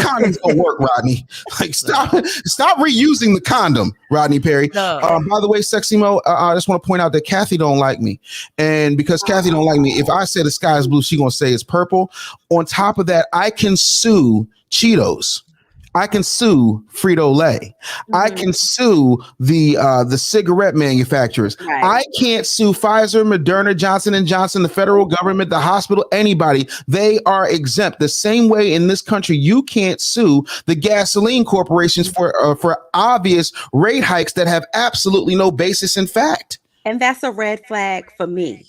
condoms don't work, Rodney. Like stop reusing the condom, Rodney Perry. No. By the way, Sexy Mo, I just want to point out that Kathy don't like me. And because Kathy don't like me, if I say the sky is blue, she gonna say it's purple. On top of that, I can sue Cheetos. I can sue Frito-Lay. I can sue the cigarette manufacturers. Right. I can't sue Pfizer, Moderna, Johnson & Johnson, the federal government, the hospital, anybody. They are exempt. The same way in this country, you can't sue the gasoline corporations for obvious rate hikes that have absolutely no basis in fact. And that's a red flag for me.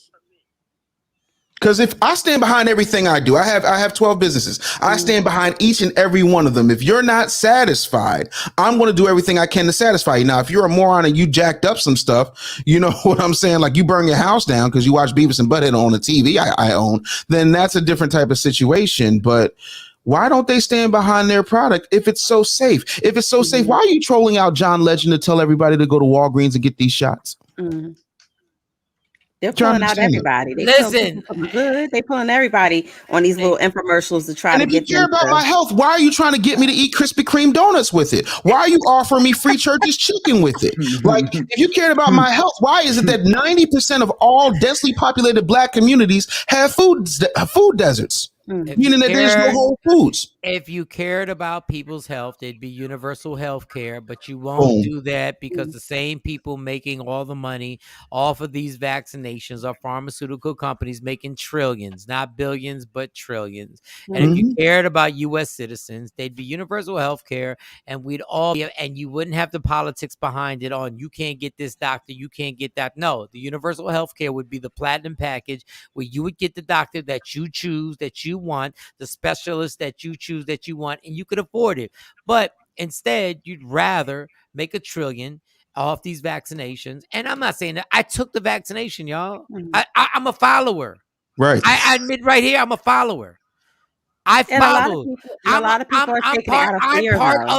Because if I stand behind everything I do, I have 12 businesses. I stand behind each and every one of them. If you're not satisfied, I'm going to do everything I can to satisfy you. Now, if you're a moron and you jacked up some stuff, you know what I'm saying? Like you burn your house down because you watch Beavis and Butthead on the TV I own, then that's a different type of situation. But why don't they stand behind their product if it's so safe? If it's so safe, why are you trolling out John Legend to tell everybody to go to Walgreens and get these shots? They're pulling out everybody. Listen, they pulling everybody on these little infomercials to try to get. If you care about my health, why are you trying to get me to eat Krispy Kreme donuts with it? Why are you offering me free church's chicken with it? Like, if you cared about my health, why is it that 90% of all densely populated Black communities have food deserts? Meaning that there's no Whole Foods. If you cared about people's health, it'd be universal health care, but you won't do that because the same people making all the money off of these vaccinations are pharmaceutical companies making trillions, not billions, but trillions. And if you cared about U.S. citizens, they'd be universal health care, and we'd all be, and you wouldn't have the politics behind it on you can't get this doctor, you can't get that. No, the universal health care would be the platinum package where you would get the doctor that you choose, that you want, the specialist that you choose shoes that you want and you could afford it. But instead, you'd rather make $1 trillion off these vaccinations. And I'm not saying that I took the vaccination, y'all. I'm a follower. Right. I admit right here, I'm a follower. I follow. A lot of people are taking it out of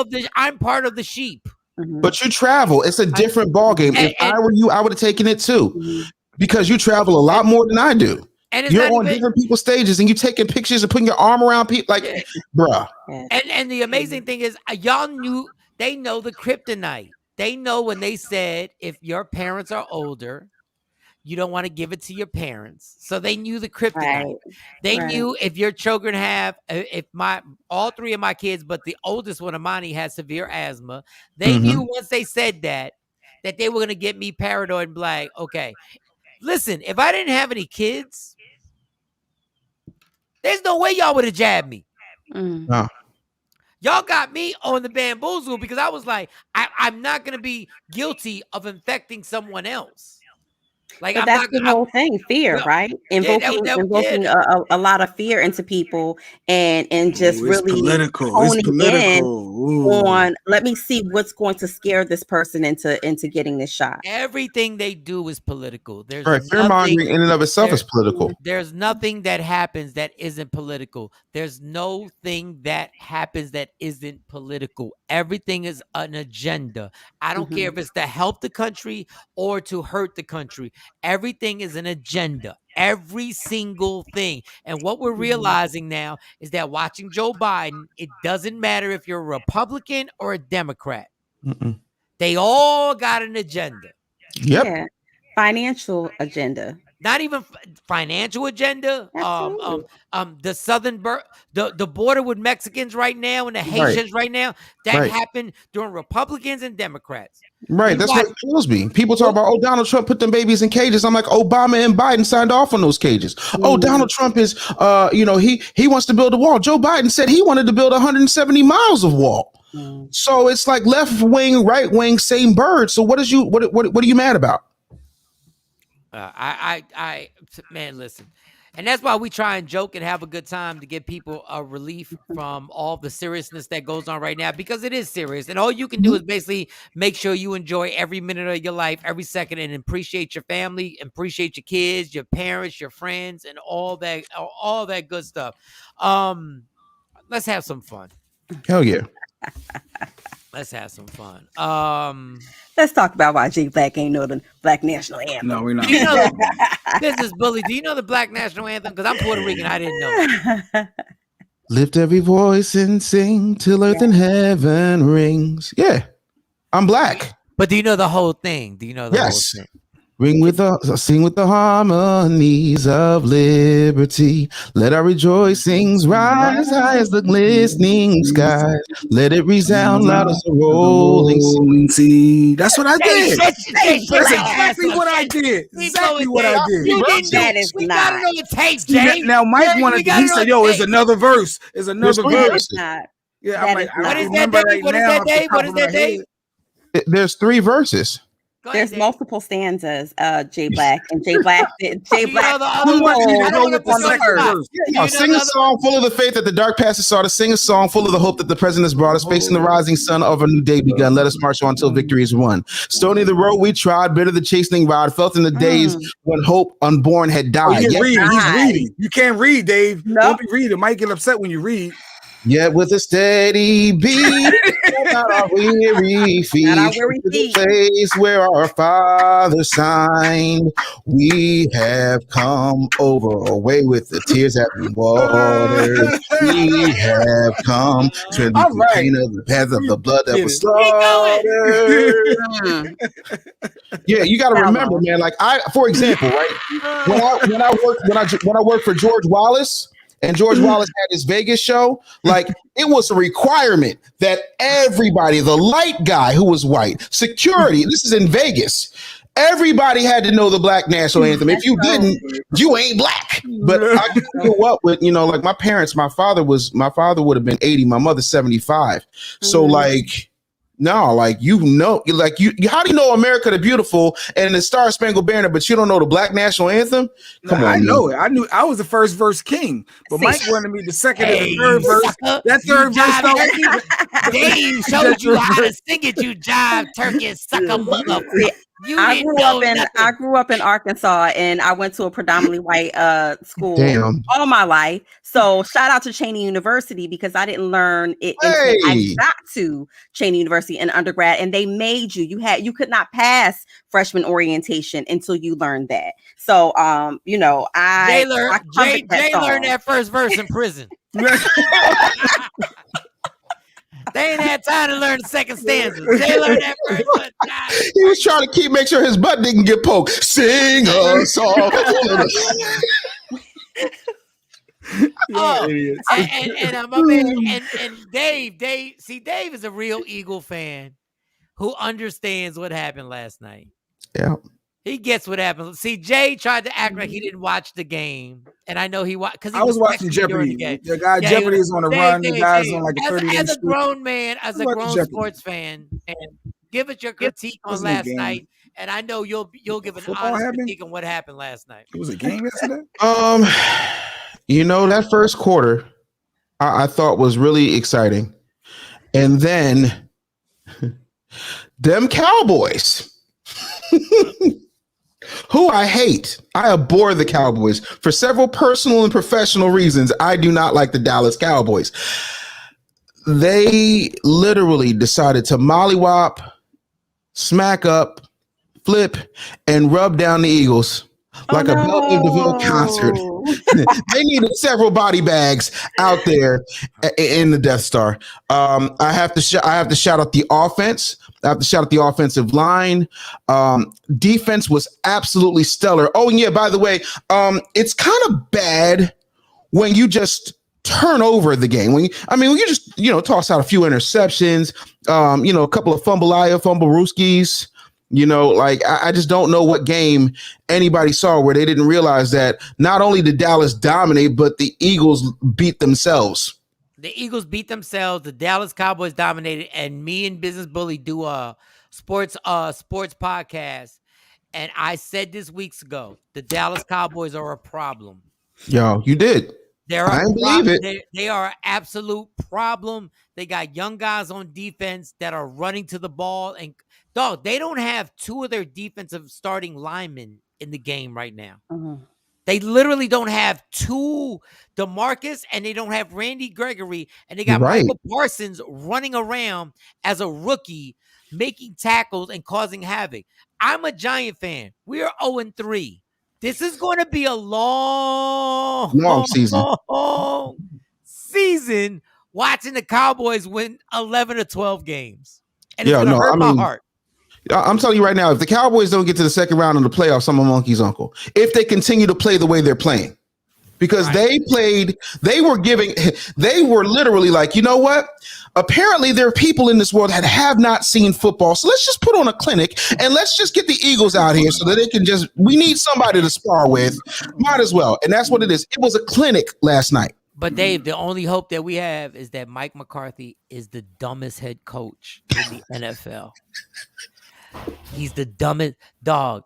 fear, I'm part of the sheep. But you travel. It's a different ballgame. If I were you, I would have taken it too. Because you travel a lot more than I do. And you're on different people's stages and you taking pictures and putting your arm around people like, bruh. And the amazing thing is, they know the kryptonite. They know when they said, if your parents are older, you don't want to give it to your parents. So they knew the kryptonite. Right. They knew if your children all 3 of my kids, but the oldest one, Amani, has severe asthma. They knew once they said that they were going to get me paranoid and be like, okay, listen, if I didn't have any kids, there's no way y'all would have jabbed me. No. Y'all got me on the bamboozle because I was like, I'm not going to be guilty of infecting someone else. Like, but that's the whole thing, fear, right? Invoking a lot of fear into people and just really honing in on, let me see what's going to scare this person into getting this shot. Everything they do is political. There's fear-mongering in and of itself is political. There's nothing that happens that isn't political. There's no thing that happens that isn't political. Everything is an agenda. I don't care if it's to help the country or to hurt the country. Everything is an agenda. Every single thing. And what we're realizing now is that watching Joe Biden, it doesn't matter if you're a Republican or a Democrat. They all got an agenda. Yep. Yeah. Financial agenda. Not even financial agenda. The southern the border with Mexicans right now and the Haitians right now, that happened during Republicans and Democrats. Right. That's what kills me. People talk about, Donald Trump put them babies in cages. I'm like, Obama and Biden signed off on those cages. Donald Trump is, he wants to build a wall. Joe Biden said he wanted to build 170 miles of wall. So it's like left wing, right wing, same bird. So what are you mad about? Man, listen. And that's why we try and joke and have a good time to give people a relief from all the seriousness that goes on right now, because it is serious. And all you can do is basically make sure you enjoy every minute of your life, every second, and appreciate your family, appreciate your kids, your parents, your friends, and all that good stuff. Let's have some fun. Hell yeah. Let's have some fun. Let's talk about why J Black ain't know the Black National Anthem. No, we're not. Business Bully, do you know the Black National Anthem? Because I'm Puerto Rican. I didn't know. Lift every voice and sing till earth and heaven rings. Yeah, I'm Black. But do you know the whole thing? Do you know the whole thing? Sing with the harmonies of liberty. Let our rejoicings rise high as the glistening skies. Let it resound loud as the rolling sea. That's what I did. That's exactly what I did. Exactly what I did. That is we not. got it on the tape, Jay. Now Mike wanted. He said, "Yo, it's another verse. It's another verse." Not. Yeah, I'm like, what is that, Dave? What is that, Dave? What is that, Dave? There's 3 verses. There's multiple stanzas, J Black, and J Black. Sing a song full of the faith that the dark past has sought us. Sing a song full of the hope that the present has brought us. Facing the rising sun of a new day begun. Let us march on until victory is won. Stony the road we trod, bitter the chastening rod. Felt in the days when hope unborn had died. He's reading. You can't read, Dave. Nope. Don't be reading. Mike get upset when you read. Yet with a steady beat, not our weary feet, to the place where our Father signed, we have come over, away with the tears that we watered. We have come to the pain of the path of the blood that was slaughtered. Yeah, you got to remember, man. Like for example, right when I worked for George Wallace. And George Wallace had his Vegas show. Like, it was a requirement that everybody, the light guy who was white, security, this is in Vegas, everybody had to know the Black National Anthem. If you didn't, you ain't Black. But I grew up with, like my parents, my father would have been 80, my mother 75. So like, No, like you how do you know America the Beautiful and the Star Spangled Banner, but you don't know the Black National Anthem? Come on, I man. know it. I knew I was the first verse king, but Mike wanted me the second and the third verse. Sucker. That third verse don't. Dave showed you how to sing it, you jive turkey sucker mother. You I didn't grew know up in nothing. I grew up in Arkansas, and I went to a predominantly white school Damn. all my life. So shout out to Cheney University, because I didn't learn it until I got to Cheney University in undergrad, and they made you could not pass freshman orientation until you learned that. So you know, Jay I learned that first verse in prison. They ain't had time to learn the second stanza. They learned that first one. He was trying to make sure his butt didn't get poked. Sing a song. And my man, and Dave, Dave is a real Eagle fan who understands what happened last night. Yeah. He gets what happened. See, Jay tried to act like he didn't watch the game, and I know he watched because I was watching Jeopardy. The guy Jeopardy is on the run. The guy's on like a 30-day as a streak. grown man, as a grown sports fan, and give us your critique on last night. And I know you'll give an honest critique on what happened last night. It was a game yesterday. You know, that first quarter, I thought was really exciting, and then them Cowboys. Who I hate. I abhor the Cowboys for several personal and professional reasons. I do not like the Dallas Cowboys. They literally decided to mollywop, smack up, flip, and rub down the Eagles like a Belle DeVille concert. They needed several body bags out there in the Death Star. I have to shout out the offense. I have to shout out the offensive line. Defense was absolutely stellar. Oh, and yeah, by the way, it's kind of bad when you just turn over the game. When you just, toss out a few interceptions, a couple of fumble rooskies. I just don't know what game anybody saw where they didn't realize that not only did Dallas dominate, but the Eagles beat themselves. The Eagles beat themselves. The Dallas Cowboys dominated, and me and Business Bully do a sports podcast. And I said this weeks ago, the Dallas Cowboys are a problem. Yo, you did. I believe it. They are an absolute problem. They got young guys on defense that are running to the ball, and dog, they don't have two of their defensive starting linemen in the game right now. Mm-hmm. They literally don't have two DeMarcus, and they don't have Randy Gregory, and they got Michael Parsons running around as a rookie, making tackles and causing havoc. I'm a Giant fan. We are 0-3. This is going to be a long season watching the Cowboys win 11 or 12 games. And it's going to hurt my heart. I'm telling you right now, if the Cowboys don't get to the second round of the playoffs, I'm a monkey's uncle. If they continue to play the way they're playing. Because they were literally like, you know what? Apparently there are people in this world that have not seen football. So let's just put on a clinic and let's just get the Eagles out here so that they can we need somebody to spar with. Might as well. And that's what it is. It was a clinic last night. But Dave, the only hope that we have is that Mike McCarthy is the dumbest head coach in the NFL. He's the dumbest dog.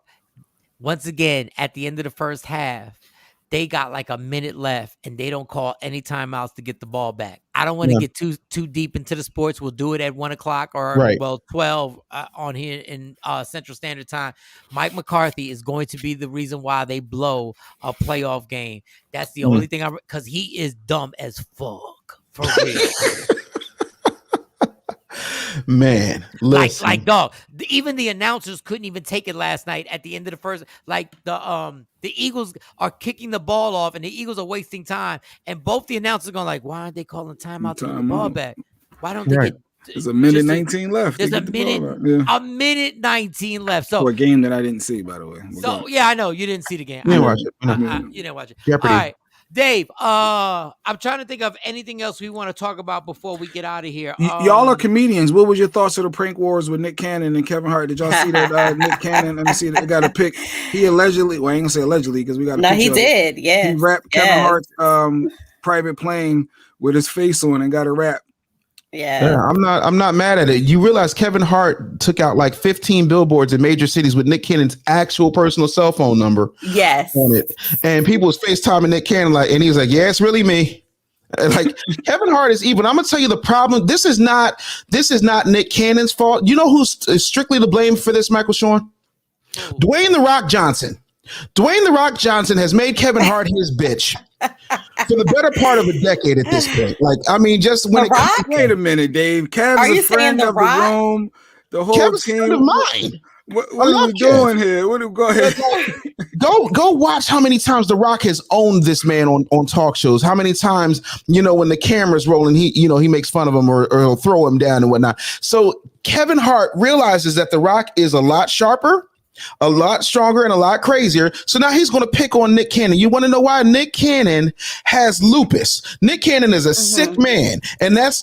Once again, at the end of the first half, they got like a minute left, and they don't call any timeouts to get the ball back. I don't want to get too deep into the sports. We'll do it at 1:00 or 12 on here in Central Standard Time. Mike McCarthy is going to be the reason why they blow a playoff game. That's the only thing because he is dumb as fuck for real. Man, listen. like dog. Even the announcers couldn't even take it last night at the end of the first. Like the Eagles are kicking the ball off, and the Eagles are wasting time. And both the announcers are going like, "Why aren't they calling timeout to get the ball back? Why don't they get?" There's a minute 19 left. There's a minute 19 left. So for a game that I didn't see, by the way. So yeah, I know you didn't see the game. You didn't watch it. You didn't watch it. Jeopardy. All right. Dave, I'm trying to think of anything else we want to talk about before we get out of here. Y'all are comedians. What was your thoughts of the prank wars with Nick Cannon and Kevin Hart? Did y'all see that Nick Cannon? Let me see. They got a pic. He allegedly, well, I ain't gonna say allegedly because we got a picture. No, he did. Yeah. He wrapped Kevin Hart's private plane with his face on and got a wrap Yeah. I'm not mad at it. You realize Kevin Hart took out like 15 billboards in major cities with Nick Cannon's actual personal cell phone number Yes. on it. And people was FaceTiming Nick Cannon and he was like, yeah, it's really me. Like Kevin Hart is evil. I'm gonna tell you the problem. This is not Nick Cannon's fault. You know who's strictly to blame for this, Michael Shawn? Dwayne The Rock Johnson. Dwayne The Rock Johnson has made Kevin Hart his bitch for the better part of a decade at this point. Like, I mean, just when wait a minute, Dave. Kev's a friend of the room. The whole Kevin's team. friend of mine. What are we doing here? Go ahead. Go watch how many times The Rock has owned this man on talk shows. How many times, when the camera's rolling, he makes fun of him or he'll throw him down and whatnot. So Kevin Hart realizes that The Rock is a lot sharper, a lot stronger, and a lot crazier. So now he's going to pick on Nick Cannon. You want to know why? Nick Cannon has lupus. Nick Cannon is a sick man, and that's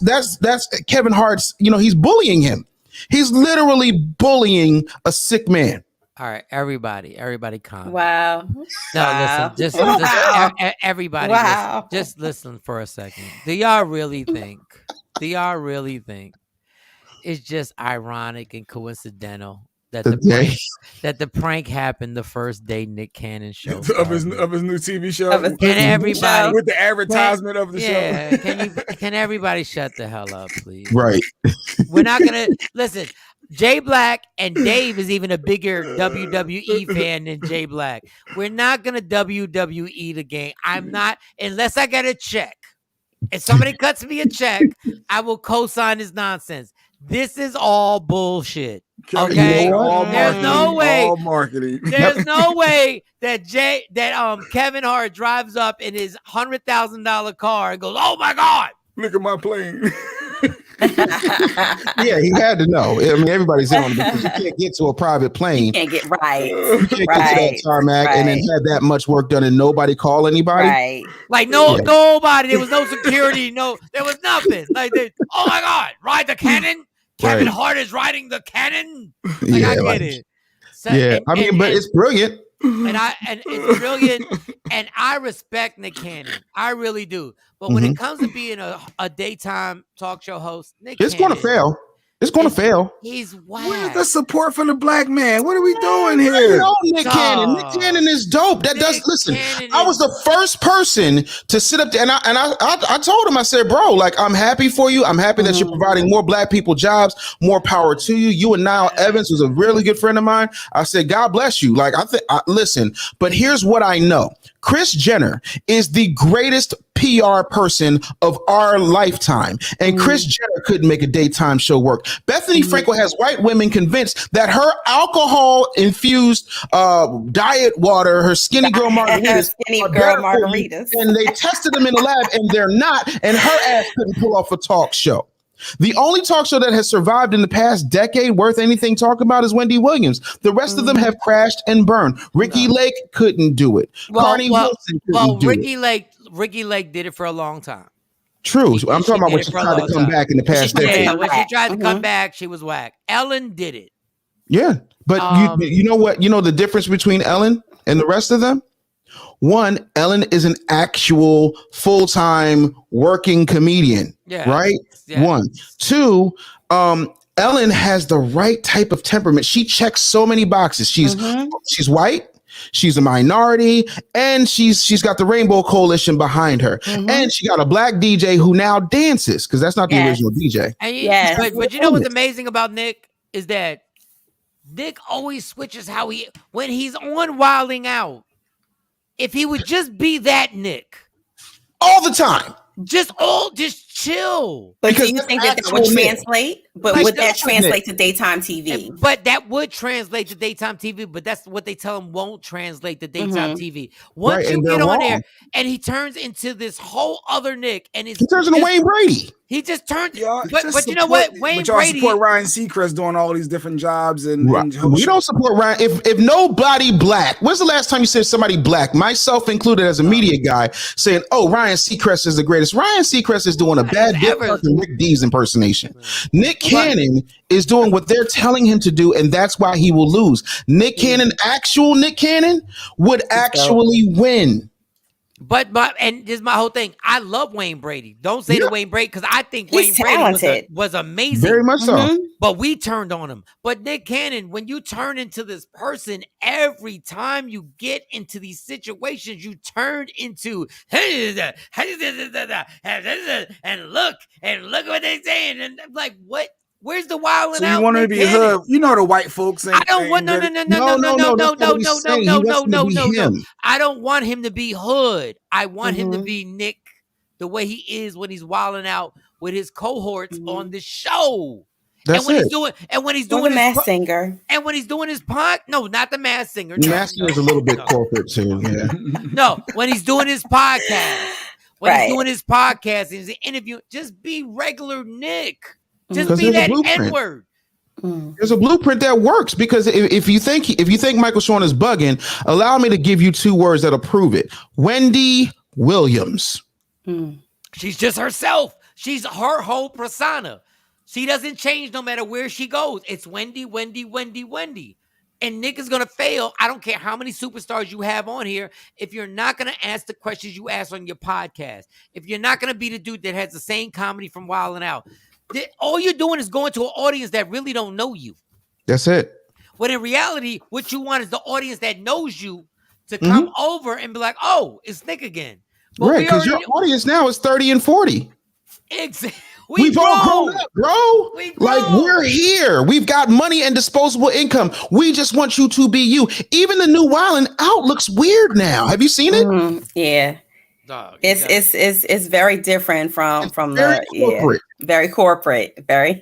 Kevin Hart's. He's bullying him. He's literally bullying a sick man. All right, everybody, calm. Wow. No, listen, everybody, wow. Just listen for a second. Do y'all really think it's just ironic and coincidental that the prank happened the first day Nick Cannon show of his new TV show? Can everybody with the advertisement of the show? Can everybody shut the hell up, please? Right. We're not gonna listen. Jay Black and Dave is even a bigger WWE fan than Jay Black. We're not gonna WWE the game. I'm not, unless I get a check. If somebody cuts me a check, I will co-sign this nonsense. This is all bullshit. Okay, there's no way. All marketing. There's no way that Kevin Hart drives up in his $100,000 car and goes, "Oh my God, look at my plane." Yeah, he had to know. I mean, everybody's in on it because you can't get to a private plane. You can't get right. You can't get to that tarmac and then have that much work done and nobody call anybody. Right. Like nobody. There was no security. No, there was nothing. Like, oh my God, ride the cannon. Kevin Hart is riding the cannon. Like, I get it. So, but it's brilliant. And it's brilliant, and I respect Nick Cannon. I really do. But when it comes to being a daytime talk show host, It's going to fail. It's going to fail. He's whack. Where's the support for the black man? What are we doing here? No, Nick Cannon. Nick Cannon is dope. Listen. I was the first person to sit up there, and I told him, I said, bro, like, I'm happy for you. I'm happy that you're providing more black people jobs. More power to you. You and Niall Evans was a really good friend of mine. I said, God bless you. Like, listen, but here's what I know. Kris Jenner is the greatest PR person of our lifetime. And Kris Jenner couldn't make a daytime show work. Bethany Frankel has white women convinced that her alcohol-infused diet water, her skinny girl margaritas, and they tested them in the lab and they're not, and her ass couldn't pull off a talk show. The only talk show that has survived in the past decade worth anything talking about is Wendy Williams. The rest of them have crashed and burned. Ricky Lake couldn't do it. Carney Wilson couldn't do it. Ricky Lake did it for a long time. True. I'm talking about when she tried to come back in the past decade. Yeah, when she tried to come back, she was whack. Ellen did it. Yeah, but you know what? You know the difference between Ellen and the rest of them? One, Ellen is an actual full-time working comedian, right? Yeah. One. Two, Ellen has the right type of temperament. She checks so many boxes. She's white, she's a minority, and she's got the Rainbow Coalition behind her. And she got a black DJ who now dances, because that's not the original DJ. But you know what's amazing about Nick is that Nick always switches when he's on Wilding Out. If he would just be that Nick all the time, just chill. But do you think that would translate? But would that translate to daytime TV? But that would translate to daytime TV. But that's what they tell him won't translate to daytime TV. Once you get on there, and he turns into this whole other Nick, and he turns into Wayne Brady. He just turned. But you know what? Wayne Brady support Ryan Seacrest doing all these different jobs, and we don't support Ryan. If nobody black, when's the last time you said somebody black, myself included as a media guy, saying, "Oh, Ryan Seacrest is the greatest"? Ryan Seacrest is doing a bad Rick Dees impersonation. Nick Cannon is doing what they're telling him to do, and that's why he will lose. Nick Cannon, actual Nick Cannon, would actually win. But and this is my whole thing. I love Wayne Brady. Don't say Yeah. the Wayne Brady because I think He's Wayne Brady talented. was amazing. Very much so. But we turned on him. But Nick Cannon, when you turn into this person, every time you get into these situations, you turn into and look what they're saying. And I'm like, what? Where's the wild and So you out? want him to Nick be Cannon? hood? You know the white folks ain't. I don't want ain't no. ready. That's not what he's saying. He wants him to be him. I don't want him to be hood. I want him to be Nick, the way he is when he's wilding out with his cohorts on the show. That's when it. he's doing the Masked Singer. And when he's doing his no, not the Masked Singer. The Masked Singer is a little bit corporate too. Yeah. No, when he's doing his podcast. When he's doing his podcast and he's interviewing, just be regular Nick. Just be that N-word. There's a blueprint that works because if you think Michael Shawn is bugging, allow me to give you 2 words that'll prove it. Wendy Williams. She's just herself. She's her whole persona. She doesn't change no matter where she goes. It's Wendy, Wendy, Wendy, Wendy. And Nick is going to fail. I don't care how many superstars you have on here. If you're not going to ask the questions you ask on your podcast, if you're not going to be the dude that has the same comedy from Wild 'N Out, all you're doing is going to an audience that really don't know you. That's it. When in reality, what you want is the audience that knows you to come over and be like, oh, it's Nick again. But right, because your audience now is 30 and 40. Exactly. We've all grown up, bro. We're here. We've got money and disposable income. We just want you to be you. Even the new Wild 'N Out looks weird now. Have you seen it? Yeah. Dog, it's very different from very corporate. Very corporate. Very.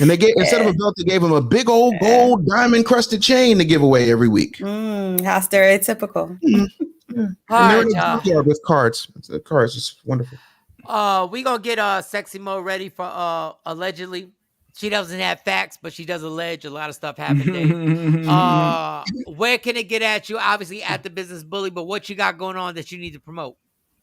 And they instead of a belt, they gave him a big old gold diamond crusted chain to give away every week. How stereotypical. All right, with cards. The cards is wonderful. We gonna get Sexy Mo ready for allegedly. She doesn't have facts, but she does allege a lot of stuff happened there. Where can it get at you? Obviously at the Business Bully, but what you got going on that you need to promote?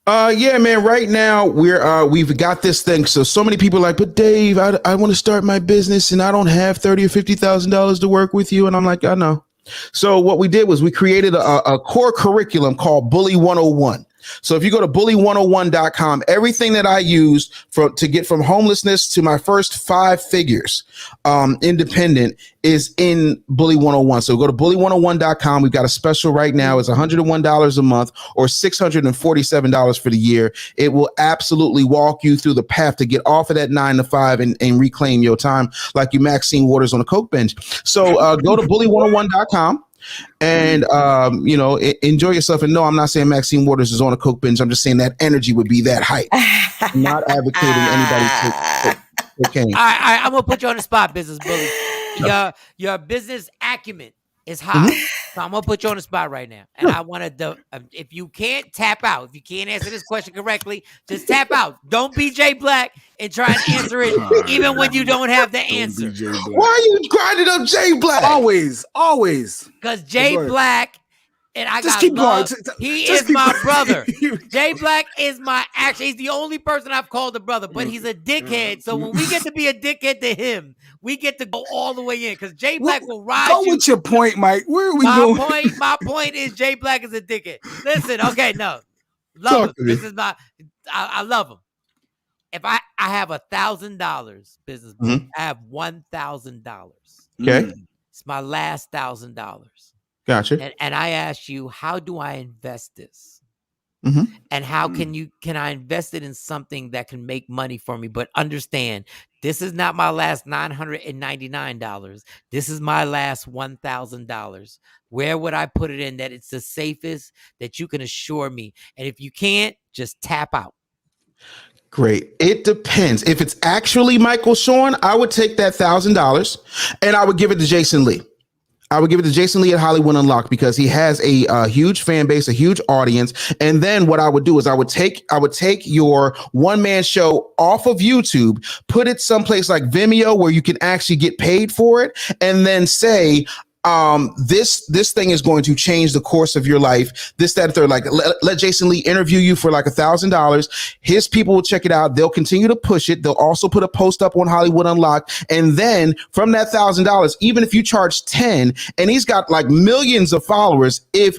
Yeah, man. Right now we've got this thing. So many people are like, but Dave, I want to start my business and I don't have $30,000 or $50,000 to work with you. And I'm like, I know. So what we did was we created a core curriculum called Bully 101. So if you go to bully101.com, everything that I used to get from homelessness to my first 5 figures, independent, is in Bully 101. So go to bully101.com. We've got a special right now. It's $101 a month or $647 for the year. It will absolutely walk you through the path to get off of that 9 to 5 and reclaim your time like you Maxine Waters on a Coke bench. So go to bully101.com. And enjoy yourself. And no, I'm not saying Maxine Waters is on a Coke binge. I'm just saying that energy would be that height. I'm not advocating anybody cocaine. I'm gonna put you on the spot, Business Bully. Your business acumen is high. So I'm gonna put you on the spot right now. And I want to if you can't tap out, if you can't answer this question correctly, just tap out. Don't be Jay Black and try and answer it even when you don't have the answer. Why are you grinding up Jay Black? Always. Because Jay Black, and I just got keep love. going. He is my brother. Jay Black is he's the only person I've called a brother, but he's a dickhead. So when we get to be a dickhead to him, we get to go all the way in because Jay Black will ride you. Go with your point, Mike. Where are we going? My point is Jay Black is a dickhead. Listen, okay, no. Love him. This is I love him. If I have $1,000 business, I have $1,000. Okay. It's my last $1,000. Gotcha. And I asked you, how do I invest this? And how can I invest it in something that can make money for me? But understand, this is not my last $999. This is my last $1,000. Where would I put it in that it's the safest that you can assure me? And if you can't, just tap out. Great. It depends. If it's actually Michael Shawn, I would take that $1,000 and I would give it to Jason Lee. I would give it to Jason Lee at Hollywood Unlocked because he has a huge fan base, a huge audience. And then what I would do is I would take your one-man show off of YouTube, put it someplace like Vimeo where you can actually get paid for it, and then say, this thing is going to change the course of your life. This, that, third. Like let Jason Lee interview you for like $1,000. His people will check it out. They'll continue to push it. They'll also put a post up on Hollywood Unlocked. And then from that $1,000, even if you charge 10, and he's got like millions of followers, if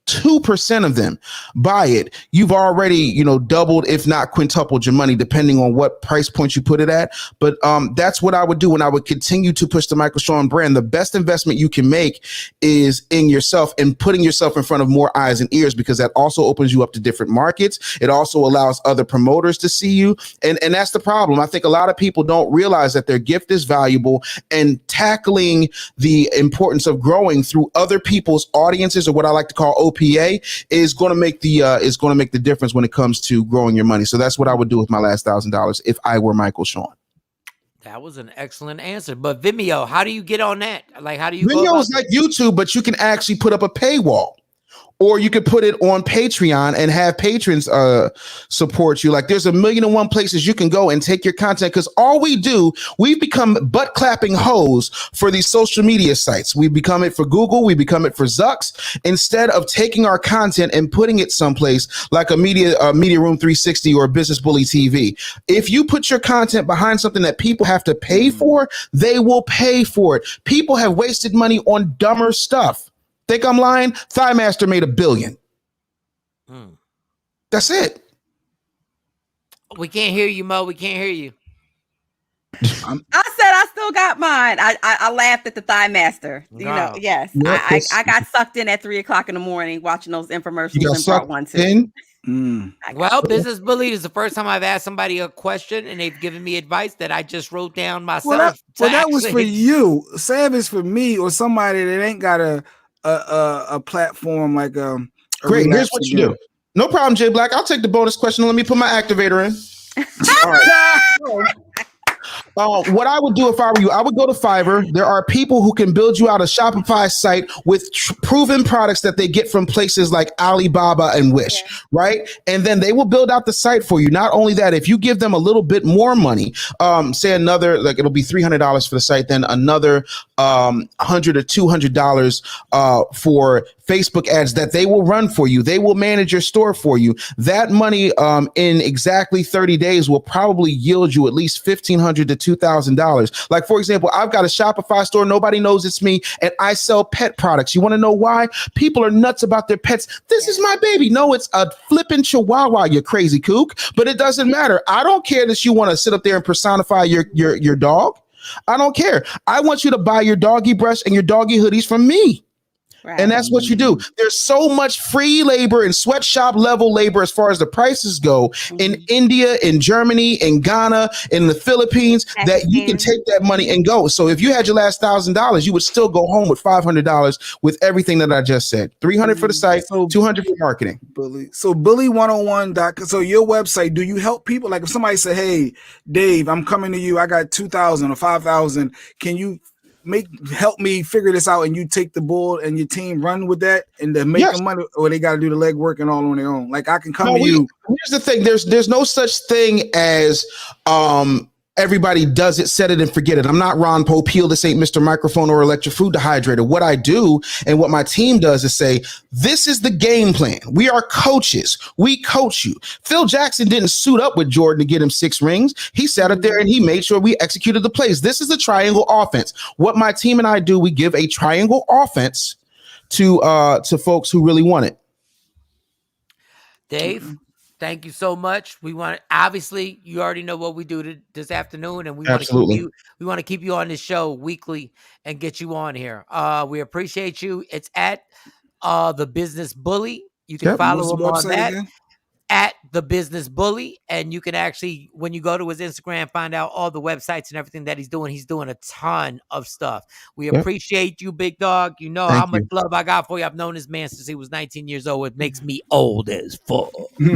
2% of them buy it, you've already, you know, doubled, if not quintupled your money, depending on what price point you put it at. But that's what I would do, and I would continue to push the Michael Shawn brand. The best investment you can make is in yourself and putting yourself in front of more eyes and ears, because that also opens you up to different markets. It also allows other promoters to see you. And that's the problem. I think a lot of people don't realize that their gift is valuable, and tackling the importance of growing through other people's audiences, or what I like to call OPA, is going to make the difference when it comes to growing your money. So that's what I would do with my last $1,000 if I were Michael Shawn. That was an excellent answer. But Vimeo, how do you get on that? Like, how do you Vimeo go about is like YouTube, but you can actually put up a paywall. Or you could put it on Patreon and have patrons support you. Like, there's 1,000,001 places you can go and take your content, because all we've become butt clapping hoes for these social media sites. We've become it for Google. We become it for Zucks, instead of taking our content and putting it someplace like a Media Room 360 or Business Bully TV. If you put your content behind something that people have to pay for, they will pay for it. People have wasted money on dumber stuff. Think I'm lying? Thigh Master made $1 billion. That's it. We can't hear you, Mo. We can't hear you. I said I still got mine. I laughed at the Thigh Master. You know, yes. Yep, I got sucked in at 3:00 in the morning watching those infomercials You got and brought sucked one too. in? Well, Business Bully is the first time I've asked somebody a question and they've given me advice that I just wrote down myself. Well, that was for you. Sam is for me or somebody that ain't got a platform like Great. Here's what you do. No problem, Jay Black. I'll take the bonus question. Let me put my activator in. All right. What I would do if I were you, I would go to Fiverr. There are people who can build you out a Shopify site with proven products that they get from places like Alibaba and Wish, right? And then they will build out the site for you. Not only that, if you give them a little bit more money, say another, like it'll be $300 for the site, then another $100 or $200 for Facebook ads that they will run for you. They will manage your store for you. That money in exactly 30 days will probably yield you at least $1,500 to $2,000. Like, for example, I've got a Shopify store. Nobody knows it's me, and I sell pet products. You want to know why? People are nuts about their pets. This is my baby. No, it's a flipping Chihuahua, you crazy kook. But it doesn't matter. I don't care that you want to sit up there and personify your dog. I don't care. I want you to buy your doggy brush and your doggy hoodies from me. Right. And that's what you do. There's so much free labor and sweatshop level labor as far as the prices go in India, in Germany, in Ghana, in the Philippines, that you can take that money and go. So if you had your last $1,000, you would still go home with $500 with everything that I just said. $300 for the site, $200 for marketing. So bully101.com. So your website, do you help people? Like if somebody say, hey, Dave, I'm coming to you. I got 2,000 or 5,000. Can you help me figure this out, and you take the ball and your team run with that and then make the money, or they got to do the legwork and all on their own? Like I can come to you. Here's the thing. There's no such thing as everybody does it, set it and forget it. I'm not Ron Popeil. This ain't Mr. Microphone or Electric Food Dehydrator. What I do and what my team does is say, this is the game plan. We are coaches. We coach you. Phil Jackson didn't suit up with Jordan to get him 6 rings. He sat up there and he made sure we executed the plays. This is the triangle offense. What my team and I do, we give a triangle offense to folks who really want it. Dave, thank you so much. We want, obviously, you already know what we do this afternoon, and we want to keep you on this show weekly and get you on here. We appreciate you. It's at the Business Bully. You can follow him on that at the Business Bully, and you can actually, when you go to his Instagram, find out all the websites and everything that he's doing. He's doing a ton of stuff. We appreciate you, big dog. You know how much love I got for you. I've known this man since he was 19 years old. It makes me old as fuck. It's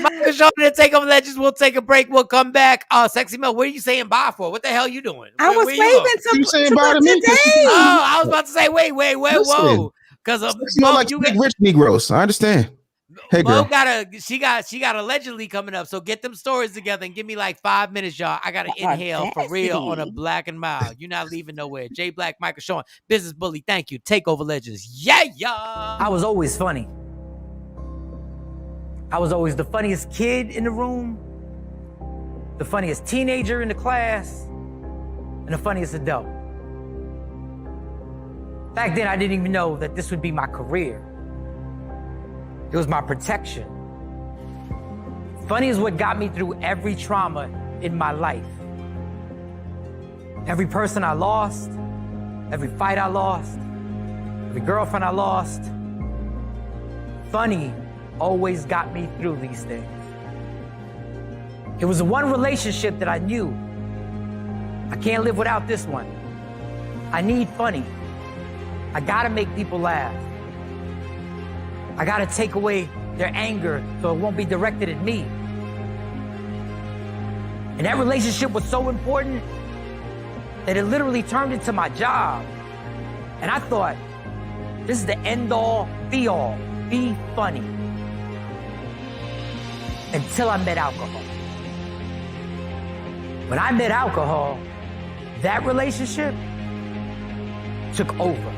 Michael Shawn to Takeover Legends. We'll take a break. We'll come back. Sexy Mel, what are you saying bye for? What the hell are you doing? I was waving to saying bye to me. Oh, I was about to say, wait, whoa. Because of Mo, like you big rich Negroes. I understand. Hey, girl. She got allegedly coming up. So get them stories together and give me like 5 minutes, y'all. I got to inhale for real on a black and mild. You're not leaving nowhere. J Black, Michael Shawn, Business Bully. Thank you. Takeover Legends. Yeah. I was always funny. I was always the funniest kid in the room, the funniest teenager in the class, and the funniest adult. Back then, I didn't even know that this would be my career. It was my protection. Funny is what got me through every trauma in my life. Every person I lost, every fight I lost, every girlfriend I lost. Funny always got me through these things. It was the one relationship that I knew I can't live without this one. I need Funny. I gotta make people laugh. I gotta take away their anger so it won't be directed at me. And that relationship was so important that it literally turned into my job. And I thought, this is the end all, be all, be funny. Until I met alcohol. When I met alcohol, that relationship took over.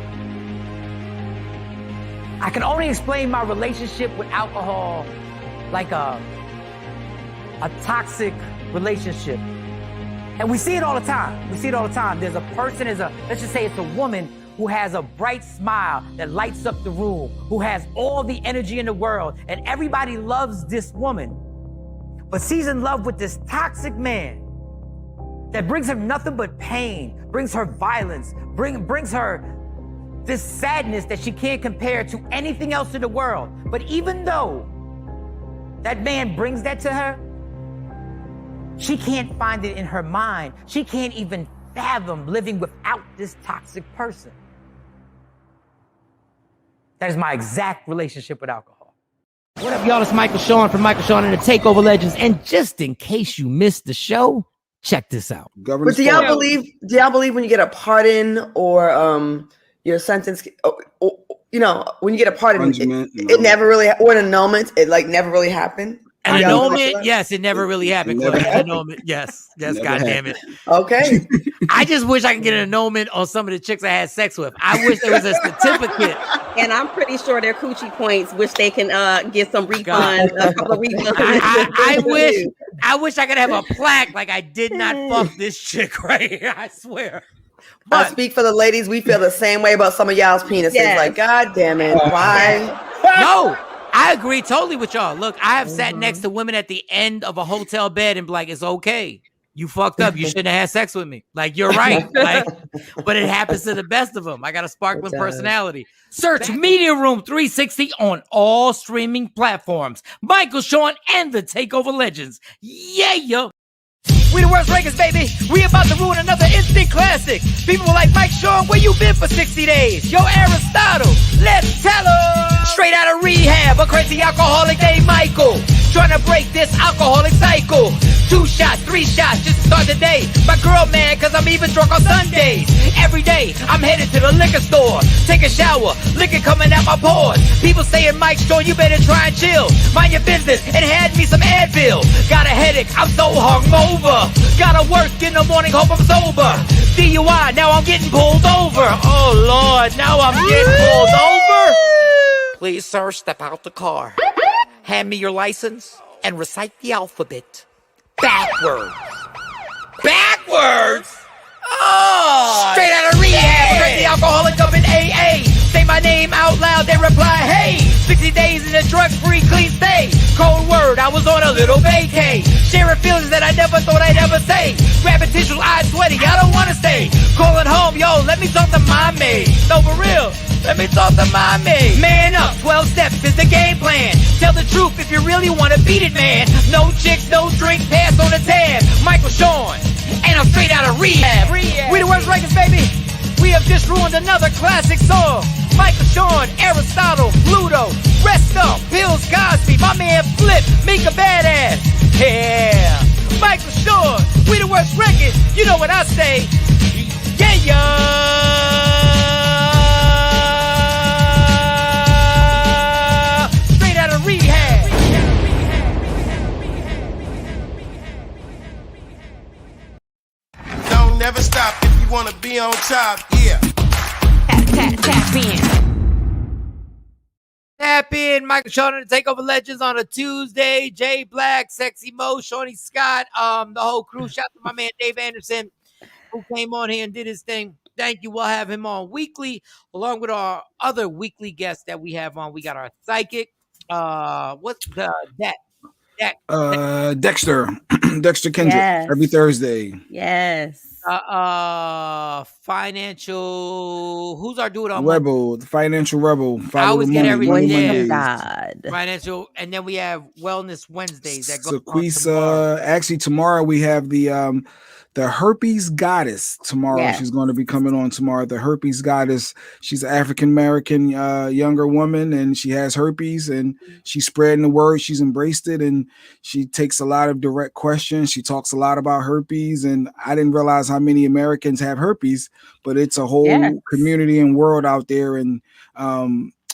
I can only explain my relationship with alcohol like a toxic relationship. And we see it all the time. We see it all the time. There's a person, let's just say it's a woman who has a bright smile that lights up the room, who has all the energy in the world, and everybody loves this woman. But she's in love with this toxic man that brings her nothing but pain, brings her violence, brings her this sadness that she can't compare to anything else in the world. But even though that man brings that to her, she can't find it in her mind. She can't even fathom living without this toxic person. That is my exact relationship with alcohol. What up, y'all? It's Michael Shawn from Michael Shawn and the Takeover Legends. And just in case you missed the show, check this out. But do y'all believe when you get a pardon or your sentence, when you get a pardon, it never really, or an annulment, it like never really happened? An annulment, yes, it never really happened. An annulment, yes, God damn it. Okay. I just wish I could get an annulment on some of the chicks I had sex with. I wish there was a certificate. And I'm pretty sure their coochie points, which they can get some refunds, a couple of refunds. I wish I could have a plaque like I did not fuck this chick right here. I swear. But I speak for the ladies. We feel the same way about some of y'all's penises. Yes. Like, God damn it, why? No. I agree totally with y'all. Look, I have sat next to women at the end of a hotel bed and be like, it's okay. You fucked up. You shouldn't have had sex with me. Like, you're right. Like, but it happens to the best of them. I got a sparkling personality. Search Media Room 360 on all streaming platforms. Michael Shawn and the Takeover Legends. Yeah, yo. We the worst rankers, baby. We about to ruin another instant classic. People were like, Mike Shawn, where you been for 60 days? Yo, Aristotle, let's tell her. Straight out of rehab, a crazy alcoholic named Michael. Trying to break this alcoholic cycle. 2 shots, 3 shots, just to start the day. My girl mad, cause I'm even drunk on Sundays. Every day, I'm headed to the liquor store. Take a shower, liquor coming out my pores. People saying, Mike Shawn, you better try and chill. Mind your business, and hand me some Advil. Got a headache, I'm so hungover. Gotta work in the morning, hope I'm sober. DUI, now I'm getting pulled over. Oh Lord, now I'm getting pulled over. Please, sir, step out the car. Hand me your license and recite the alphabet backwards. Backwards? Oh! Straight out of rehab, crazy alcoholic up in AA. Say my name out loud, they reply, hey. 60 days in a drug-free, clean stay. Cold word, I was on a little vacay. Sharing feelings that I never thought I'd ever say. Grabbing tissue, eyes sweaty, I don't wanna stay. Calling home, yo, let me talk to my maid. No, for real, let me talk to my maid. Man up, 12 steps is the game plan. Tell the truth if you really wanna beat it, man. No chicks, no drink, pass on the tab. Michael Shawn, and I'm straight out of rehab. We the worst rankers, baby. We have just ruined another classic song. Michael Shawn, Aristotle, Pluto, Rest Up, Pills, Cosby, my man Flip, Mika Badass. Yeah, Michael Shawn, we the worst record. You know what I say? Yeah, yeah. Straight out of rehab. Don't never stop if you wanna be on top. Yeah. Tap in. Tap in, Michael Shawn and the Takeover Legends on a Tuesday. Jay Black, Sexy Mo, Shawnee Scott, the whole crew. Shout out to my man Dave Anderson, who came on here and did his thing. Thank you. We'll have him on weekly, along with our other weekly guests that we have on. We got our psychic. What's the Dexter. Dexter Kendrick every Thursday. Yes. Financial. Who's our dude on Rebel, the financial rebel. I Follow always the get money. everything. Money God. Financial, and then we have Wellness Wednesdays that go on tomorrow. Sequisa. Actually, tomorrow we have the herpes goddess. Tomorrow Yes. she's going to be coming on tomorrow. The herpes goddess. She's an African American younger woman, and she has herpes, and she's spreading the word. She's embraced it, and she takes a lot of direct questions. She talks a lot about herpes, and I didn't realize how many Americans have herpes, but it's a whole community and world out there, and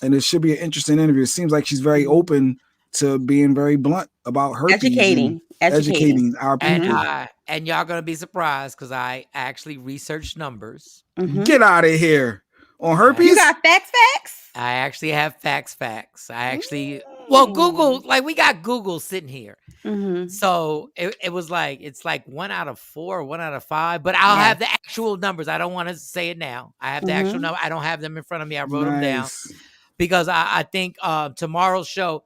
it should be an interesting interview. It seems like she's very open to being very blunt about herpes, educating our people. And y'all gonna be surprised because I actually researched numbers. Get out of here on herpes. You got facts. I actually have facts. I actually Google, like we got Google sitting here. So it was like it's like 1 out of 4, 1 out of 5. But I'll have the actual numbers. I don't want to say it now. I have the actual number. I don't have them in front of me. I wrote them down because I think tomorrow's show.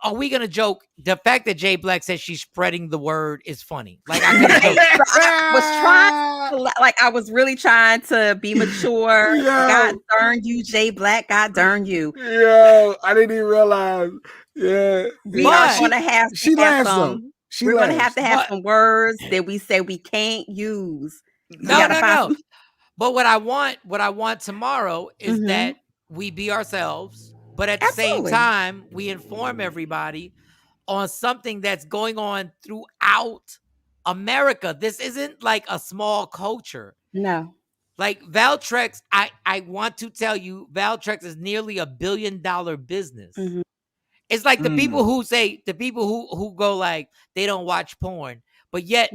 Are we gonna joke? The fact that Jay Black says she's spreading the word is funny. Like I was really trying to be mature. God darn you, Jay Black. God darn you. Yo, I didn't even realize. Yeah, we are gonna have she laughs though. We're gonna have to have some words that we say we can't use. No. But what I want tomorrow is that we be ourselves. But at the same time, we inform everybody on something that's going on throughout America. This isn't like a small culture. No. Like Valtrex, I want to tell you, Valtrex is nearly $1 billion business. It's like the people who say, the people who go like, they don't watch porn. But yet,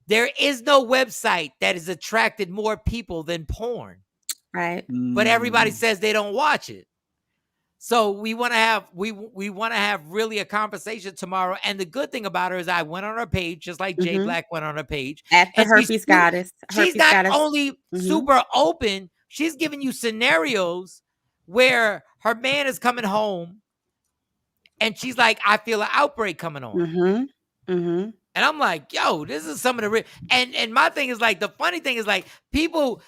there is no website that has attracted more people than porn. Right. But everybody says they don't watch it. So we want to have we want to have really a conversation tomorrow. And the good thing about her is I went on her page, just like Jay Black went on her page. At the herpes goddess. She's not only super open, she's giving you scenarios where her man is coming home and she's like, I feel an outbreak coming on. And I'm like, yo, this is some of the and my thing is like, the funny thing is like, people,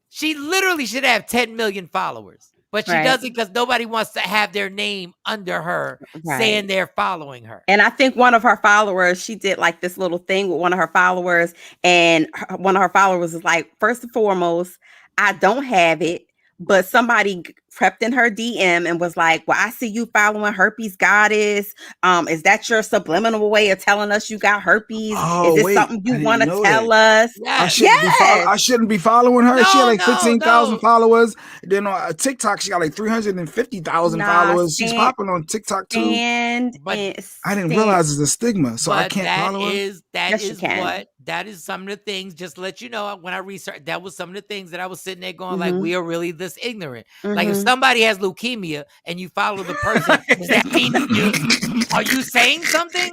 she literally should have 10 million followers. But she doesn't because nobody wants to have their name under her saying they're following her. And I think one of her followers, she did like this little thing with one of her followers. And one of her followers was like, first and foremost, I don't have it. But somebody crept in her DM and was like, well, I see you following herpes goddess. Is that your subliminal way of telling us you got herpes? Is this something you want to tell us? Yes. I shouldn't be following her. She had like 15,000 followers. Then on TikTok, she got like 350,000 followers. She's popping on TikTok too. I didn't realize it's a stigma, so I can't follow her. That is some of the things, just to let you know, when I researched, that was some of the things that I was sitting there going, like, we are really this ignorant. Like, if somebody has leukemia and you follow the person, does that mean are you saying something?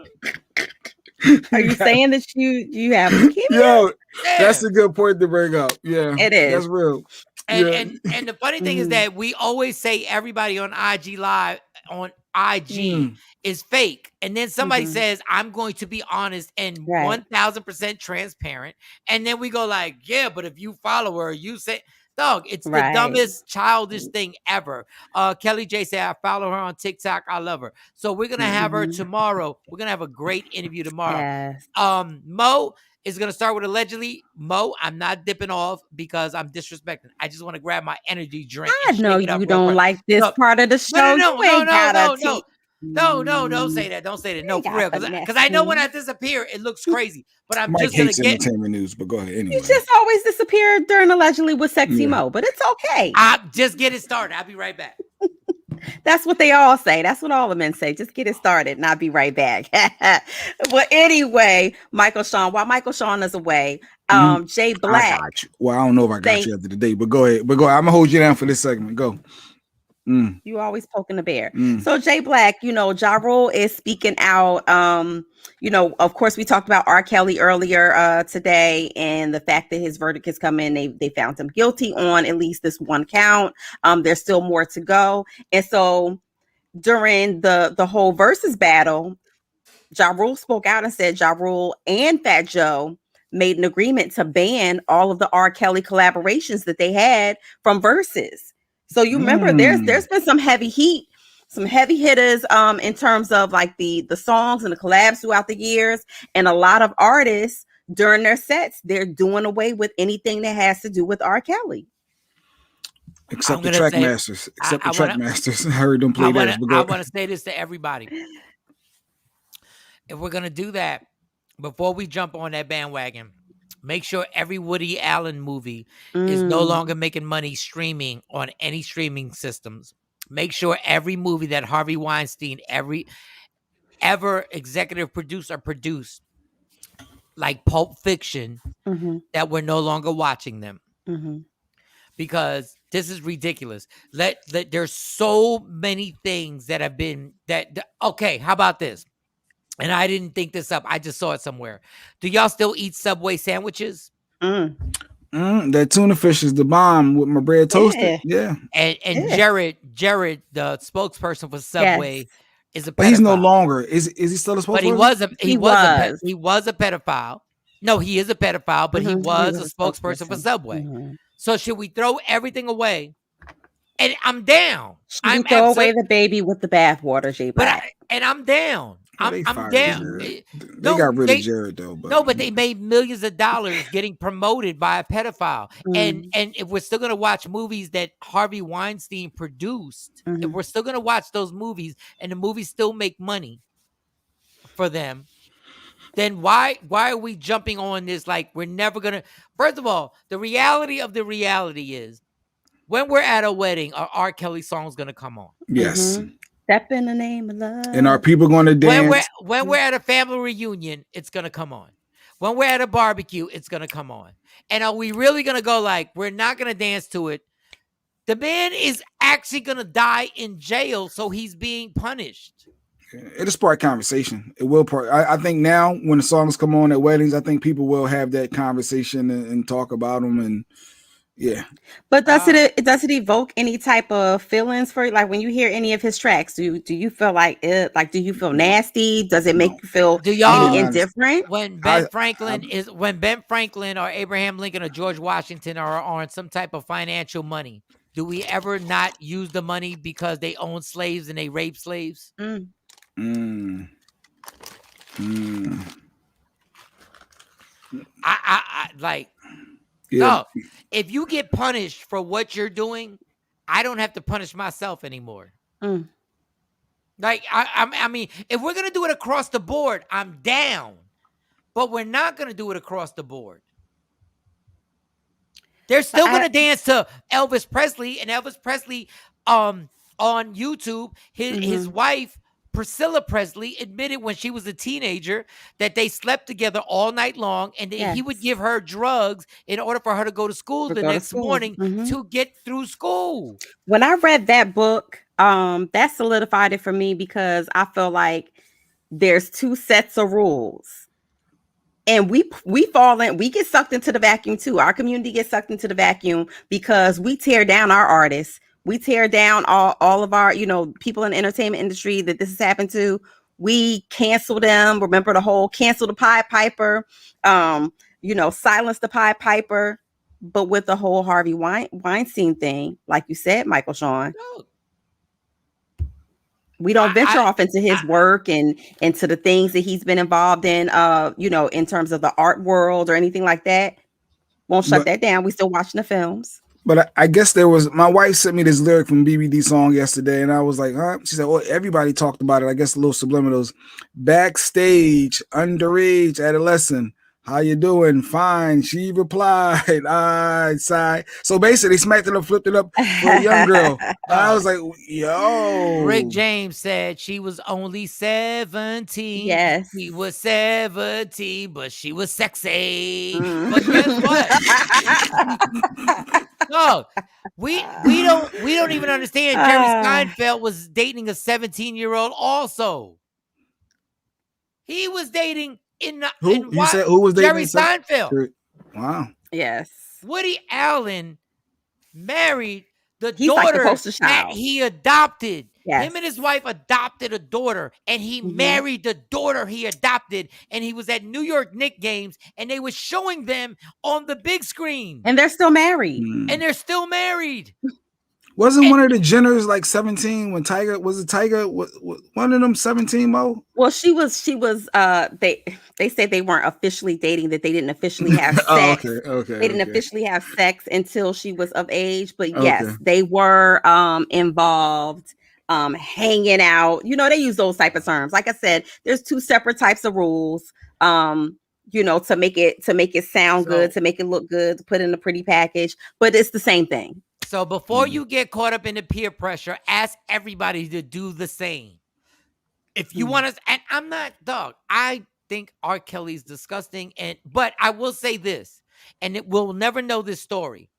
Are you saying that you have leukemia? Yo, that's a good point to bring up. Yeah, it is. That's real. And the funny thing is that we always say everybody on IG Live, on IG is fake. And then somebody says, I'm going to be honest and 1000% transparent. And then we go like, yeah, but if you follow her, you say, dog, it's the dumbest, childish thing ever. Kelly J said, I follow her on TikTok. I love her. So we're going to have her tomorrow. We're going to have a great interview tomorrow. Yes. Mo is going to start with allegedly. Mo, I'm not dipping off because I'm disrespecting. I just want to grab my energy drink. I know you don't like this part of the show. No, don't say that. Don't say that. No, for real. Because I know when I disappear, it looks crazy. But I'm just going to get entertainment news. But go ahead anyway. You just always disappear during allegedly with Sexy Mo, but it's okay. I just get it started. I'll be right back. That's what they all say. That's what all the men say. Just get it started and I'll be right back. But anyway, Michael Shawn, while Michael Shawn is away, Jay Black. Well, I don't know if I got you after the day, but go ahead. I'm gonna hold you down for this segment. Go. You always poking the bear. So Jay Black, Ja Rule is speaking out. Of course, we talked about R. Kelly earlier today, and the fact that his verdict has come in. They found him guilty on at least this one count. There's still more to go, and so during the whole versus battle, Ja Rule spoke out and said Ja Rule and Fat Joe made an agreement to ban all of the R. Kelly collaborations that they had from verses. So you remember there's been some heavy heat, some heavy hitters in terms of like the songs and the collabs throughout the years. And a lot of artists during their sets, they're doing away with anything that has to do with R. Kelly. Except the track masters. I heard them play that. I want to say this to everybody. If we're going to do that, before we jump on that bandwagon, make sure every Woody Allen movie is no longer making money streaming on any streaming systems. Make sure every movie that Harvey Weinstein ever executive produced or produced, like Pulp Fiction, that we're no longer watching them. Because this is ridiculous. There's so many things that have been okay, how about this? And I didn't think this up. I just saw it somewhere. Do y'all still eat Subway sandwiches? That tuna fish is the bomb with my bread toasted. Yeah. And Jared, the spokesperson for Subway, is a pedophile. But he's no longer. Is he still a spokesperson? But he was a pedophile. No, he is a pedophile, but he was a spokesperson for Subway. So should we throw everything away? And I'm down. Should we throw away the baby with the bathwater, J Black? And I'm down. I'm down. They got rid of Jared though. But they made millions of dollars getting promoted by a pedophile. And if we're still gonna watch movies that Harvey Weinstein produced, if we're still gonna watch those movies and the movies still make money for them, then why are we jumping on this like we're never gonna? First of all, the reality is when we're at a wedding, are R. Kelly songs gonna come on? Yes. Step in the name of love. And are people going to dance? When we're at a family reunion, it's going to come on. When we're at a barbecue, it's going to come on. And are we really going to go like, we're not going to dance to it? The man is actually going to die in jail, so he's being punished. It'll spark conversation. It will. I think now when the songs come on at weddings, I think people will have that conversation and talk about them. And yeah. But does it evoke any type of feelings for you? Like when you hear any of his tracks, do you feel like it? Like, do you feel nasty? Does it make you feel indifferent? When Ben Franklin or Abraham Lincoln or George Washington are on some type of financial money, do we ever not use the money because they own slaves and they rape slaves? I like. Yeah. No, if you get punished for what you're doing, I don't have to punish myself anymore. Like, I mean, if we're going to do it across the board, I'm down. But we're not going to do it across the board. They're still going to dance to Elvis Presley, and Elvis Presley on YouTube, his wife, Priscilla Presley, admitted when she was a teenager that they slept together all night long, and he would give her drugs in order for her to go to school the next morning to get through school. When I read that book, that solidified it for me because I feel like there's two sets of rules. And we get sucked into the vacuum too. Our community gets sucked into the vacuum because we tear down our artists. We tear down all of our, people in the entertainment industry that this has happened to. We cancel them. Remember the whole cancel the Pied Piper, silence the Pied Piper. But with the whole Harvey Weinstein thing, like you said, Michael Shawn, we don't venture off into his work and into the things that he's been involved in, in terms of the art world or anything like that. Won't shut that down. We still watching the films. But I guess my wife sent me this lyric from BBD song yesterday, and I was like, huh? She said, well, everybody talked about it. I guess a little subliminals. Backstage, underage, adolescent. How you doing? Fine. She replied, I sighed. So basically, they smacked it up, flipped it up for a young girl. I was like, yo. Rick James said she was only 17. Yes. She was 17, but she was sexy. But guess what? No, We don't even understand. Jerry Seinfeld was dating a 17-year-old also. He was dating who was dating Jerry Seinfeld. Wow. Yes. Woody Allen married the He's like the daughter poster that child. he adopted. Yes. Him and his wife adopted a daughter, and he married the daughter he adopted, and he was at New York Knicks games, and they were showing them on the big screen. And they're still married. And they're still married. Wasn't one of the Jenners like 17 when Tiger was one of them 17, Mo? Well, she was they said they weren't officially dating, that they didn't officially have sex. Okay. They didn't officially have sex until she was of age, but yes, they were involved, hanging out. You know, they use those type of terms. Like I said, there's two separate types of rules. You know, to make it sound good, to make it look good, to put in a pretty package, but it's the same thing. So before you get caught up in the peer pressure, ask everybody to do the same. If you want to, and I'm not, dog, I think R. Kelly's disgusting, but I will say this, and we'll never know this story.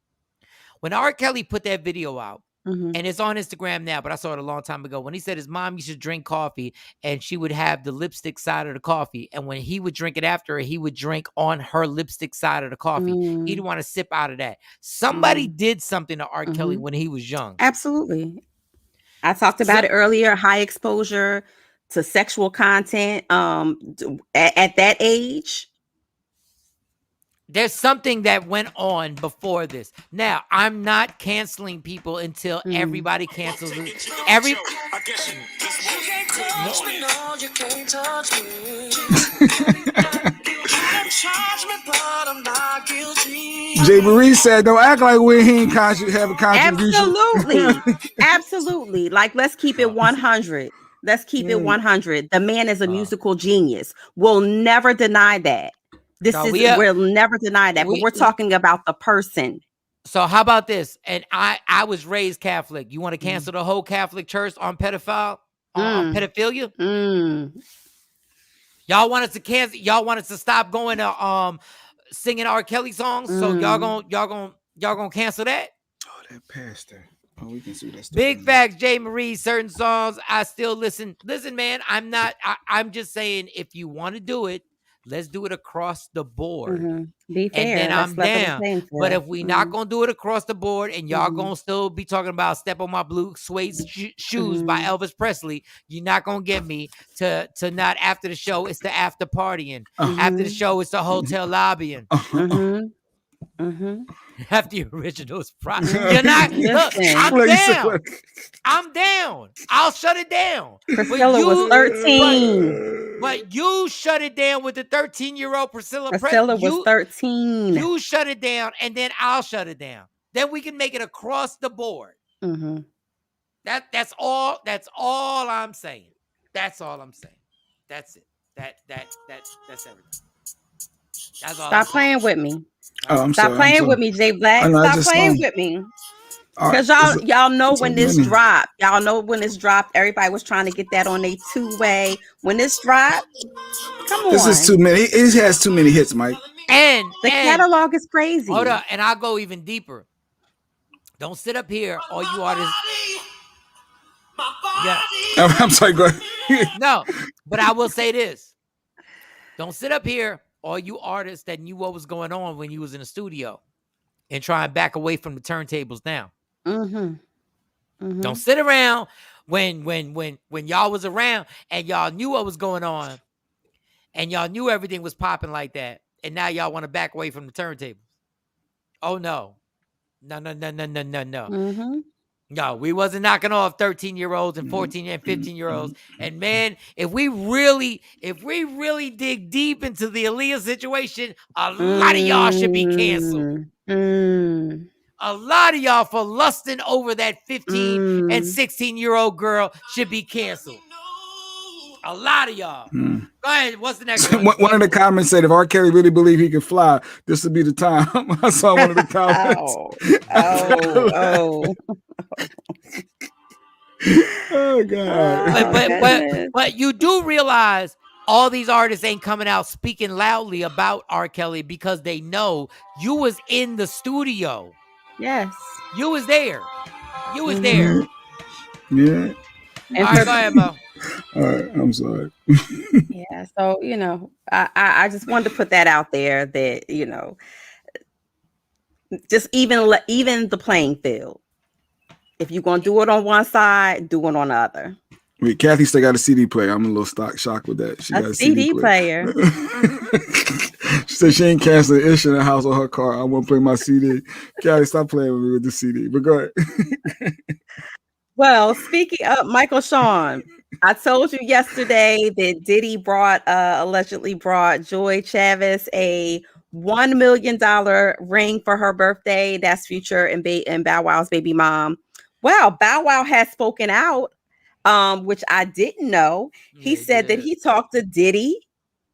When R. Kelly put that video out, and it's on Instagram now, but I saw it a long time ago, when he said his mom used to drink coffee and she would have the lipstick side of the coffee, and when he would drink it after her, he would drink on her lipstick side of the coffee. He didn't want to sip out of that. Somebody did something to R. Kelly when he was young. Absolutely. I talked about it earlier, high exposure to sexual content at that age. There's something that went on before this. Now, I'm not canceling people until everybody cancels it. Jay Marie said, "Don't act like we ain't have a contribution." Absolutely. Like, let's keep it 100. Let's keep it 100. The man is a musical genius. We'll never deny that. We'll never deny that, but we're talking about the person. So how about this? And I was raised Catholic. You want to cancel the whole Catholic Church on pedophilia? Y'all want us to cancel? Y'all want us to stop going to singing R. Kelly songs? So y'all gonna cancel that? Oh, that pastor. Oh, we can see that stuff. Big facts, Jay Marie. Certain songs I still listen. Listen, man, I'm just saying, if you want to do it, let's do it across the board. Be fair. And then I'm down. But if we not gonna do it across the board, and y'all gonna still be talking about "Step on My Blue Suede Shoes" by Elvis Presley, you're not gonna get me to not after the show. It's the after partying. After the show, it's the hotel lobbying. Have the originals. You're not. Look, I'm down. I'm down. I'll shut it down. Priscilla was 13. But you shut it down with the 13-year-old Priscilla. Priscilla was 13. You shut it down, and then I'll shut it down. Then we can make it across the board. That's all. That's all I'm saying. That's all I'm saying. That's it. That's everything. That's all. Stop playing with me. I'm Stop sorry, playing with me, Jay Black. Stop playing with me. Because y'all know when this dropped. Y'all know when this dropped. Everybody was trying to get that on a two-way. When this dropped, come on. This is too many. It has too many hits, Mike. And the catalog is crazy. Hold up, and I'll go even deeper. Don't sit up here, all you artists. Yeah. I'm sorry, go ahead. No, but I will say this. Don't sit up here, all you artists that knew what was going on when you was in the studio, and try and back away from the turntables now. Don't sit around when y'all was around and y'all knew what was going on, and y'all knew everything was popping like that, and now y'all want to back away from the turntables. Oh no. No, we wasn't knocking off 13-year-olds and 14 and 15-year-olds. And man, if we really dig deep into the Aaliyah situation, a lot of y'all should be canceled. A lot of y'all for lusting over that 15 and 16-year-old girl should be canceled. A lot of y'all. Go ahead. What's the next one? One of the comments said, if R. Kelly really believed he could fly, this would be the time. I saw one of the comments. Oh God. But you do realize all these artists ain't coming out speaking loudly about R. Kelly because they know you was in the studio. Yes. You was there. You was there. Yeah. And All right, go ahead, Mo. All right, I'm sorry. Yeah, so I just wanted to put that out there that just even the playing field. If you're gonna do it on one side, do it on the other. Wait, Kathy still got a CD player. I'm a little shocked with that. She got a CD player. She said she ain't canceling the issue in the house or her car. I want to play my CD. Kathy, stop playing with me with the CD. But go ahead. Well, speaking of Michael Shawn, I told you yesterday that Diddy allegedly brought Joy Chavez a $1 million ring for her birthday. That's Future and Bow Wow's baby mom. Well, Bow Wow has spoken out, which I didn't know. He said that he talked to Diddy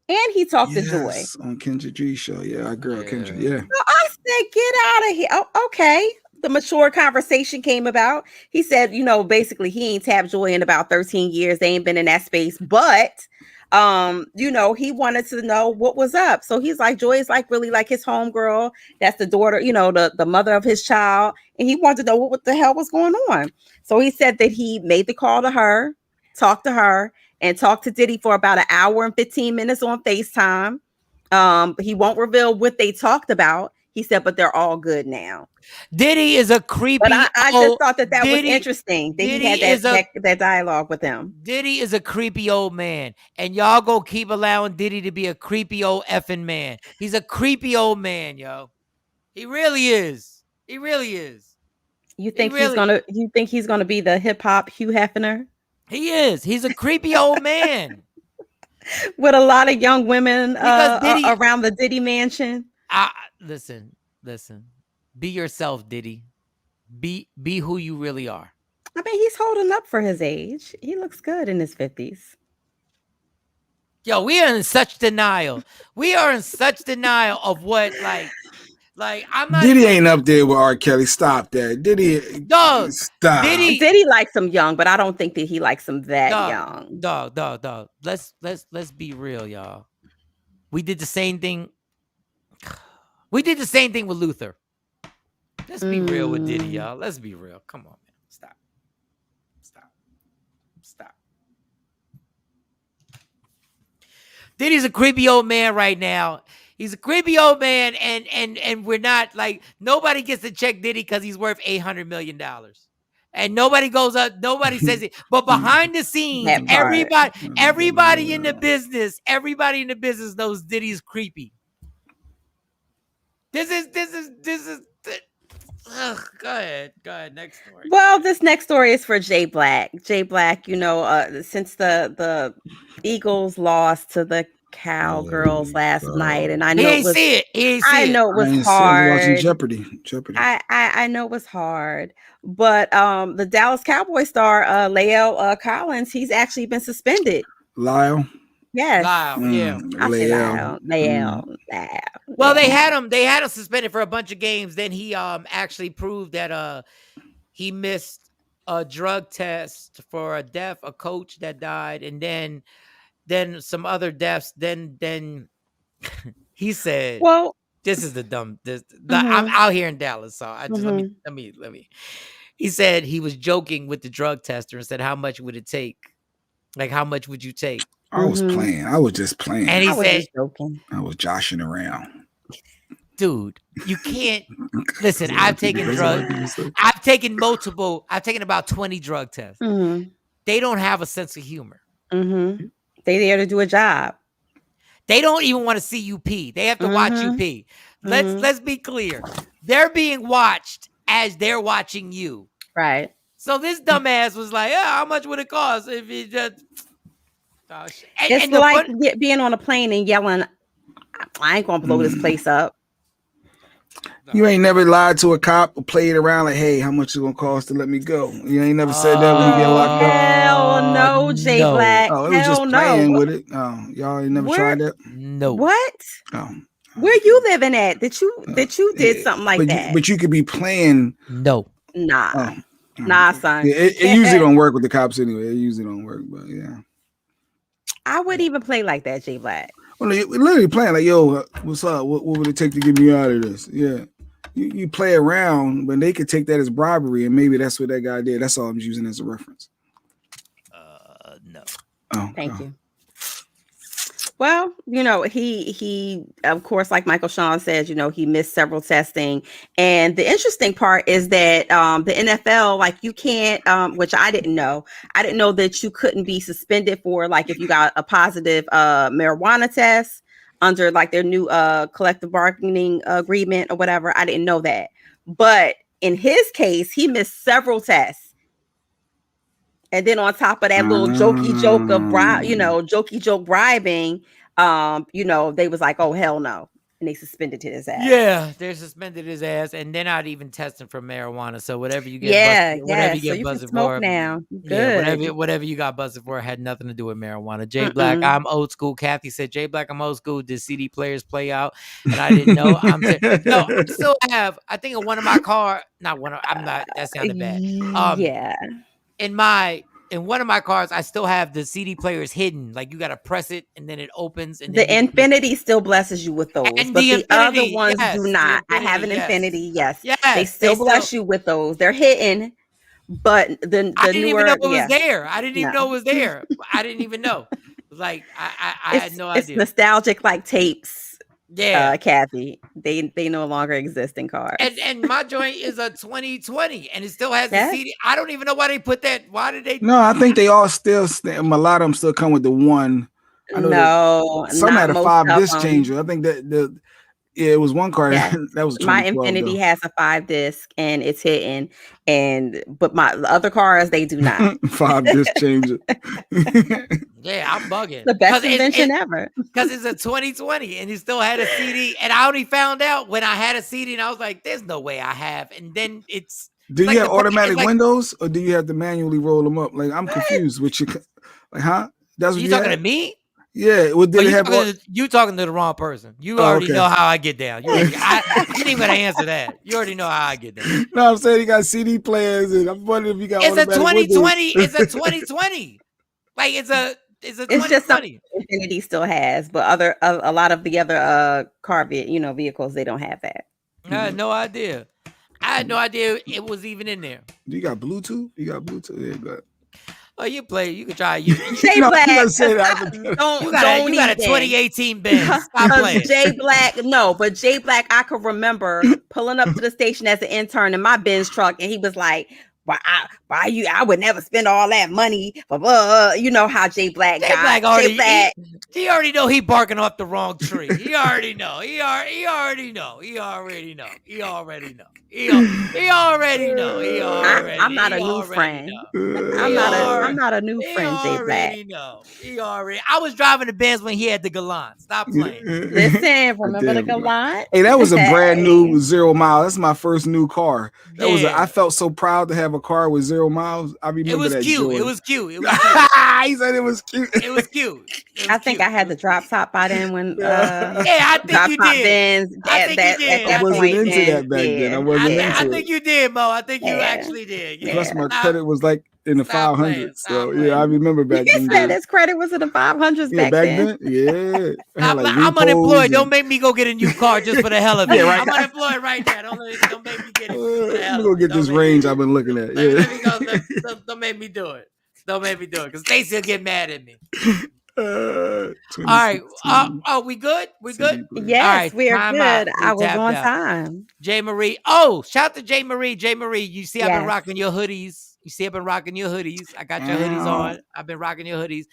and he talked to Joy. On Kendra G show. Yeah, our girl Kendra. Yeah. So I said, get out of here. Oh, okay. The mature conversation came about. He said, basically he ain't tapped Joy in about 13 years. They ain't been in that space. But he wanted to know what was up. So he's like, Joy is like really like his homegirl. That's the daughter, the mother of his child. And he wanted to know what the hell was going on. So he said that he made the call to her, talked to her, and talked to Diddy for about an hour and 15 minutes on FaceTime. He won't reveal what they talked about. He said, but they're all good now. Diddy is a creepy. But I just thought that was interesting that Diddy he had that dialogue with him. Diddy is a creepy old man, and y'all go keep allowing Diddy to be a creepy old effing man. He's a creepy old man, yo. He really is. He really is. You think he's gonna be the hip hop Hugh Hefner? He is. He's a creepy old man with a lot of young women around the Diddy mansion. Listen. Be yourself, Diddy. Be who you really are. I mean, he's holding up for his age. He looks good in his 50s. Yo, we are in such denial. We are in such denial of what, like I'm not. Diddy ain't up there with R. Kelly. Stop that. Diddy. Dog. Stop. Diddy likes him young, but I don't think that he likes him that young. Dog. Let's be real, y'all. We did the same thing. We did the same thing with Luther. Let's be real with Diddy, y'all. Let's be real. Come on, man. Stop. Diddy's a creepy old man right now. He's a creepy old man, and we're not like nobody gets to check Diddy because he's worth $800 million. And nobody goes up, nobody says it. But behind the scenes, everybody in the business knows Diddy's creepy. This is go ahead. Next story. Well, this next story is for Jay Black. Jay Black, since the Eagles lost to the Cowgirls last night, and I know it was hard. Watching Jeopardy. I know it was hard, but the Dallas Cowboy star Lael Collins, he's actually been suspended. Lyle. Yes. Lyle, yeah. Lael. Well, they had him suspended for a bunch of games. Then he actually proved that he missed a drug test for a coach that died, and then some other deaths. Then he said, "Well, this is the dumb. I'm out here in Dallas, so I just let me. He said he was joking with the drug tester and said, "How much would it take? Like, how much would you take?" I was playing. I was just playing. And he said, I was joshing around. Dude, you can't listen. I've taken drugs. I've taken about 20 drug tests. Mm-hmm. They don't have a sense of humor. Mm-hmm. They there to do a job. They don't even want to see you pee. They have to watch you pee. Let's be clear. They're being watched as they're watching you. Right. So this dumbass was like, how much would it cost if you just it's like being on a plane and yelling, I ain't gonna blow this place up. You ain't never lied to a cop or played around like, hey, how much is it gonna cost to let me go? You ain't never said that when you get locked up. Hell no, Jay Black. Oh, it was just playing with it. Oh, y'all ain't never tried that? No. What? Oh. Where you living at? That you did something like that? But you could be playing. No. Nah. Nah, son. Yeah, it usually don't work with the cops anyway. It usually don't work, but yeah. I wouldn't even play like that, Jay Black. Well, literally playing like, yo, what's up? What would it take to get me out of this? Yeah. you play around, but they could take that as bribery, and maybe that's what that guy did. That's all I'm using as a reference. No. Oh, thank you. Well, he of course, like Michael Shawn says, he missed several testing. And the interesting part is that the NFL, like you can't, which I didn't know that you couldn't be suspended for, like, if you got a positive marijuana test under like their new collective bargaining agreement or whatever. I didn't know that. But in his case, he missed several tests. And then on top of that little jokey joke bribing, they was like, oh, hell no. And they suspended his ass. Yeah, they suspended his ass, and they're not even testing for marijuana. So whatever you get, whatever you get busted for now. Yeah, whatever you got busted for had nothing to do with marijuana. Jay Black, I'm old school. Kathy said, Jay Black, I'm old school. Did CD players play out? And I didn't know. No, I still have. I think in one of my car. Not one. I'm not. That sounded bad. Yeah. In one of my cars, I still have the CD players hidden. Like you got to press it and then it opens. And the Infinity still blesses you with those, and but the other Infinity, ones yes, do not. I have an yes. Infinity. Yes. They still bless you with those. They're hidden, but the I didn't newer, even know it was there. I didn't even know it was there. I didn't even know. Like I had no idea. It's nostalgic, like tapes. Yeah, Kathy. They no longer exist in cars. And my joint is a 2020, and it still has the CD. I don't even know why they put that. Why did they? No, I think they all still. A lot of them still come with the one. No, some had a 5-disc changer. I think that it was one car that was my Infinity has a 5-disc and it's hidden, but my other cars they do not. 5-disc changer. Yeah, I'm bugging. The best invention ever. Because it's a 2020 and he still had a CD, and I only found out when I had a CD, and I was like, "There's no way I have." And then it's. Do you have automatic windows, or do you have to manually roll them up? Like I'm confused with you. Like, huh? That's what you talking to me? Yeah, you talking to the wrong person. You already know how I get down. You didn't even answer that. You already know how I get down. No, I'm saying you got CD players, and I'm wondering if you got. It's a 2020. It's a 2020. Like it's a 2020. It's just something Infinity still has, but a lot of the other car vehicles, they don't have that. I had no idea. I had no idea it was even in there. Do you got Bluetooth? You got Bluetooth? Yeah, but. Oh, you can try. Jay Black, you got a 2018 Benz. Stop playing. Jay Black, but Jay Black, I could remember pulling up to the station as an intern in my Benz truck, and he was like, I would never spend all that money. You know how Jay Black he already know he barking off the wrong tree. He already know. He already know. I'm not a new friend. I'm not a new friend, Jay Black. He already. I was driving the Benz when he had the Galant. Stop playing. Listen, remember the Galant? Hey, that was a brand new 0 mile. That's my first new car. I felt so proud to have a car with 0 miles. I remember it was that. Cute. It was cute. He said it was cute. It was cute. I think I had the drop top by then when I think you did. I wasn't into that back then. I wasn't into it. I think you did, Mo. I think you actually did. Yeah. Plus my credit was like in the 500s. So yeah, I remember back then. He said his credit was in the 500s back then. Yeah. I'm unemployed. Don't make me go get a new car just for the hell of it. Yeah, right. I'm unemployed right now. Don't make me get it. I'm gonna get this range I've been looking at. Yeah. Don't make me do it. Don't make me do it, because Stacey will get mad at me. All right. We good? We good? Yes, all right, we're good. I was on time. Jay Marie. Oh, shout to Jay Marie. Jay Marie, you see, I've been rocking your hoodies. I got your hoodies on. I've been rocking your hoodies.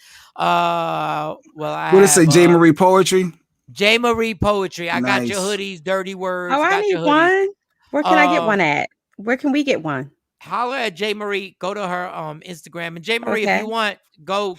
What did it say? Jay Marie Poetry? Jay Marie Poetry. I got your hoodies, dirty words. Oh, I need one. Where can I get one at? Where can we get one? Holler at Jay Marie. Go to her Instagram. And Jay Marie, if you want, go.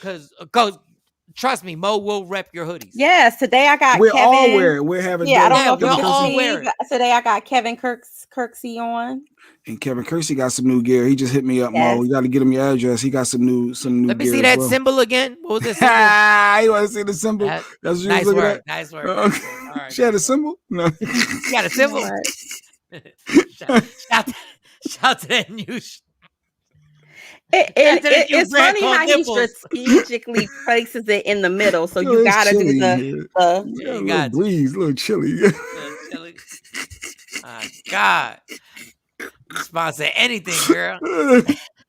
Trust me, Mo will rep your hoodies. Yes, today I got Kevin. All wearing. We're having. Yeah, I don't know if you all wear. Today I got Kevin Kirksey on. And Kevin Kersey got some new gear. He just hit me up, Mo. We got to get him your address. He got some new Let me gear see that symbol again. What was that symbol? You want to see the symbol? That's what you nice was looking work. at? Nice work. Okay. All right. She had a symbol? No. She got a symbol? shout to that new it's funny how he strategically places it in the middle, so you gotta do the little breeze, a little chilly. God. You sponsor anything, girl.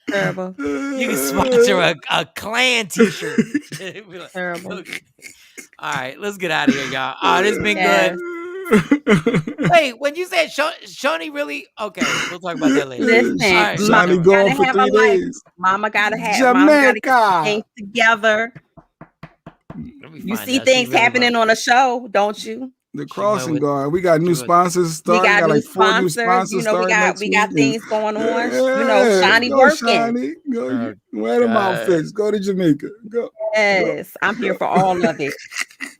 Terrible. You can sponsor a clan t-shirt. Like, terrible. Okay. All right, let's get out of here, y'all. Oh, this has been good. Wait, when you said Shawnee really? Okay, we'll talk about that later. Listen, right, Shawnee going for 3 days. Mama gotta have Jamaica. Get things together. You see things happening on a show, don't you? The crossing guard. We got new sponsors starting. We got like 4 new sponsors. You know, we got things going on. Yeah, you know, Shawnee working. Shawnee. Go wear them outfits. Go to Jamaica. Go. Yes, I'm here for all of it.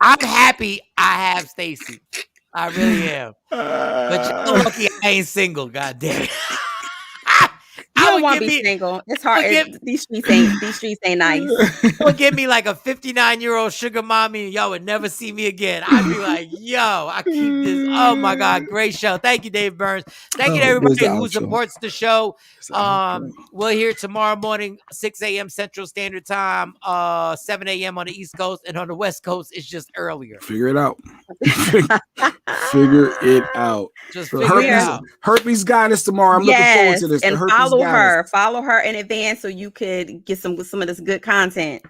I'm happy I have Stacy. I really am. But you're lucky I ain't single. God damn. You don't want to be single. It's hard. These streets ain't nice. Would give me like a 59-year-old sugar mommy, and y'all would never see me again. I'd be like, yo, I keep this. Oh my God, great show. Thank you, Dave Burns. Thank you to everybody who supports the show. We're here tomorrow morning, 6 a.m. Central Standard Time, 7 a.m. on the East Coast, and on the West Coast, it's just earlier. Figure it out. Figure it out. Just figure it out. Herpes Goddess tomorrow. I'm looking forward to this. And follow her in advance so you could get some of this good content.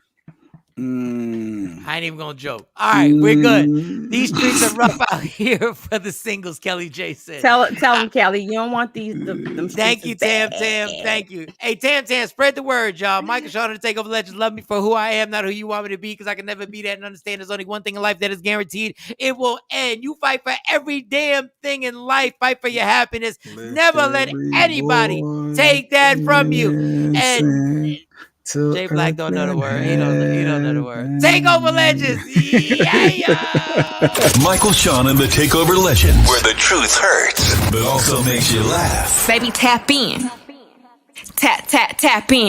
I ain't even gonna joke. All right, we're good. These streets are rough out here for the singles, Kelly J said. Tell them, Kelly, you don't want them Thank you, Tam. Thank you. Hey, Tam, spread the word, y'all. Michael Shawn and the Takeover Legends love me for who I am, not who you want me to be, because I can never be that and understand there's only one thing in life that is guaranteed. It will end. You fight for every damn thing in life. Fight for your happiness. Never let anybody take that from you. And Jay Black don't know the word. He don't know the word. Takeover Legends. Yeah. Michael Shawn and the Takeover Legends, where the truth hurts, but also makes you laugh. Baby, tap in. Tap in.